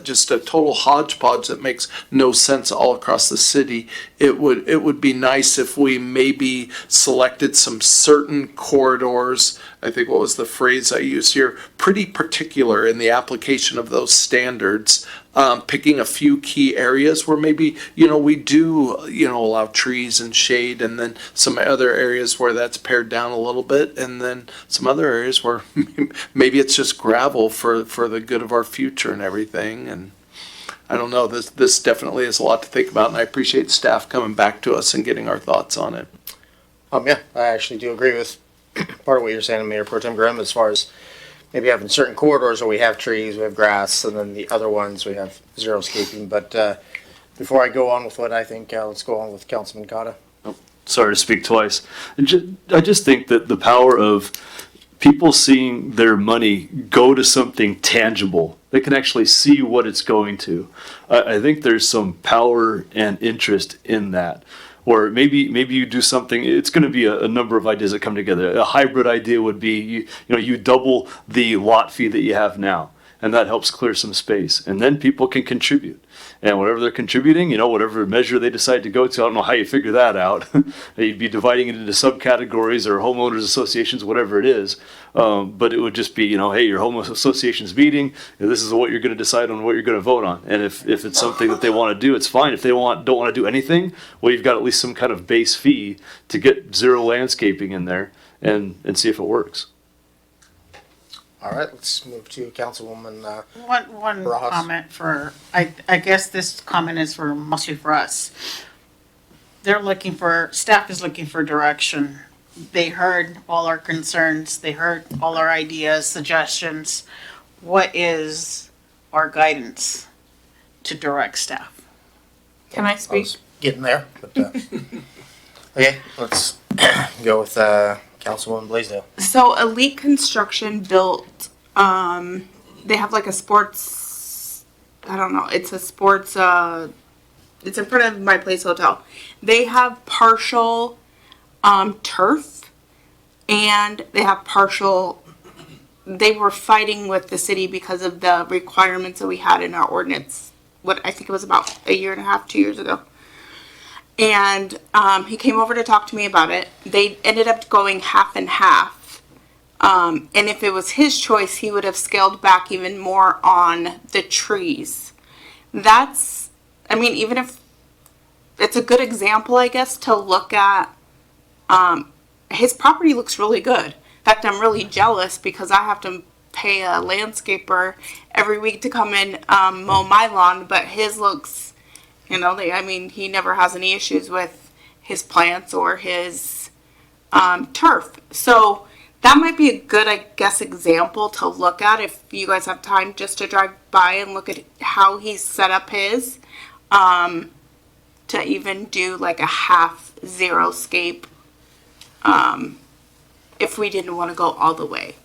just a total hodgepodge that makes no sense all across the city, it would be nice if we maybe selected some certain corridors. I think, what was the phrase I used here, pretty particular in the application of those standards, picking a few key areas where maybe, we do, allow trees and shade, and then some other areas where that's pared down a little bit, and then some other areas where maybe it's just gravel for the good of our future and everything. And I don't know, this definitely is a lot to think about, and I appreciate staff coming back to us and getting our thoughts on it. Yeah, I actually do agree with part of what you're saying, Mayor Pro Tem Grimm, as far as maybe having certain corridors where we have trees, we have grass, and then the other ones we have zero-scaping. But before I go on with what I think, let's go on with Councilman Cotta. Sorry to speak twice. I just think that the power of people seeing their money go to something tangible, they can actually see what it's going to. I think there's some power and interest in that. Or maybe you do something, it's going to be a number of ideas that come together. A hybrid idea would be, you double the lot fee that you have now, and that helps clear some space. And then people can contribute. And whatever they're contributing, whatever measure they decide to go to, I don't know how you figure that out. You'd be dividing it into subcategories or homeowners associations, whatever it is. But it would just be, hey, your home association's meeting, this is what you're going to decide on, what you're going to vote on. And if it's something that they want to do, it's fine. If they don't want to do anything, well, you've got at least some kind of base fee to get zero landscaping in there and see if it works. All right, let's move to Councilwoman One Rojas. comment for, I guess this comment is mostly for us. Staff is looking for direction. They heard all our concerns, they heard all our ideas, suggestions. What is our guidance to direct staff? Can I speak? Getting there. But, okay, let's go with Councilwoman Blaisdell. So Elite Construction built, they have like a sports, I don't know, it's a sports, it's in front of my place hotel. They have partial turf, and they have partial, they were fighting with the city because of the requirements that we had in our ordinance. I think it was about a year and a half, 2 years ago. And he came over to talk to me about it. They ended up going half and half. And if it was his choice, he would have scaled back even more on the trees. that's, I mean, even if it's a good example, I guess, to look at, his property looks really good. In fact, I'm really jealous because I have to pay a landscaper every week to come in, mow my lawn, but his looks, you know, I mean, he never has any issues with his plants or his, turf. So that might be a good, I guess, example to look at if you guys have time just to drive by and look at how he's set up his, to even do like a half xeriscape, if we didn't want to go all the way.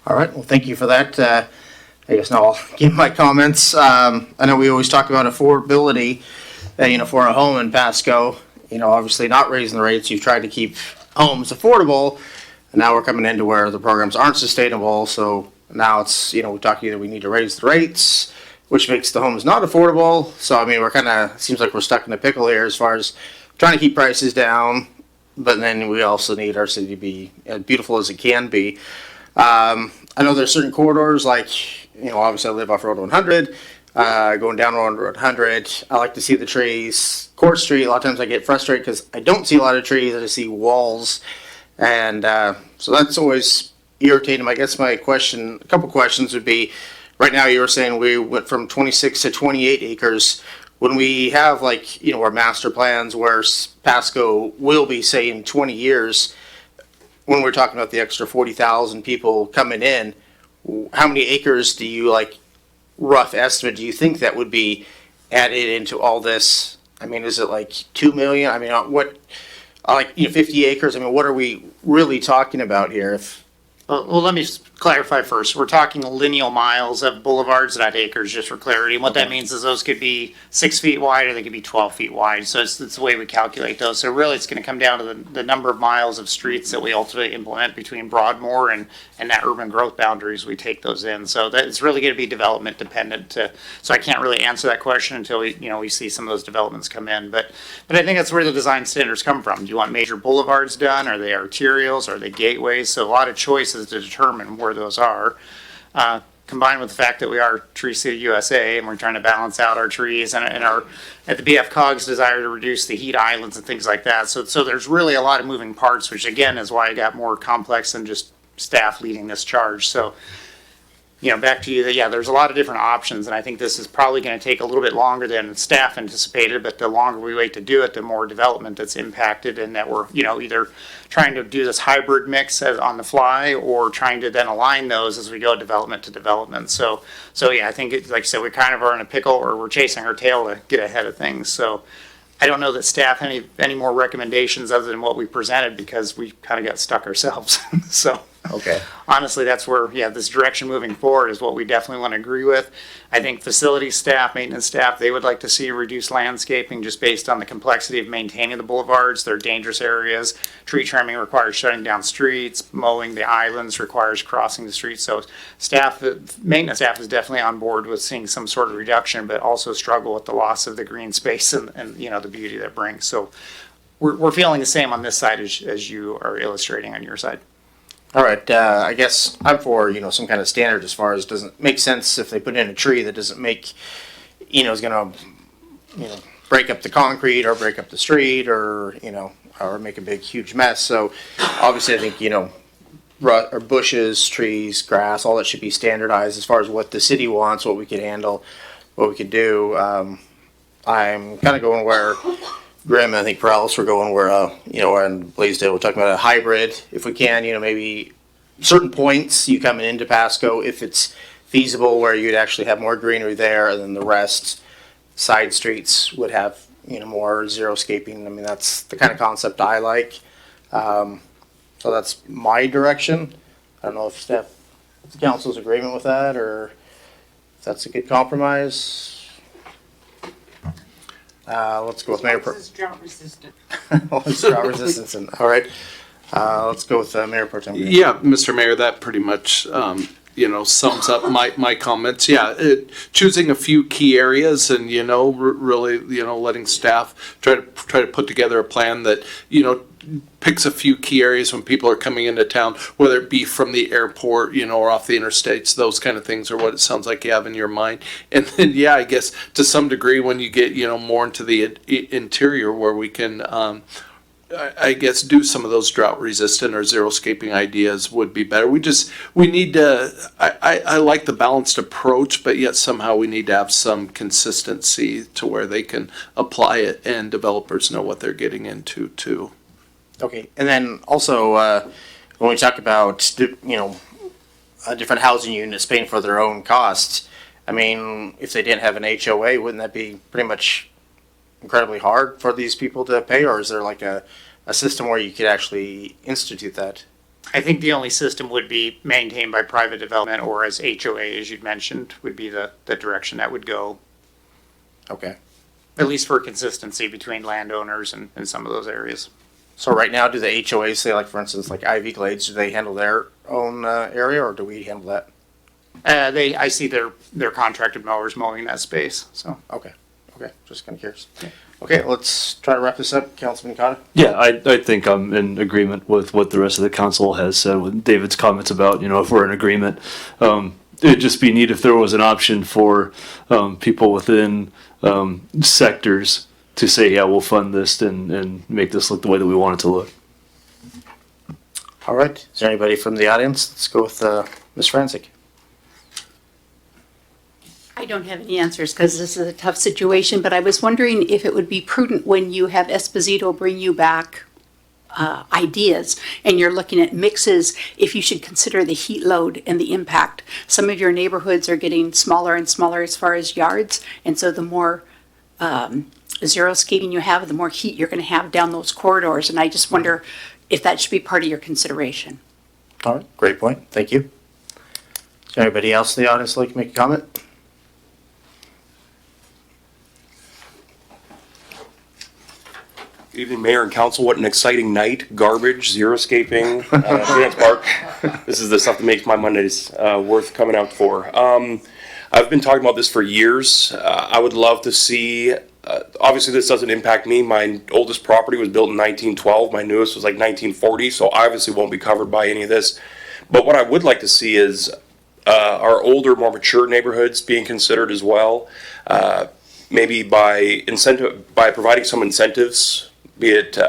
All right, well, thank you for that. I guess now I'll give my comments. I know we always talk about affordability, for a home in Pasco. Obviously not raising the rates. You've tried to keep homes affordable, and now we're coming into where the programs aren't sustainable. So now it's, we talk either we need to raise the rates, which makes the homes not affordable. So, I mean, we're kind of, seems like we're stuck in a pickle here as far as trying to keep prices down, but then we also need our city to be as beautiful as it can be. I know there's certain corridors, like, obviously I live off Road 100, going down Road 100. I like to see the trees. Court Street, a lot of times I get frustrated because I don't see a lot of trees, I just see walls. And so that's always irritating. I guess a couple questions would be, right now you were saying we went from 26 to 28 acres. When we have our master plans where Pasco will be, say, in 20 years, when we're talking about the extra 40,000 people coming in, how many acres do you, rough estimate, do you think that would be added into all this? I mean, is it 2 million? I mean, 50 acres? I mean, what are we really talking about here? Well, let me clarify first. We're talking lineal miles of boulevards, not acres, just for clarity. And what that means is those could be 6 feet wide or they could be 12 feet wide. So it's the way we calculate those. So really it's going to come down to the number of miles of streets that we ultimately implement between Broadmoor and that urban growth boundaries. We take those in. So that it's really going to be development dependent. So I can't really answer that question until we see some of those developments come in. But I think that's where the design standards come from. Do you want major boulevards done? Are they arterials? Are they gateways? So a lot of choices to determine where those are, combined with the fact that we are Tree City USA and we're trying to balance out our trees and our at the BFCOG's desire to reduce the heat islands and things like that. So there's really a lot of moving parts, which again is why I got more complex than just staff leading this charge. So back to you, there's a lot of different options, and I think this is probably going to take a little bit longer than staff anticipated, but the longer we wait to do it, the more development that's impacted, and that we're, either trying to do this hybrid mix on the fly or trying to then align those as we go development to development. So I think it's, like I said, we kind of are in a pickle, or we're chasing our tail to get ahead of things. So I don't know that staff any more recommendations other than what we presented, because we kind of got stuck ourselves. So. Okay. Honestly, that's where, this direction moving forward is what we definitely want to agree with. I think facility staff, maintenance staff, they would like to see reduced landscaping just based on the complexity of maintaining the boulevards. They're dangerous areas. Tree trimming requires shutting down streets. Mowing the islands requires crossing the streets. So maintenance staff is definitely on board with seeing some sort of reduction, but also struggle with the loss of the green space and the beauty that brings. So we're feeling the same on this side as you are illustrating on your side. All right, I guess I'm for, some kind of standard as far as doesn't make sense if they put in a tree that doesn't make, is gonna, break up the concrete or break up the street or, or make a big, huge mess. So obviously I think, or bushes, trees, grass, all that should be standardized as far as what the city wants, what we could handle, what we could do. I'm kind of going where Grim, I think Perales, we're going where, in Blaisdell, we're talking about a hybrid. If we can, maybe certain points you coming into Pasco, if it's feasible, where you'd actually have more greenery there, and then the rest, side streets would have, more xeriscaping. I mean, that's the kind of concept I like. So that's my direction. I don't know if the council's agreement with that, or if that's a good compromise. Let's go with Mayor Pro. Drought resistant. It's drought resistant. All right. Let's go with Mayor Pro Tem. Yeah, Mr. Mayor, that pretty much, sums up my comments. Yeah, choosing a few key areas and, really, letting staff try to put together a plan that, picks a few key areas when people are coming into town, whether it be from the airport, or off the interstates, those kind of things are what it sounds like you have in your mind. And then, yeah, I guess to some degree, when you get, more into the interior where we can, I guess do some of those drought resistant or zero scaping ideas would be better. We need to, I like the balanced approach, but yet somehow we need to have some consistency to where they can apply it and developers know what they're getting into too. Okay, and then also, when we talk about, different housing units paying for their own costs, I mean, if they didn't have an HOA, wouldn't that be pretty much incredibly hard for these people to pay, or is there like a system where you could actually institute that? I think the only system would be maintained by private development, or as HOA, as you'd mentioned, would be the direction that would go, Okay. at least for consistency between landowners and some of those areas. So right now, do the HOAs say, like, for instance, like Ivy Glades, do they handle their own area, or do we handle that? I see their contracted mowers mowing that space, so. Okay, just kind of curious. Okay, let's try to wrap this up. Councilman Cotta? Yeah, I think I'm in agreement with what the rest of the council has said with David's comments about, if we're in agreement. It'd just be neat if there was an option for people within sectors to say, yeah, we'll fund this and make this look the way that we want it to look. All right, is there anybody from the audience? Let's go with Ms. Franzik. I don't have any answers because this is a tough situation, but I was wondering if it would be prudent when you have Esposito bring you back ideas and you're looking at mixes, if you should consider the heat load and the impact. Some of your neighborhoods are getting smaller and smaller as far as yards, and so the more zero scaping you have, the more heat you're going to have down those corridors, and I just wonder if that should be part of your consideration. All right, great point. Thank you. Is there anybody else in the audience like to make a comment? Good evening, Mayor and Council. What an exciting night. Garbage, zero scaping, Phoenix Park. This is the stuff that makes my Mondays worth coming out for. I've been talking about this for years. I would love to see, obviously this doesn't impact me. My oldest property was built in 1912. My newest was like 1940, so obviously won't be covered by any of this. But what I would like to see is our older, more mature neighborhoods being considered as well. Maybe by providing some incentives, be it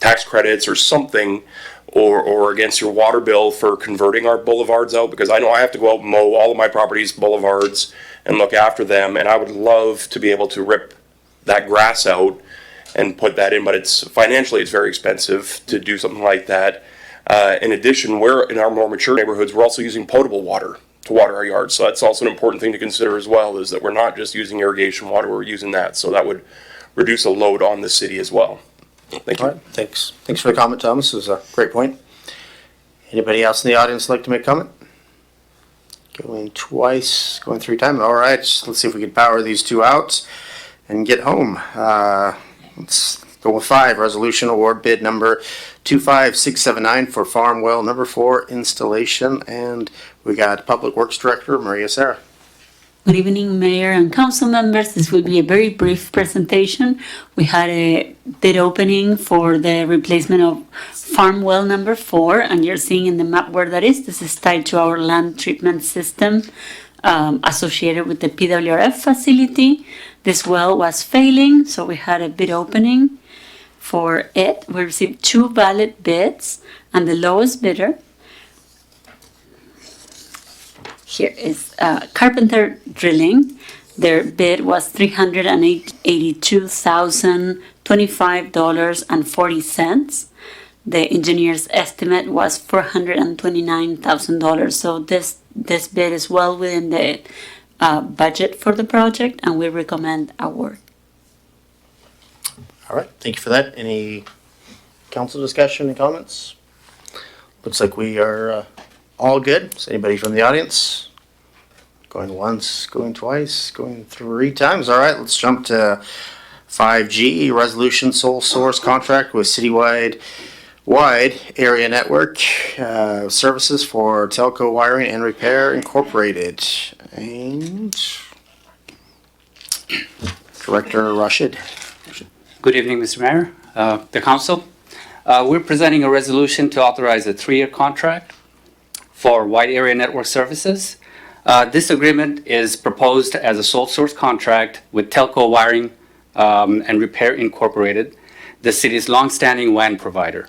tax credits or something, or against your water bill for converting our boulevards out, because I know I have to go out and mow all of my properties' boulevards and look after them, and I would love to be able to rip that grass out and put that in, but it's financially very expensive to do something like that. In addition, we're in our more mature neighborhoods, we're also using potable water to water our yards, so that's also an important thing to consider as well, is that we're not just using irrigation water, we're using that, so that would reduce a load on the city as well. Thank you. All right, thanks. Thanks for the comment, Thomas. It was a great point. Anybody else in the audience like to make a comment? Going twice, going three times. All right, let's see if we can power these two out and get home. Let's go with 5, resolution award bid number 25679 for farm well number 4 installation. And we got Public Works Director Maria Serra. Good evening, Mayor and Council members. This will be a very brief presentation. We had a bid opening for the replacement of farm well number 4, and you're seeing in the map where that is. This is tied to our land treatment system associated with the PWRF facility. This well was failing, so we had a bid opening for it. We received 2 valid bids, and the lowest bidder here is Carpenter Drilling. Their bid was $382,025.40. The engineer's estimate was $429,000. So this bid is well within the budget for the project, and we recommend award. All right, thank you for that. Any council discussion and comments? Looks like we are all good. Is anybody from the audience? Going once, going twice, going 3 times. All right, let's jump to 5G, resolution sole source contract with citywide area network services for telco wiring and repair incorporated. And Director Rashid. Good evening, Mr. Mayor, the council. We're presenting a resolution to authorize a 3-year contract for wide area network services. This agreement is proposed as a sole source contract with Telco Wiring and Repair Incorporated, the city's longstanding WAN provider.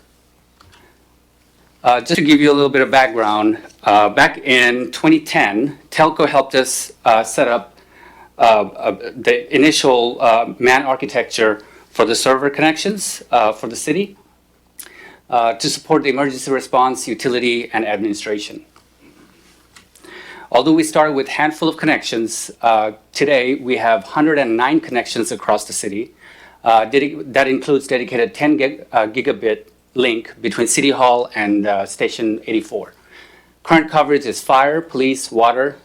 Just to give you a little bit of background, back in 2010, Telco helped us set up the initial MAN architecture for the server connections for the city to support the emergency response, utility, and administration. Although we started with a handful of connections, today we have 109 connections across the city. That includes dedicated 10 gigabit link between City Hall and Station 84. Current coverage is fire, police, water,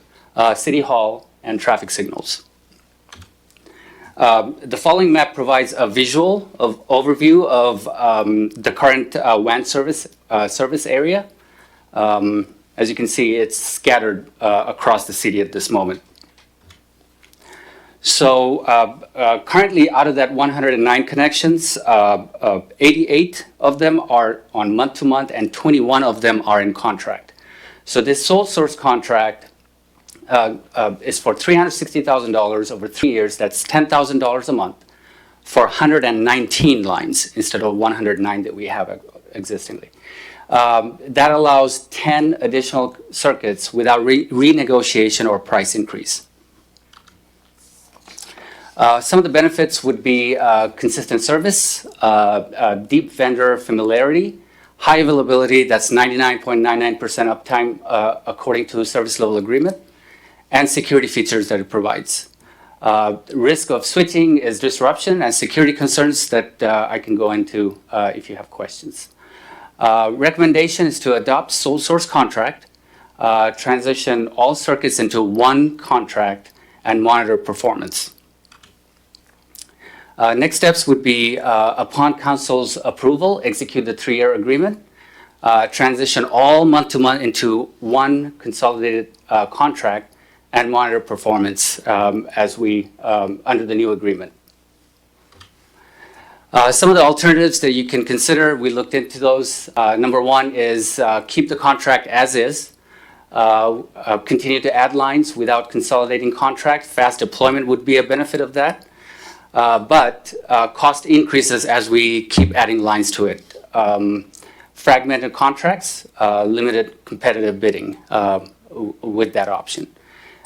City Hall, and traffic signals. The following map provides a visual overview of the current WAN service area. As you can see, it's scattered across the city at this moment. So currently, out of that 109 connections, 88 of them are on month-to-month and 21 of them are in contract. So this sole source contract is for $360,000 over 3 years. That's $10,000 a month for 119 lines instead of 109 that we have existingly. That allows 10 additional circuits without renegotiation or price increase. Some of the benefits would be consistent service, deep vendor familiarity, high availability, that's 99.99% uptime according to the service level agreement, and security features that it provides. Risk of switching is disruption and security concerns that I can go into if you have questions. Recommendation is to adopt sole source contract, transition all circuits into one contract, and monitor performance. Next steps would be, upon council's approval, execute the 3-year agreement, transition all month-to-month into one consolidated contract, and monitor performance as we under the new agreement. Some of the alternatives that you can consider, we looked into those. Number one is keep the contract as is, continue to add lines without consolidating contract. Fast deployment would be a benefit of that. But cost increases as we keep adding lines to it. Fragmented contracts, limited competitive bidding with that option.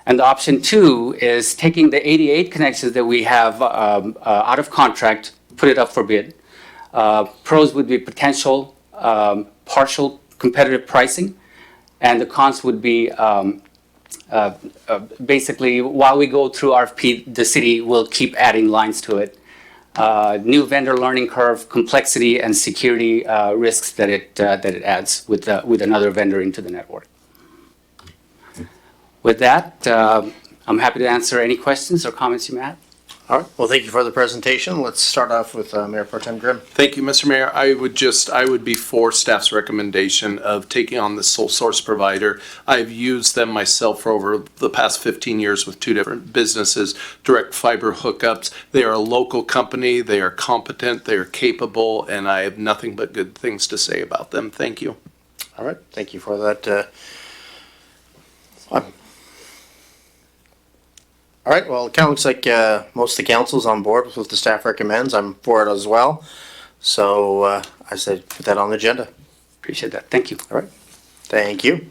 And the option 2 is taking the 88 connections that we have out of contract, put it up for bid. Pros would be potential partial competitive pricing, and the cons would be basically, while we go through RFP, the city will keep adding lines to it. New vendor learning curve, complexity, and security risks that it adds with another vendor into the network. With that, I'm happy to answer any questions or comments you may have. All right. Well, thank you for the presentation. Let's start off with Mayor Pro Tem Grimm. Thank you, Mr. Mayor. I would be for staff's recommendation of taking on the sole source provider. I've used them myself for over the past 15 years with 2 different businesses, direct fiber hookups. They are a local company. They are competent. They are capable, and I have nothing but good things to say about them. Thank you. All right. Thank you for that. All right, well, it kind of looks like most of the council's on board with what the staff recommends. I'm for it as well. So I said put that on the agenda. Appreciate that. Thank you. All right. Thank you.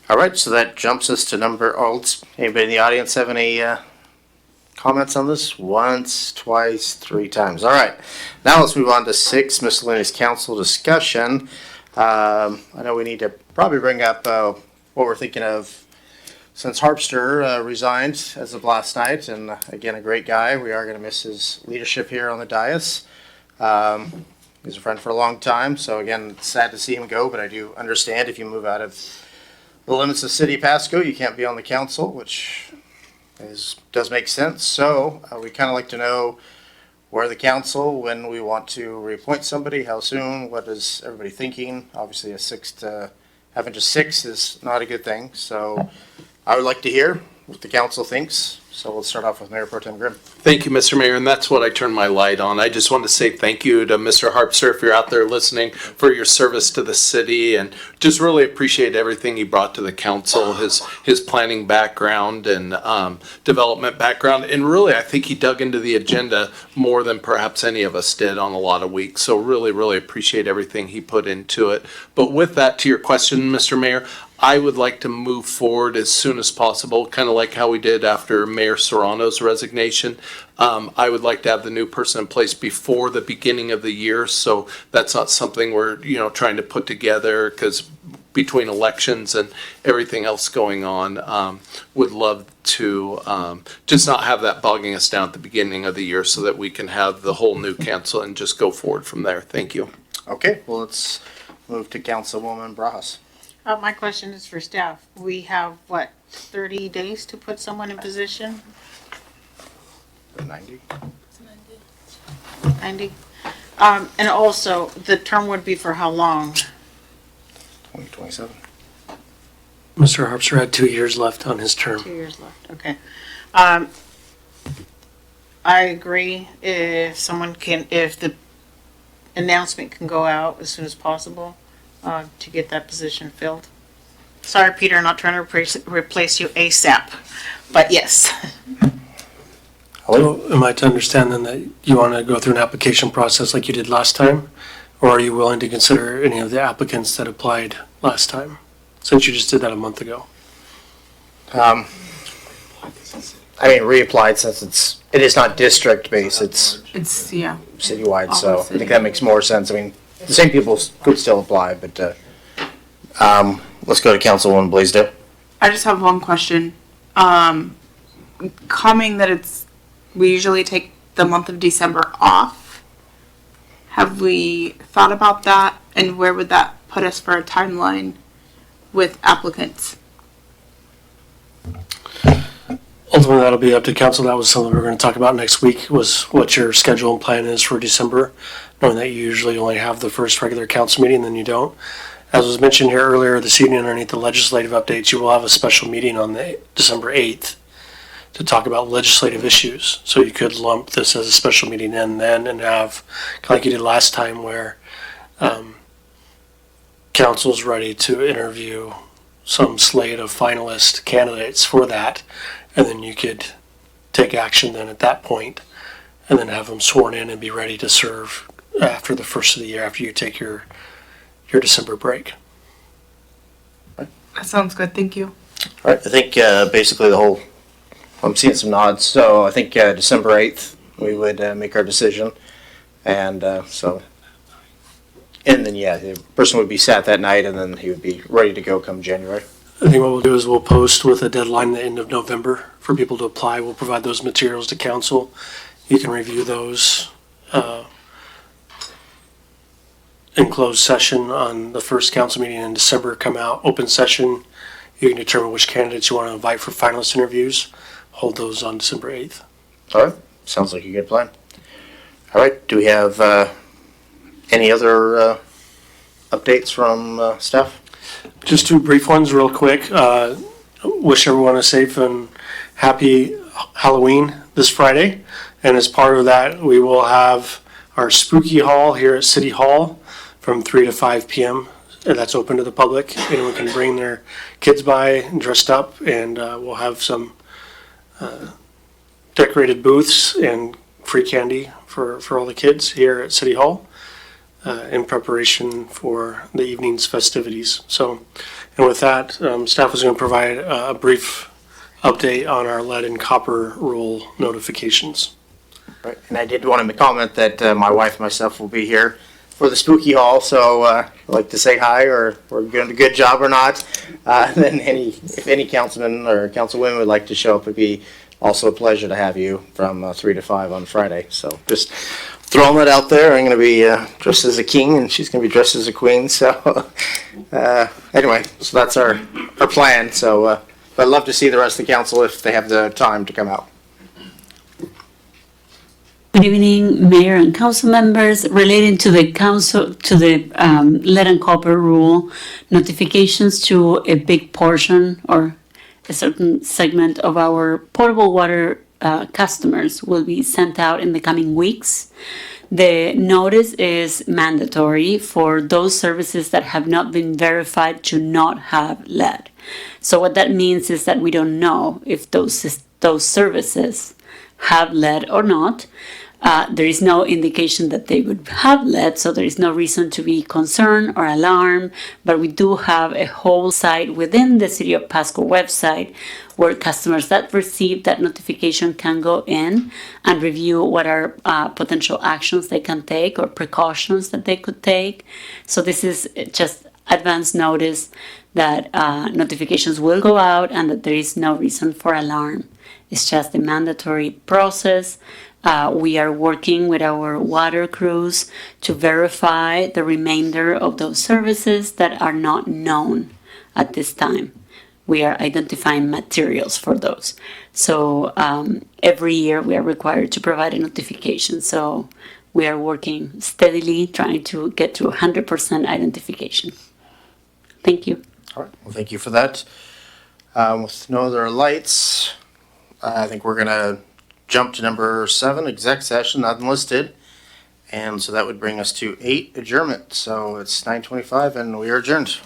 All right, so that jumps us to anybody in the audience have any comments on this? Once, twice, 3 times. All right. Now let's move on to 6, miscellaneous council discussion. I know we need to probably bring up what we're thinking of. Since Harpster resigned as of last night, and again, a great guy, we are going to miss his leadership here on the dais. He's a friend for a long time, so again, it's sad to see him go, but I do understand if you move out of the limits of City of Pasco, you can't be on the council, which does make sense. So we kind of like to know where the council, when we want to reappoint somebody, how soon, what is everybody thinking? Obviously, having just 6 is not a good thing, so I would like to hear what the council thinks. So we'll start off with Mayor Pro Tem Grimm. Thank you, Mr. Mayor, and that's what I turned my light on. I just want to say thank you to Mr. Harpster, if you're out there listening, for your service to the city, and just really appreciate everything he brought to the council, his planning background and development background, and really, I think he dug into the agenda more than perhaps any of us did on a lot of weeks, so really, really appreciate everything he put into it. But with that, to your question, Mr. Mayor, I would like to move forward as soon as possible, kind of like how we did after Mayor Serrano's resignation. I would like to have the new person in place before the beginning of the year, so that's not something we're, trying to put together, because between elections and everything else going on, would love to just not have that bogging us down at the beginning of the year, so that we can have the whole new council and just go forward from there. Thank you. Okay, well, let's move to Councilwoman Brajas. My question is for staff. We have, 30 days to put someone in position? 90. 90? And also, the term would be for how long? 2027. Mr. Harpster had 2 years left on his term. 2 years left, okay. I agree if the announcement can go out as soon as possible to get that position filled. Sorry, Peter, not trying to replace you ASAP, but yes. So am I to understand then that you want to go through an application process like you did last time? Or are you willing to consider any of the applicants that applied last time, since you just did that a month ago? Reapplied, since it is not district based, it's citywide, so I think that makes more sense. The same people could still apply, but let's go to Councilwoman Blaisdell. I just have one question. Coming that we usually take the month of December off. Have we thought about that, and where would that put us for a timeline with applicants? Ultimately, that'll be up to council. That was something we're going to talk about next week, was what your schedule and plan is for December, knowing that you usually only have the first regular council meeting, then you don't. As was mentioned here earlier this evening underneath the legislative updates, you will have a special meeting on the December 8th to talk about legislative issues. So you could lump this as a special meeting in then and have, kind of like you did last time, where council's ready to interview some slate of finalist candidates for that, and then you could take action then at that point, and then have them sworn in and be ready to serve after the first of the year, after you take your December break. That sounds good. Thank you. All right, I think basically I'm seeing some nods, so I think December 8th we would make our decision, and then the person would be sat that night, and then he would be ready to go come January. I think what we'll do is we'll post with a deadline the end of November for people to apply. We'll provide those materials to council. You can review those in closed session on the first council meeting in December. Come out, open session. You can determine which candidates you want to invite for finalist interviews. Hold those on December 8th. All right, sounds like a good plan. All right, do we have any other updates from staff? Just two brief ones real quick. Wish everyone a safe and happy Halloween this Friday. And as part of that, we will have our spooky hall here at City Hall from 3 to 5 p.m. And that's open to the public. Anyone can bring their kids by dressed up, and we'll have some decorated booths and free candy for all the kids here at City Hall in preparation for the evening's festivities. So, and with that, staff is going to provide a brief update on our lead and copper rule notifications. Right, and I did want to comment that my wife and myself will be here for the spooky hall, so I'd like to say hi, or we're doing a good job or not. Then if any councilman or councilwomen would like to show up, it'd be also a pleasure to have you from 3 to 5 on Friday. So just throwing that out there. I'm going to be dressed as a king, and she's going to be dressed as a queen. So anyway, so that's our plan. So but I'd love to see the rest of the council if they have the time to come out. Good evening, Mayor and council members. Relating to the lead and copper rule, notifications to a big portion or a certain segment of our potable water customers will be sent out in the coming weeks. The notice is mandatory for those services that have not been verified to not have lead. So what that means is that we don't know if those services have lead or not. There is no indication that they would have lead, so there is no reason to be concerned or alarmed, but we do have a whole site within the City of Pasco website where customers that receive that notification can go in and review what are potential actions they can take or precautions that they could take. So this is just advance notice that notifications will go out and that there is no reason for alarm. It's just a mandatory process. We are working with our water crews to verify the remainder of those services that are not known at this time. We are identifying materials for those. So every year we are required to provide a notification. So we are working steadily trying to get to 100% identification. Thank you. All right, well, thank you for that. With no other lights, I think we're gonna jump to number 7, exec session, not listed. And so that would bring us to 8, adjournment. So it's 9:25 and we are adjourned.